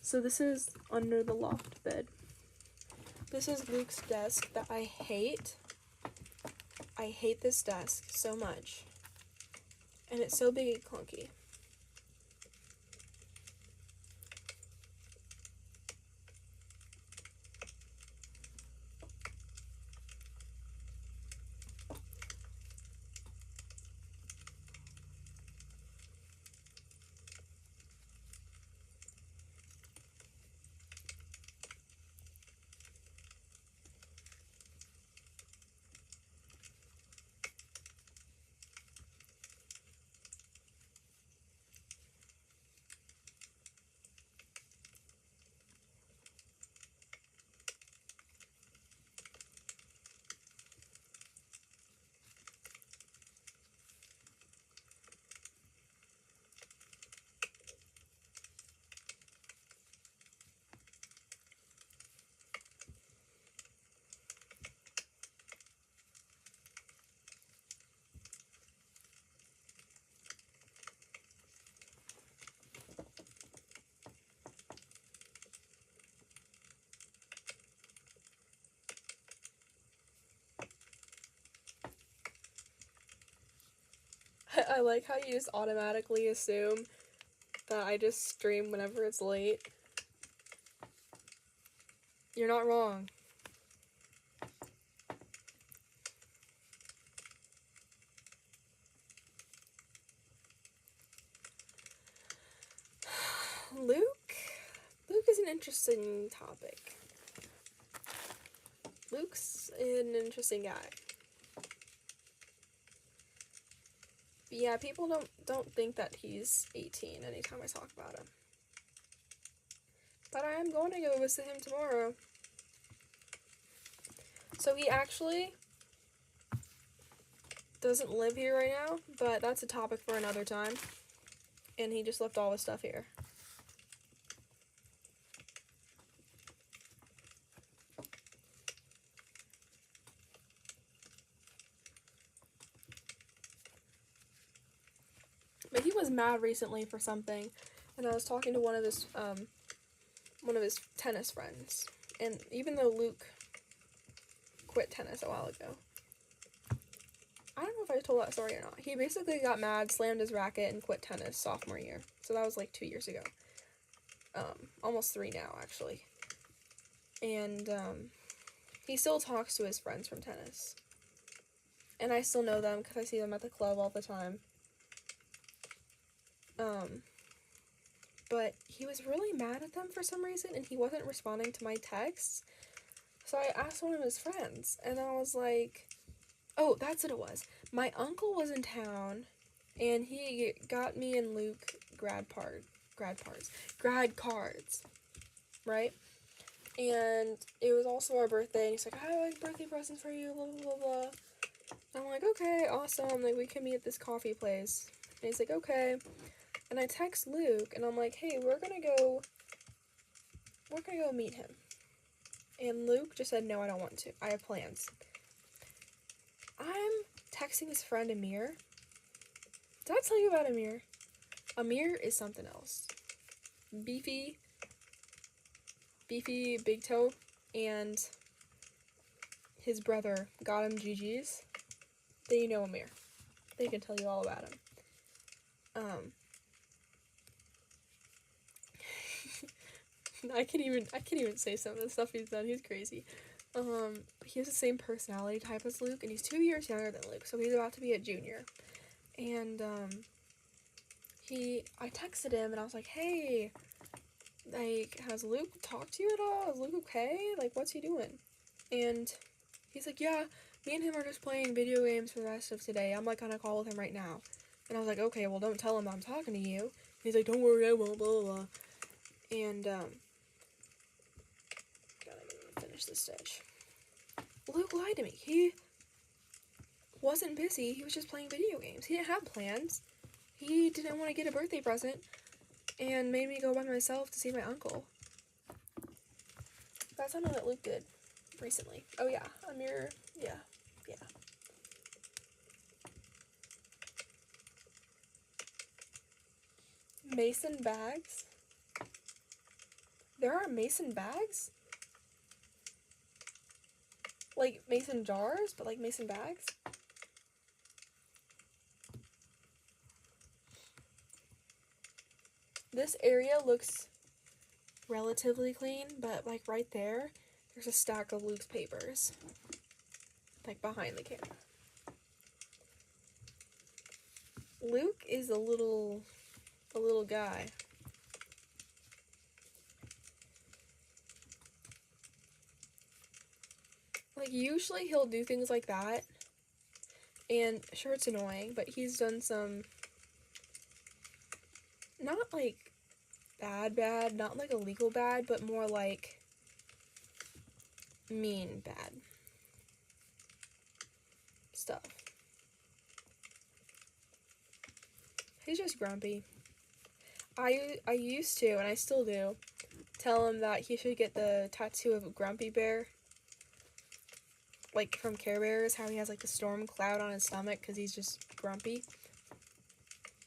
So this is under the loft bed. This is Luke's desk that I hate. I hate this desk so much. And it's so big and clunky. I like how you just automatically assume that I just stream whenever it's late. You're not wrong. Luke is an interesting topic. Luke's an interesting guy. But yeah, people don't think that he's 18 anytime I talk about him. But I am going to go visit him tomorrow. So he actually doesn't live here right now, but that's a topic for another time. And he just left all his stuff here. But he was mad recently for something, and I was talking to one of his tennis friends. And even though Luke quit tennis a while ago, I don't know if I told that story or not. He basically got mad, slammed his racket, and quit tennis sophomore year. So that was like 2 years ago. Almost 3 now, actually. And he still talks to his friends from tennis. And I still know them because I see them at the club all the time. But he was really mad at them for some reason, and he wasn't responding to my texts. So I asked one of his friends, and I was like, oh, that's what it was. My uncle was in town, and he got me and Luke grad cards, right? And it was also our birthday, and he's like, I have like birthday presents for you, blah, blah, blah, blah. I'm like, okay, awesome, like, we can meet at this coffee place. And he's like, okay. And I text Luke, and I'm like, hey, we're gonna go meet him. And Luke just said, no, I don't want to. I have plans. I'm texting his friend Amir. Did I tell you about Amir? Amir is something else. Beefy, big toe. and his brother got him GGs. They know Amir. They can tell you all about him. I can't even say some of the stuff he's done. He's crazy. He has the same personality type as Luke, and he's 2 years younger than Luke, so he's about to be a junior. And I texted him and I was like, hey, like, has Luke talked to you at all? Is Luke okay? Like, what's he doing? And he's like, yeah, me and him are just playing video games for the rest of today. I'm like on a call with him right now. And I was like, okay, well, don't tell him I'm talking to you. He's like, don't worry, I won't, blah, blah, blah. And, gotta finish this stitch. Luke lied to me. He wasn't busy. He was just playing video games. He didn't have plans. He didn't want to get a birthday present and made me go by myself to see my uncle. That's something that Luke did recently. Oh, yeah. Amir, yeah. Mason bags? There are mason bags? Like mason jars, but like mason bags? This area looks relatively clean, but like right there, there's a stack of Luke's papers. Like behind the camera. Luke is a little guy. Like, usually he'll do things like that, and sure, it's annoying, but he's done some, not like bad, not like illegal bad, but more like mean bad stuff. He's just grumpy. I used to, and I still do, tell him that he should get the tattoo of a grumpy bear. Like from Care Bears, how he has like the storm cloud on his stomach because he's just grumpy.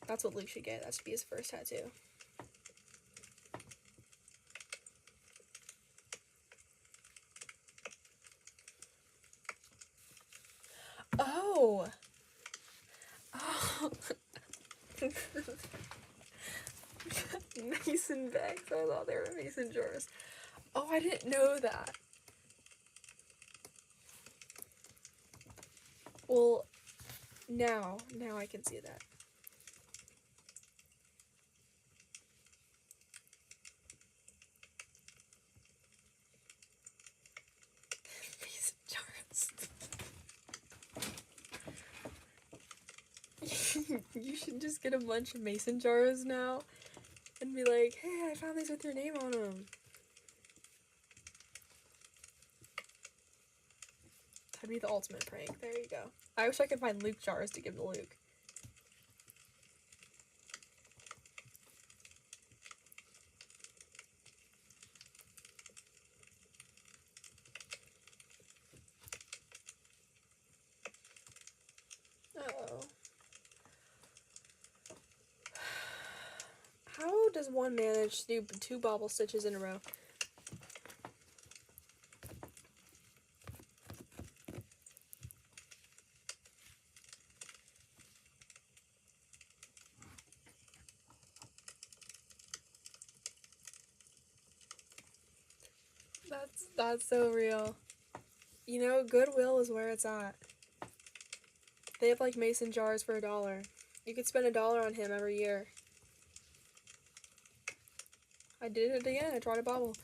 That's what Luke should get. That should be his first tattoo. Oh! Mason bags. I thought they were mason jars. Oh, I didn't know that. Well, now I can see that. Mason jars. You should just get a bunch of mason jars now and be like, hey, I found these with your name on them. That'd be the ultimate prank. There you go. I wish I could find Luke jars to give to Luke. Uh-oh. How does one manage to do 2 bobble stitches in a row? That's so real. You know, Goodwill is where it's at. They have like mason jars for $1. You could spend $1 on him every year. I did it again. I tried a bobble.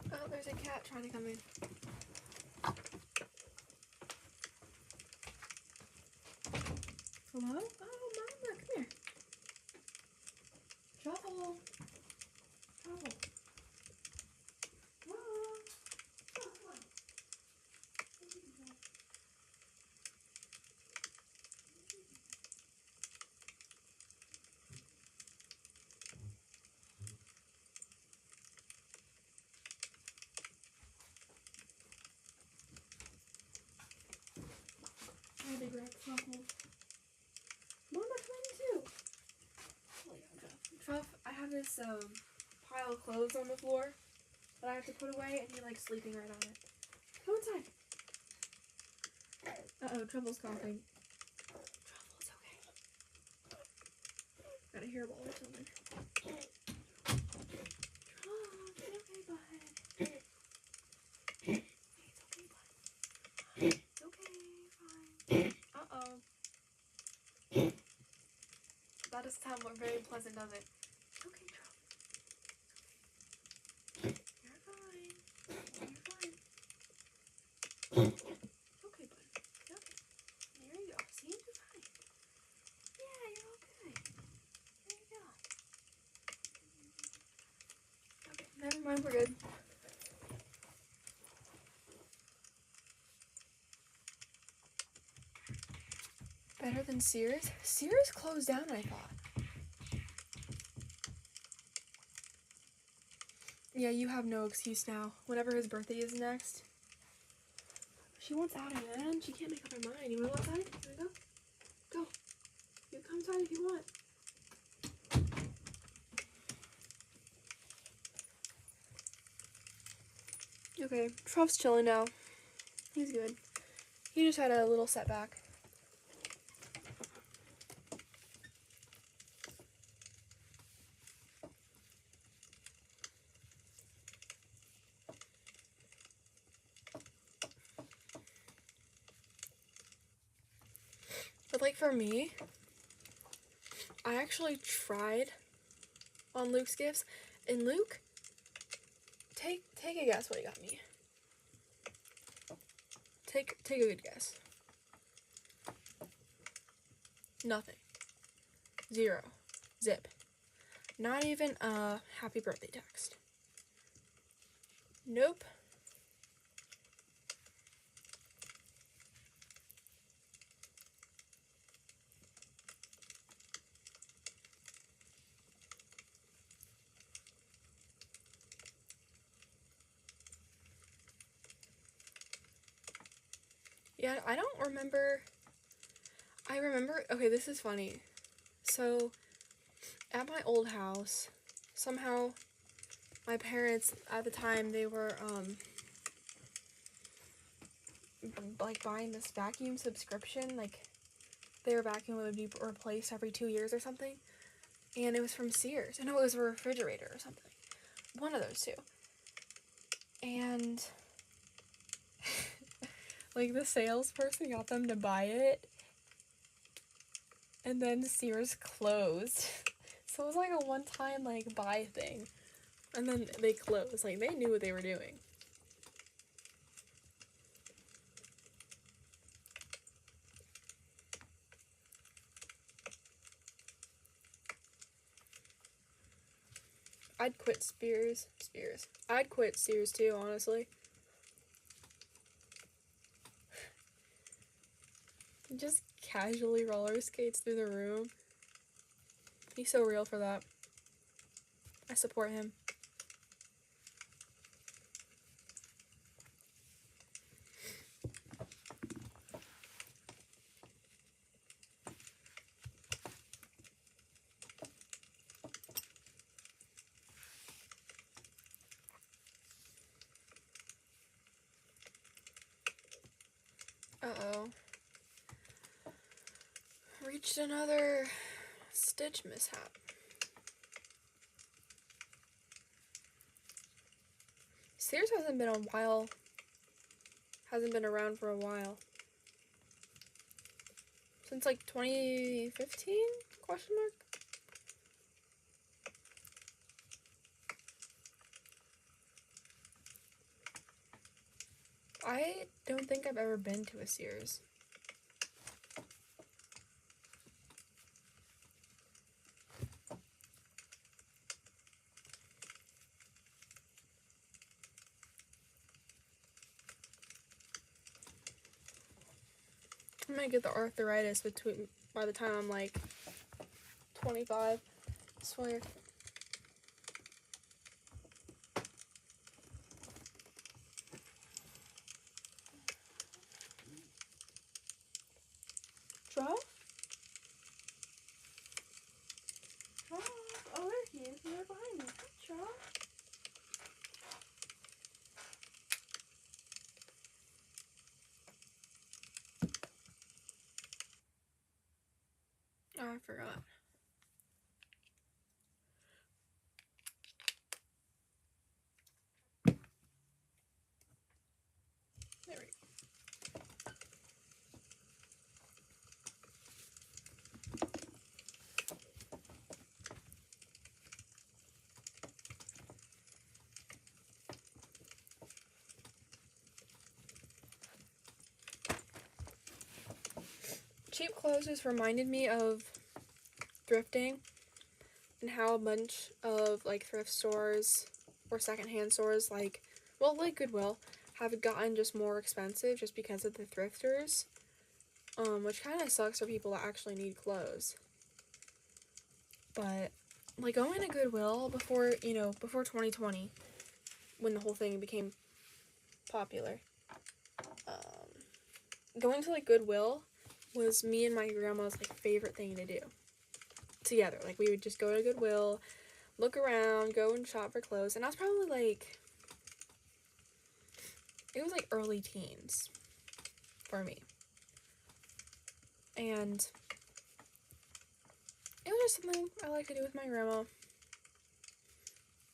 Oh, there's a cat trying to come in. Hello? Oh, Mama, come here. Trouble. Trouble. Come on, come in too. Truff, I have this pile of clothes on the floor that I have to put away, and you're like sleeping right on it. Come inside. Uh-oh, Truffle's coughing. Truffle, it's okay. Got a hairball or something. Truff, it's okay, bud. It's okay, bud. It's okay, fine. Uh-oh. That doesn't sound very pleasant, does it? Okay, Truff. You're fine. You're fine. Okay, bud. Okay. There you go. See, you're fine. Yeah, you're all good. There you go. Okay, never mind, we're good. Better than Sears? Sears closed down, I thought. Yeah, you have no excuse now. Whenever his birthday is next. She wants out again. She can't make up her mind. You wanna go outside? You wanna go? Go. You come outside if you want. Okay, Truff's chilling now. He's good. He just had a little setback. But like for me, I actually tried on Luke's gifts, and Luke, take a guess what he got me. Take a good guess. Nothing. Zero. Zip. Not even a happy birthday text. Nope. Yeah, I don't remember. I remember, okay, this is funny. So, at my old house, somehow my parents at the time, they were like buying this vacuum subscription, like their vacuum would be replaced every 2 years or something, and it was from Sears. I know it was a refrigerator or something, one of those two. And like the salesperson got them to buy it, and then Sears closed. So it was like a one-time like buy thing, and then they closed. Like they knew what they were doing. I'd quit Spears. I'd quit Sears too, honestly. Just casually roller skates through the room. He's so real for that. I support him. Uh-oh. Reached another stitch mishap. Sears hasn't been around for a while. Since like 2015? Question mark? I don't think I've ever been to a Sears. I might get the arthritis by the time I'm like 25. I swear. forgot. There we go. Cheap clothes just reminded me of thrifting and how a bunch of like thrift stores or secondhand stores like Goodwill have gotten just more expensive just because of the thrifters, which kind of sucks for people that actually need clothes. But like going to Goodwill before 2020, when the whole thing became popular, going to like Goodwill was me and my grandma's like favorite thing to do together. Like we would just go to Goodwill, look around, go and shop for clothes, and I was probably like, it was like early teens for me, and it was just something I like to do with my grandma.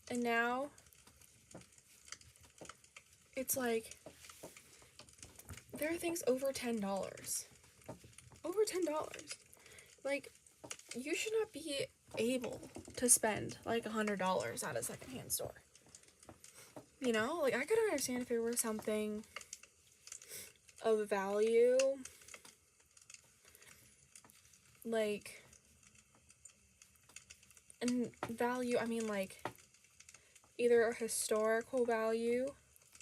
And now it's like there are things over $10. Over $10. Like, you should not be able to spend like $100 at a secondhand store. You know, like I could understand if it were something of value, like, and value, I mean like either a historical value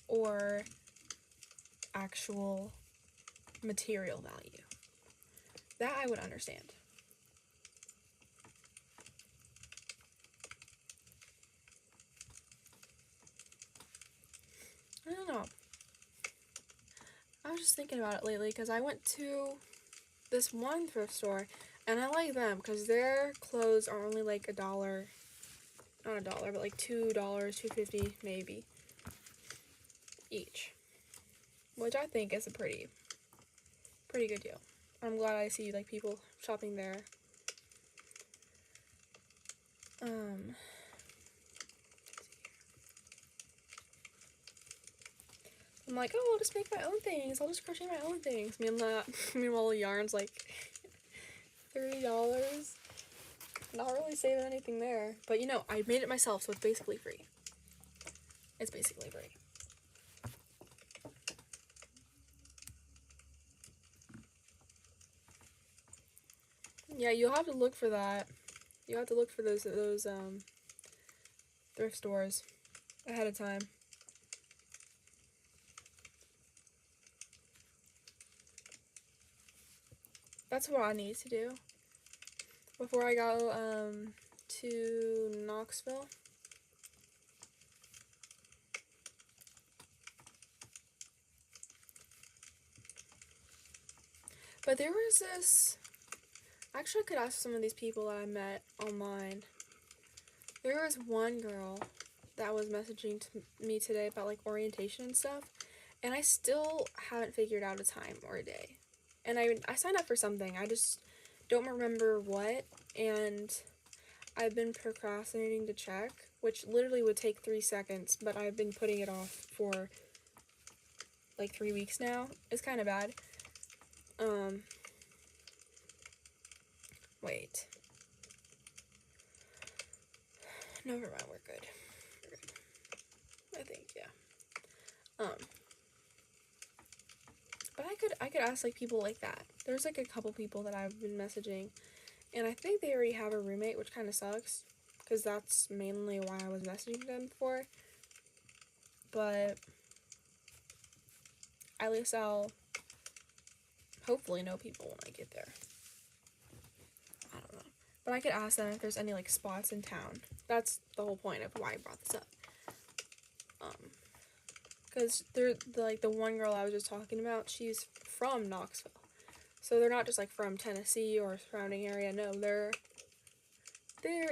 or actual material value. That I would understand. I don't know. I was just thinking about it lately because I went to this one thrift store and I like them because their clothes are only like $1, not $1, but like $2, $2.50 maybe each, which I think is a pretty good deal. I'm glad I see like people shopping there. I'm like, oh, I'll just make my own things. I'll just crochet my own things. Meanwhile, the yarn's like $30. Not really saving anything there. But you know, I made it myself, so it's basically free. It's basically free. Yeah, you'll have to look for that. You have to look for those thrift stores ahead of time. That's what I need to do before I go to Knoxville. But there was this, actually I could ask some of these people that I met online. There was one girl that was messaging to me today about like orientation and stuff, and I still haven't figured out a time or a day. And I signed up for something, I just don't remember what, and I've been procrastinating to check, which literally would take 3 seconds, but I've been putting it off for like 3 weeks now. It's kind of bad. Wait. No, never mind, we're good. I think, yeah. But I could ask like people like that. There's like a couple people that I've been messaging, and I think they already have a roommate, which kind of sucks, because that's mainly why I was messaging them before. But at least I'll hopefully know people when I get there. I don't know. But I could ask them if there's any like spots in town. That's the whole point of why I brought this up. Because they're the one girl I was just talking about, she's from Knoxville. So they're not just like from Tennessee or surrounding area. No, they're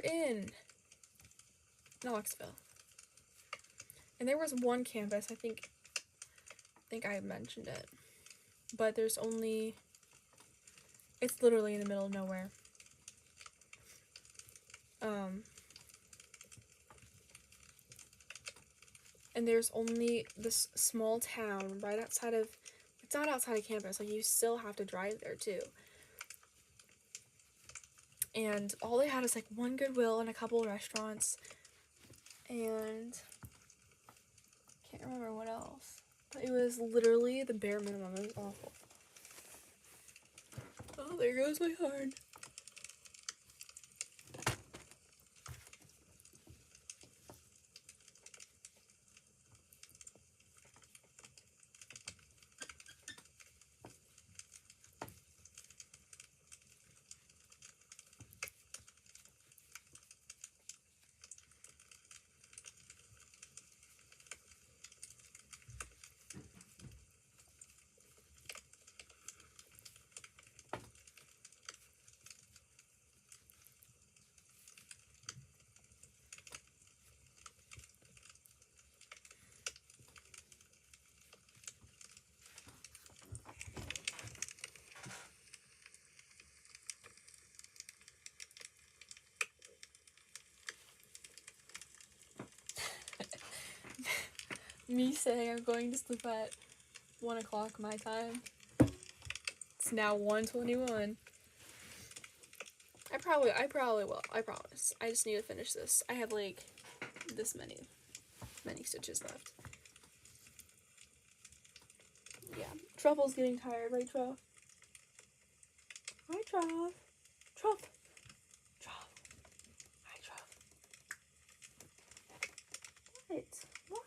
in Knoxville. And there was one campus, I think I mentioned it. But there's only, it's literally in the middle of nowhere. And there's only this small town right outside of, it's not outside of campus, like you still have to drive there too. And all they had is like one Goodwill and a couple restaurants, and can't remember what else. But it was literally the bare minimum. It was awful. Oh, there goes my heart. Me saying I'm going to sleep at 1 o'clock my time. It's now 1:21. I probably will. I promise. I just need to finish this. I have like this many stitches left. Yeah. Truffle's getting tired, right, Truff? Hi, Truff. Truff. Truff. Hi, Truff. What? What?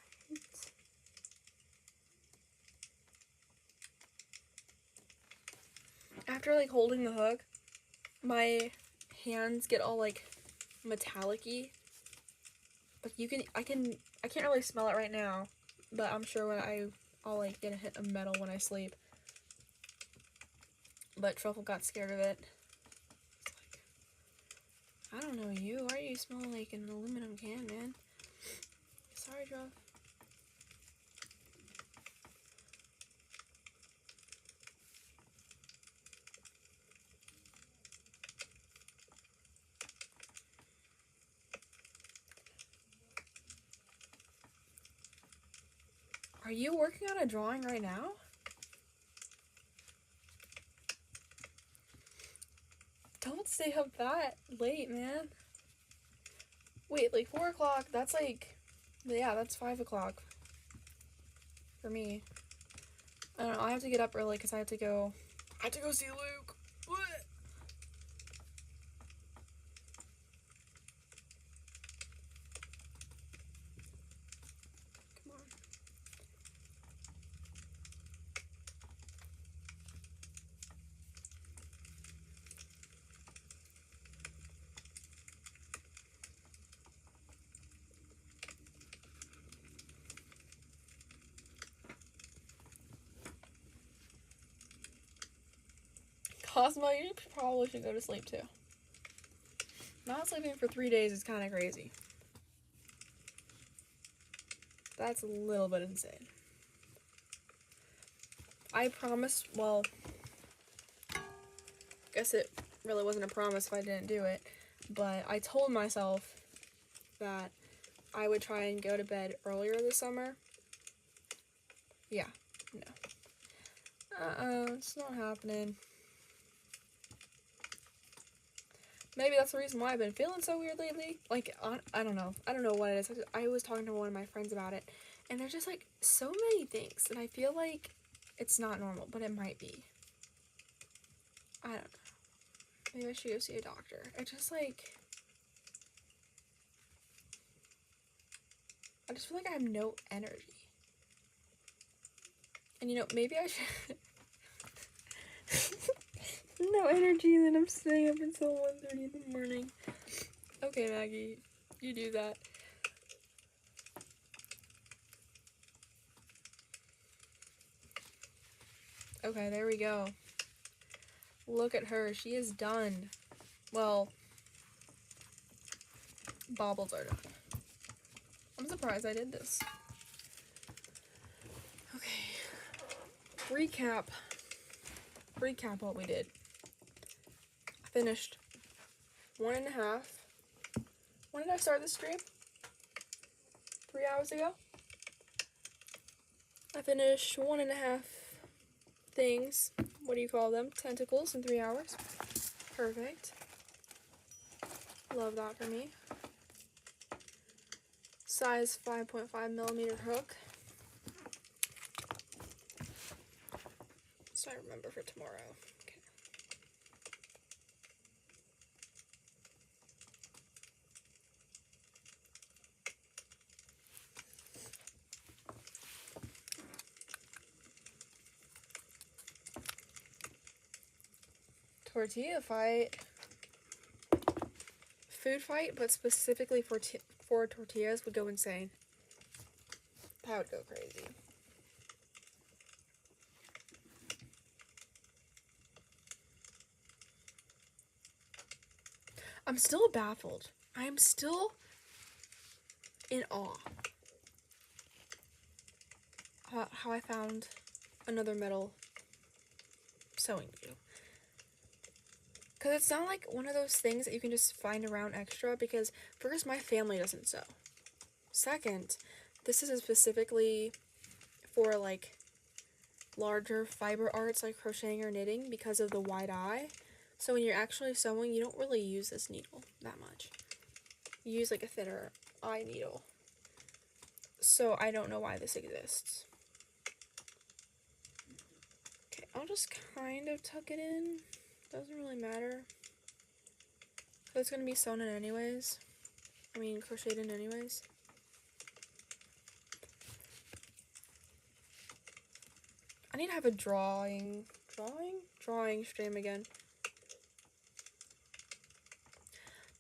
After like holding the hook, my hands get all like metallic-y. Like I can't really smell it right now, but I'm sure when I'll like get a hit of metal when I sleep. But Truffle got scared of it. It's like, I don't know you. Why do you smell like an aluminum can, man? Sorry, Truff. Are you working on a drawing right now? Don't stay up that late, man. Wait, like 4 o'clock, that's like, yeah, that's 5 o'clock for me. I don't know, I have to get up early because I have to go see Luke. What? Come on. Cosmo, you probably should go to sleep too. Not sleeping for 3 days is kind of crazy. That's a little bit insane. I promised, well, I guess it really wasn't a promise if I didn't do it, but I told myself that I would try and go to bed earlier this summer. Yeah, no. It's not happening. Maybe that's the reason why I've been feeling so weird lately. Like, I don't know. I don't know what it is. I was talking to one of my friends about it, and there's just, like, so many things, and I feel like it's not normal, but it might be. I don't know. Maybe I should go see a doctor. I just, like, I just feel like I have no energy. And, you know, maybe I should... No energy, and then I'm staying up until 1:30 in the morning. Okay, Maggie, you do that. Okay, there we go. Look at her, she is done. Well, baubles are done. I'm surprised I did this. Okay, recap what we did. Finished 1.5 When did I start this stream? 3 hours ago? I finished 1.5 things. What do you call them? Tentacles in 3 hours. Perfect. Love that for me. Size 5.5mm hook. So I remember for tomorrow. Okay. Tortilla fight. Food fight, but specifically for tortillas would go insane. That would go crazy. I'm still baffled. I am still in awe about how I found another metal sewing needle. Because it's not like one of those things that you can just find around extra, because first, my family doesn't sew. Second, this is specifically for like larger fiber arts like crocheting or knitting because of the wide eye. So when you're actually sewing, you don't really use this needle that much. You use like a thinner eye needle. So I don't know why this exists. Okay, I'll just kind of tuck it in. Doesn't really matter. It's going to be sewn in anyways. I mean, crocheted in anyways. I need to have a drawing stream again.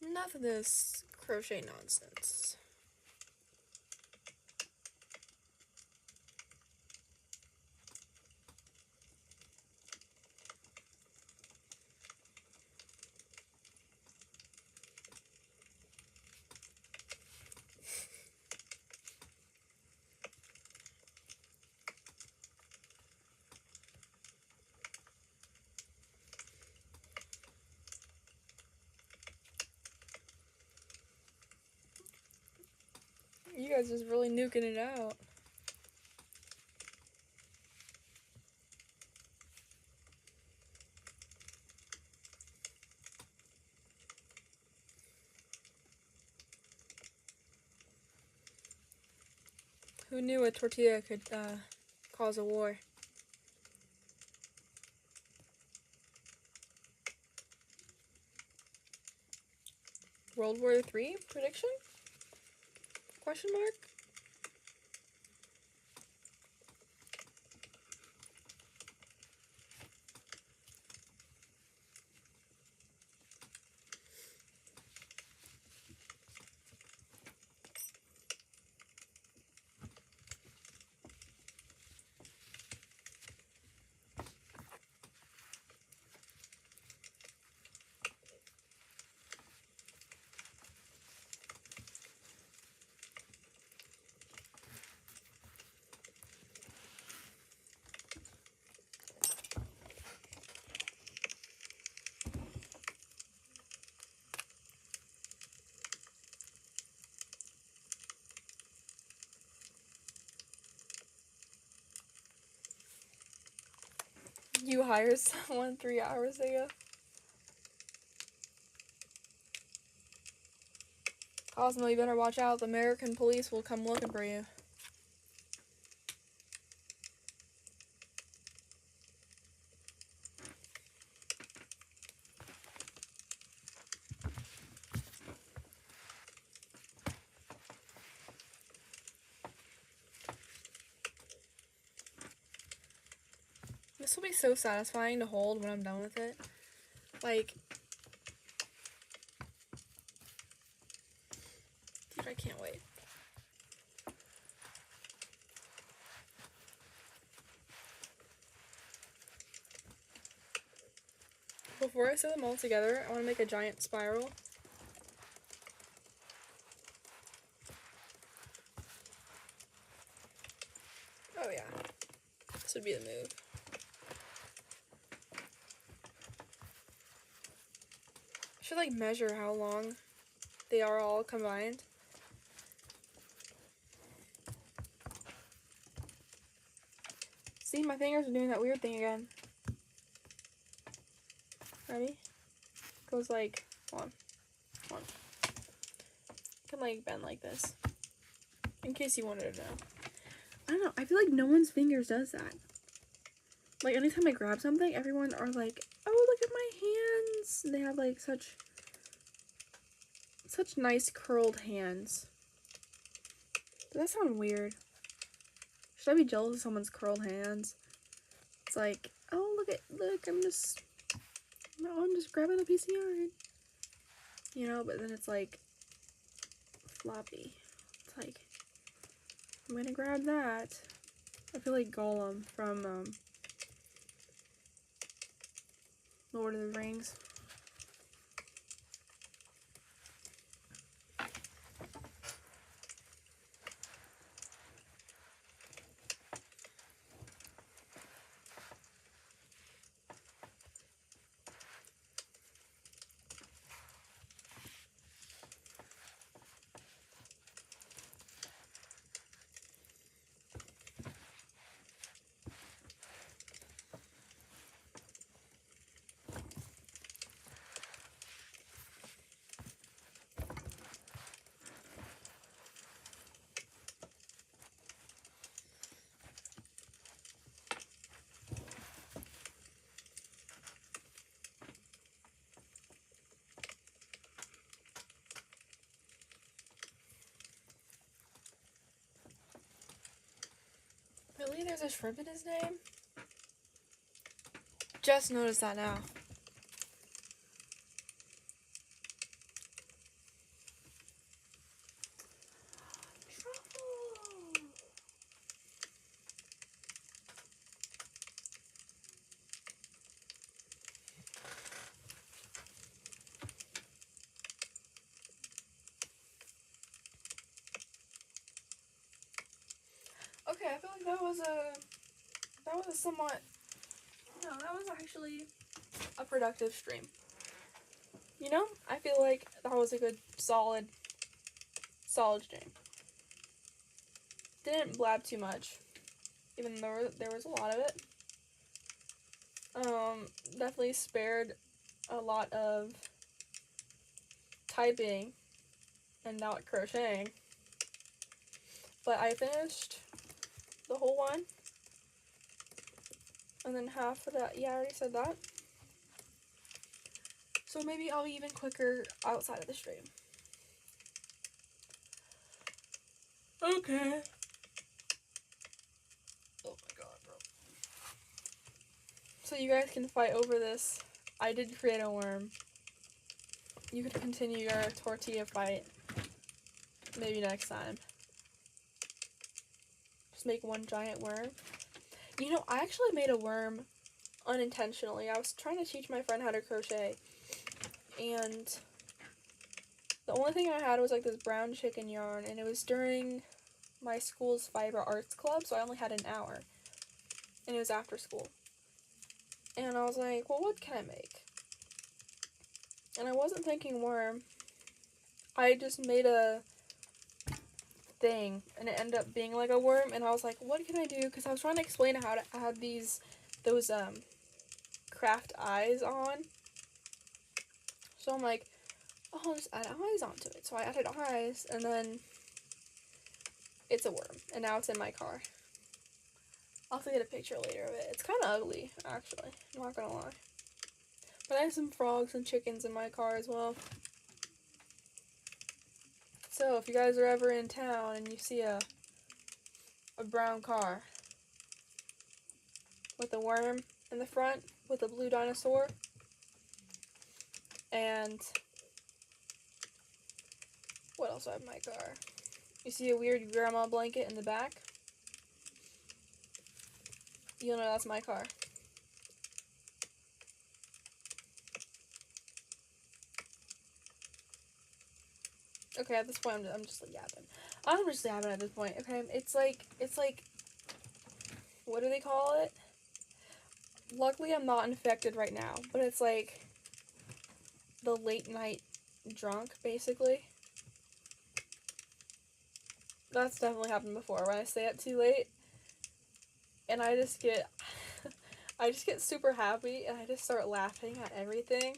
Enough of this crochet nonsense. You guys just really nuking it out. Who knew a tortilla could cause a war? World War III prediction? Question mark? You hired someone 3 hours ago? Cosmo, you better watch out. The American police will come looking for you. This will be so satisfying to hold when I'm done with it. Like, dude, I can't wait. Before I sew them all together, I want to make a giant spiral. Oh yeah, this would be the move. I should like measure how long they are all combined. See, my fingers are doing that weird thing again. Ready? Goes like, hold on. You can like bend like this. In case you wanted to know. I don't know, I feel like no one's fingers does that. Like anytime I grab something, everyone are like, oh, look at my hands. They have like such nice curled hands. Does that sound weird? Should I be jealous of someone's curled hands? It's like, oh, look, I'm just grabbing a piece of yarn. You know, but then it's like floppy. It's like, I'm gonna grab that. I feel like Gollum from Lord of the Rings. Really? There's a shrimp in his name? Just noticed that now. Truffle! Okay, I feel like that was a somewhat, no, that was actually a productive stream. You know, I feel like that was a good, solid stream. Didn't blab too much, even though there was a lot of it. Definitely spared a lot of typing and not crocheting. But I finished the whole one. And then half of that, yeah, I already said that. So maybe I'll be even quicker outside of the stream. Okay. Oh my god, bro. So you guys can fight over this. I did create a worm. You could continue your tortilla fight. Maybe next time. Just make one giant worm. You know, I actually made a worm unintentionally. I was trying to teach my friend how to crochet. And the only thing I had was like this brown chicken yarn. And it was during my school's fiber arts club. So I only had an hour. And it was after school. And I was like, well, what can I make? And I wasn't thinking worm. I just made a thing, and it ended up being like a worm, and I was like, what can I do? Because I was trying to explain how to add those craft eyes on. So I'm like, oh, I'll just add eyes onto it. So I added eyes, and then it's a worm, and now it's in my car. I'll have to get a picture later of it. It's kind of ugly, actually. I'm not gonna lie. But I have some frogs and chickens in my car as well. So if you guys are ever in town and you see a brown car with a worm in the front with a blue dinosaur and what else do I have in my car? You see a weird grandma blanket in the back? You'll know that's my car. Okay, at this point I'm just yapping. I'm just yapping at this point, okay? It's like, what do they call it? Luckily I'm not infected right now, but it's like the late night drunk, basically. That's definitely happened before when I stay up too late and I just get I just get super happy and I just start laughing at everything.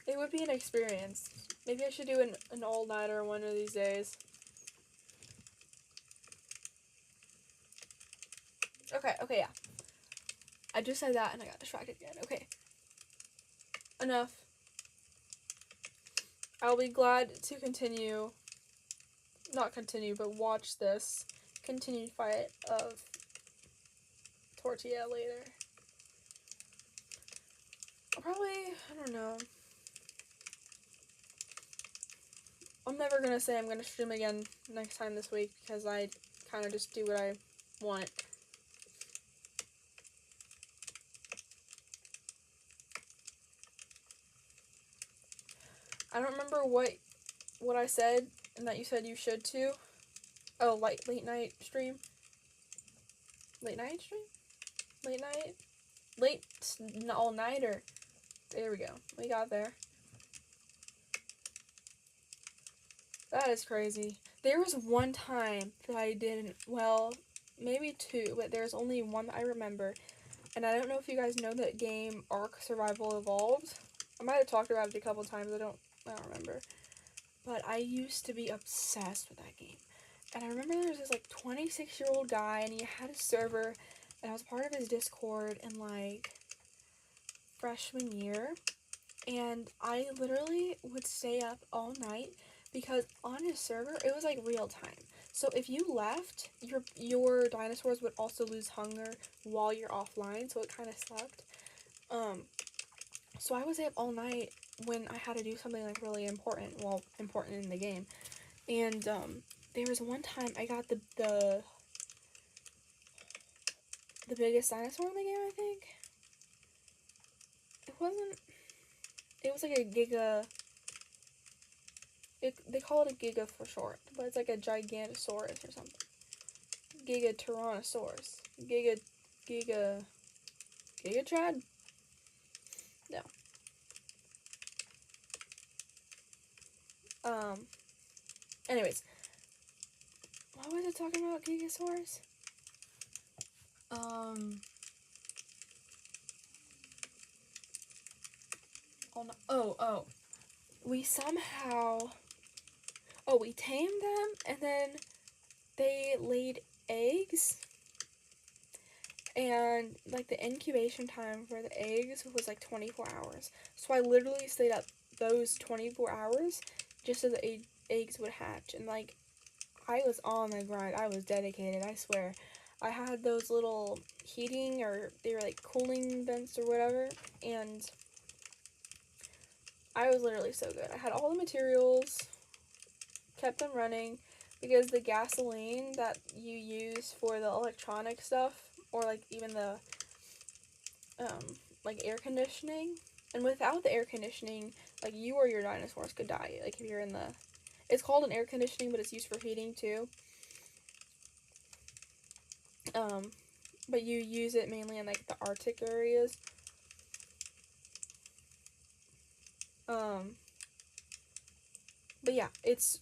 It would be an experience. Maybe I should do an all-nighter one of these days. Okay, yeah. I just said that and I got distracted again. Okay. Enough. I'll be glad to not continue, but watch this continued fight of tortilla later. I don't know. I'm never gonna say I'm gonna stream again next time this week because I kind of just do what I want. I don't remember what I said and that you said you should too. Oh, late night stream? Late night stream? Late all-nighter. There we go. We got there. That is crazy. There was one time that I didn't, well, maybe two, but there's only one that I remember. And I don't know if you guys know that game Ark Survival Evolved. I might have talked about it a couple times. I don't remember. But I used to be obsessed with that game. And I remember there was this, like, 26-year-old guy, and he had a server, and I was part of his Discord in, like, freshman year. And I literally would stay up all night because on his server, it was, like, real time. So if you left, your dinosaurs would also lose hunger while you're offline, so it kind of sucked. So I was up all night when I had to do something, like, really important, well, important in the game. And, there was one time I got the biggest dinosaur in the game, I think. It was like a giga, they call it a giga for short, but it's like a gigantosaurus or something. Giga Tyrannosaurus. Giga Chad? No. Anyways. What was I talking about, Gigasaurus? We tamed them, and then they laid eggs, and, like, the incubation time for the eggs was, like, 24 hours. So I literally stayed up those 24 hours just so the eggs would hatch, and, like, I was on the grind. I was dedicated, I swear. I had those little heating, or they were, like, cooling vents or whatever, and I was literally so good. I had all the materials, kept them running, because the gasoline that you use for the electronic stuff, or, like, even the, like, air conditioning, and without the air conditioning, like, you or your dinosaurs could die, like, if you're in the, it's called an air conditioning, but it's used for heating, too. But you use it mainly in, like, the Arctic areas. But yeah, it's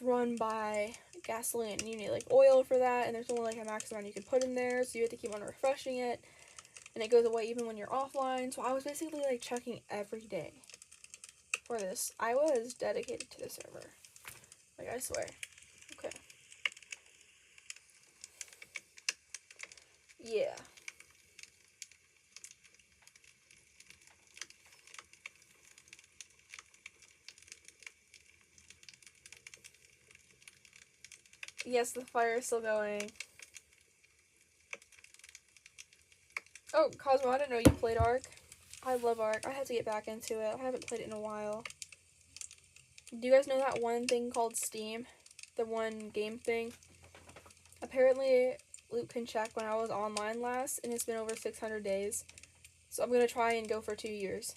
run by gasoline, and you need, like, oil for that, and there's only, like, a max amount you can put in there, so you have to keep on refreshing it, and it goes away even when you're offline. So I was basically, like, checking every day for this. I was dedicated to the server. Like, I swear. Okay. Yeah. Yes, the fire is still going. Oh, Cosmo, I didn't know you played Ark. I love Ark. I have to get back into it. I haven't played it in a while. Do you guys know that one thing called Steam? The one game thing? Apparently, Luke can check when I was online last, and it's been over 600 days. So I'm going to try and go for 2 years.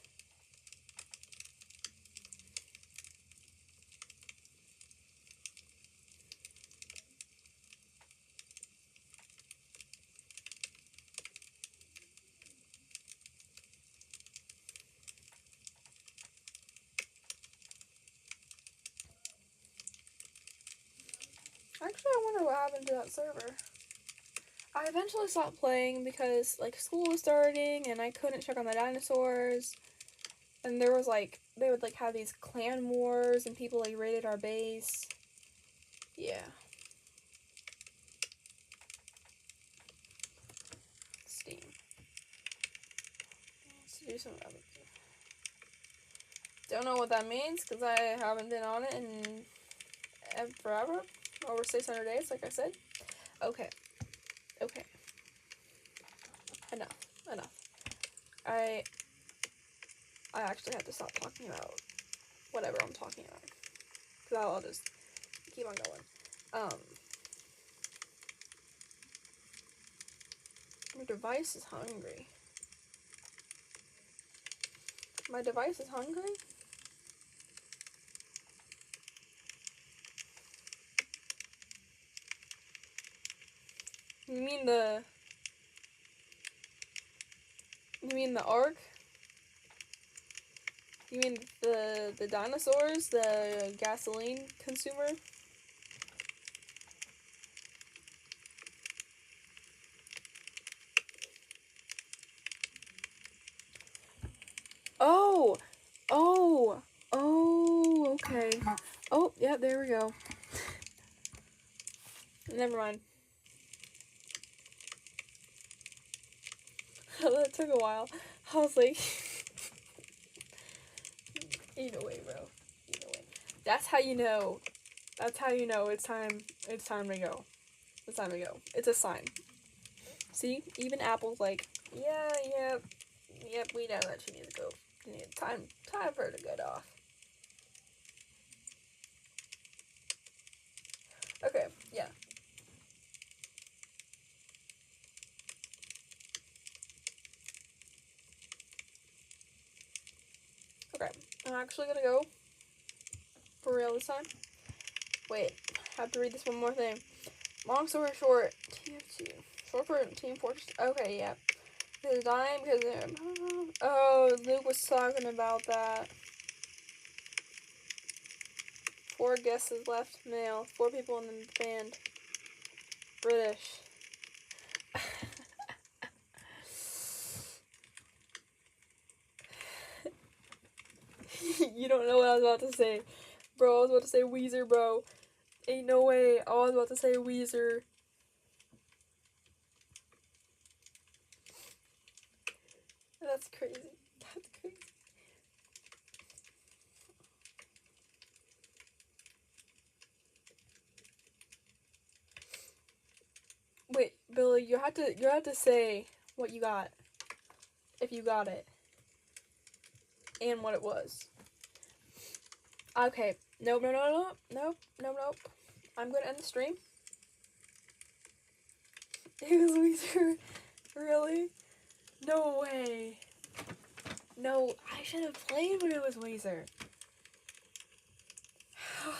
Actually, I wonder what happened to that server. I eventually stopped playing because, like, school was starting and I couldn't check on the dinosaurs. And there was, like, they would, like, have these clan wars and people, like, raided our base. Yeah. Steam. Let's do some other. Don't know what that means because I haven't been on it in forever. Over 600 days, like I said. Okay. Okay. Enough. I actually have to stop talking about whatever I'm talking about. Because I'll just keep on going. My device is hungry. My device is hungry? You mean the ark? You mean the dinosaurs? The gasoline consumer? Oh, okay. Oh, yeah, there we go. Never mind. That took a while. I was like, either way, bro. Either way. That's how you know. That's how you know it's time. It's time to go. It's time to go. It's a sign. See, even Apple's like, yep. We know that she needs to go. Time for her to get off. Okay, yeah. Okay, I'm actually gonna go for real this time. Wait, I have to read this one more thing. Long story short, TF2. Short for Team Fortress. Okay, yeah. Because dying because oh, Luke was talking about that. 4 guests left, male. 4 people in the band. British. You don't know what I was about to say. Bro, I was about to say Weezer, bro. Ain't no way. I was about to say Weezer. That's crazy. That's crazy. Wait, Billy, you have to say what you got. If you got it. And what it was. Okay. Nope. I'm gonna end the stream. It was Weezer. Really? No way. No, I should have played when it was Weezer. How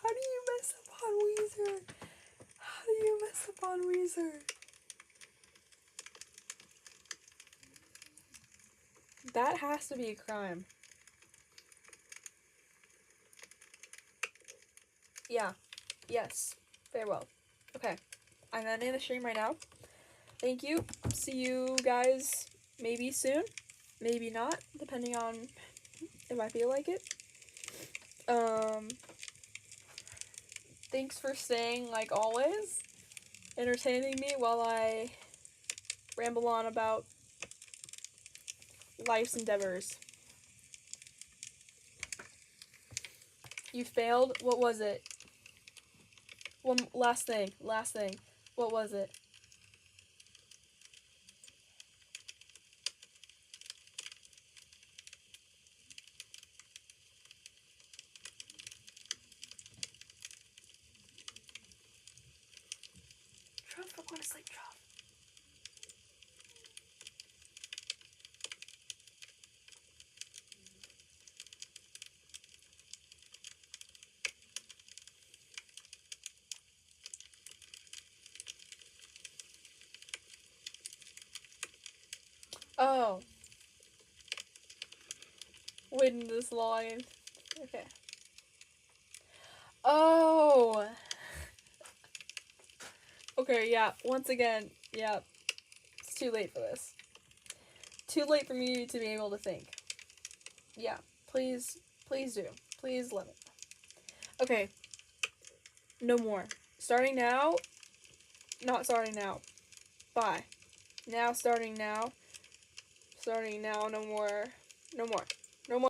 do you mess up on Weezer? How do you mess up on Weezer? That has to be a crime. Yeah. Yes. Very well. Okay. I'm ending the stream right now. Thank you. See you guys maybe soon. Maybe not, depending on if I feel like it. Thanks for staying, like always, entertaining me while I ramble on about life's endeavors. You failed? What was it? One last thing. What was it? Truff, I'm going to sleep, Truff. Oh. Waiting this long. Okay. Oh! Okay, yeah, once again, yeah. It's too late for this. Too late for me to be able to think. Yeah, please do. Please let me. Okay. No more. Starting now. Not starting now. Bye. Now, starting now. Starting now, no more. No more.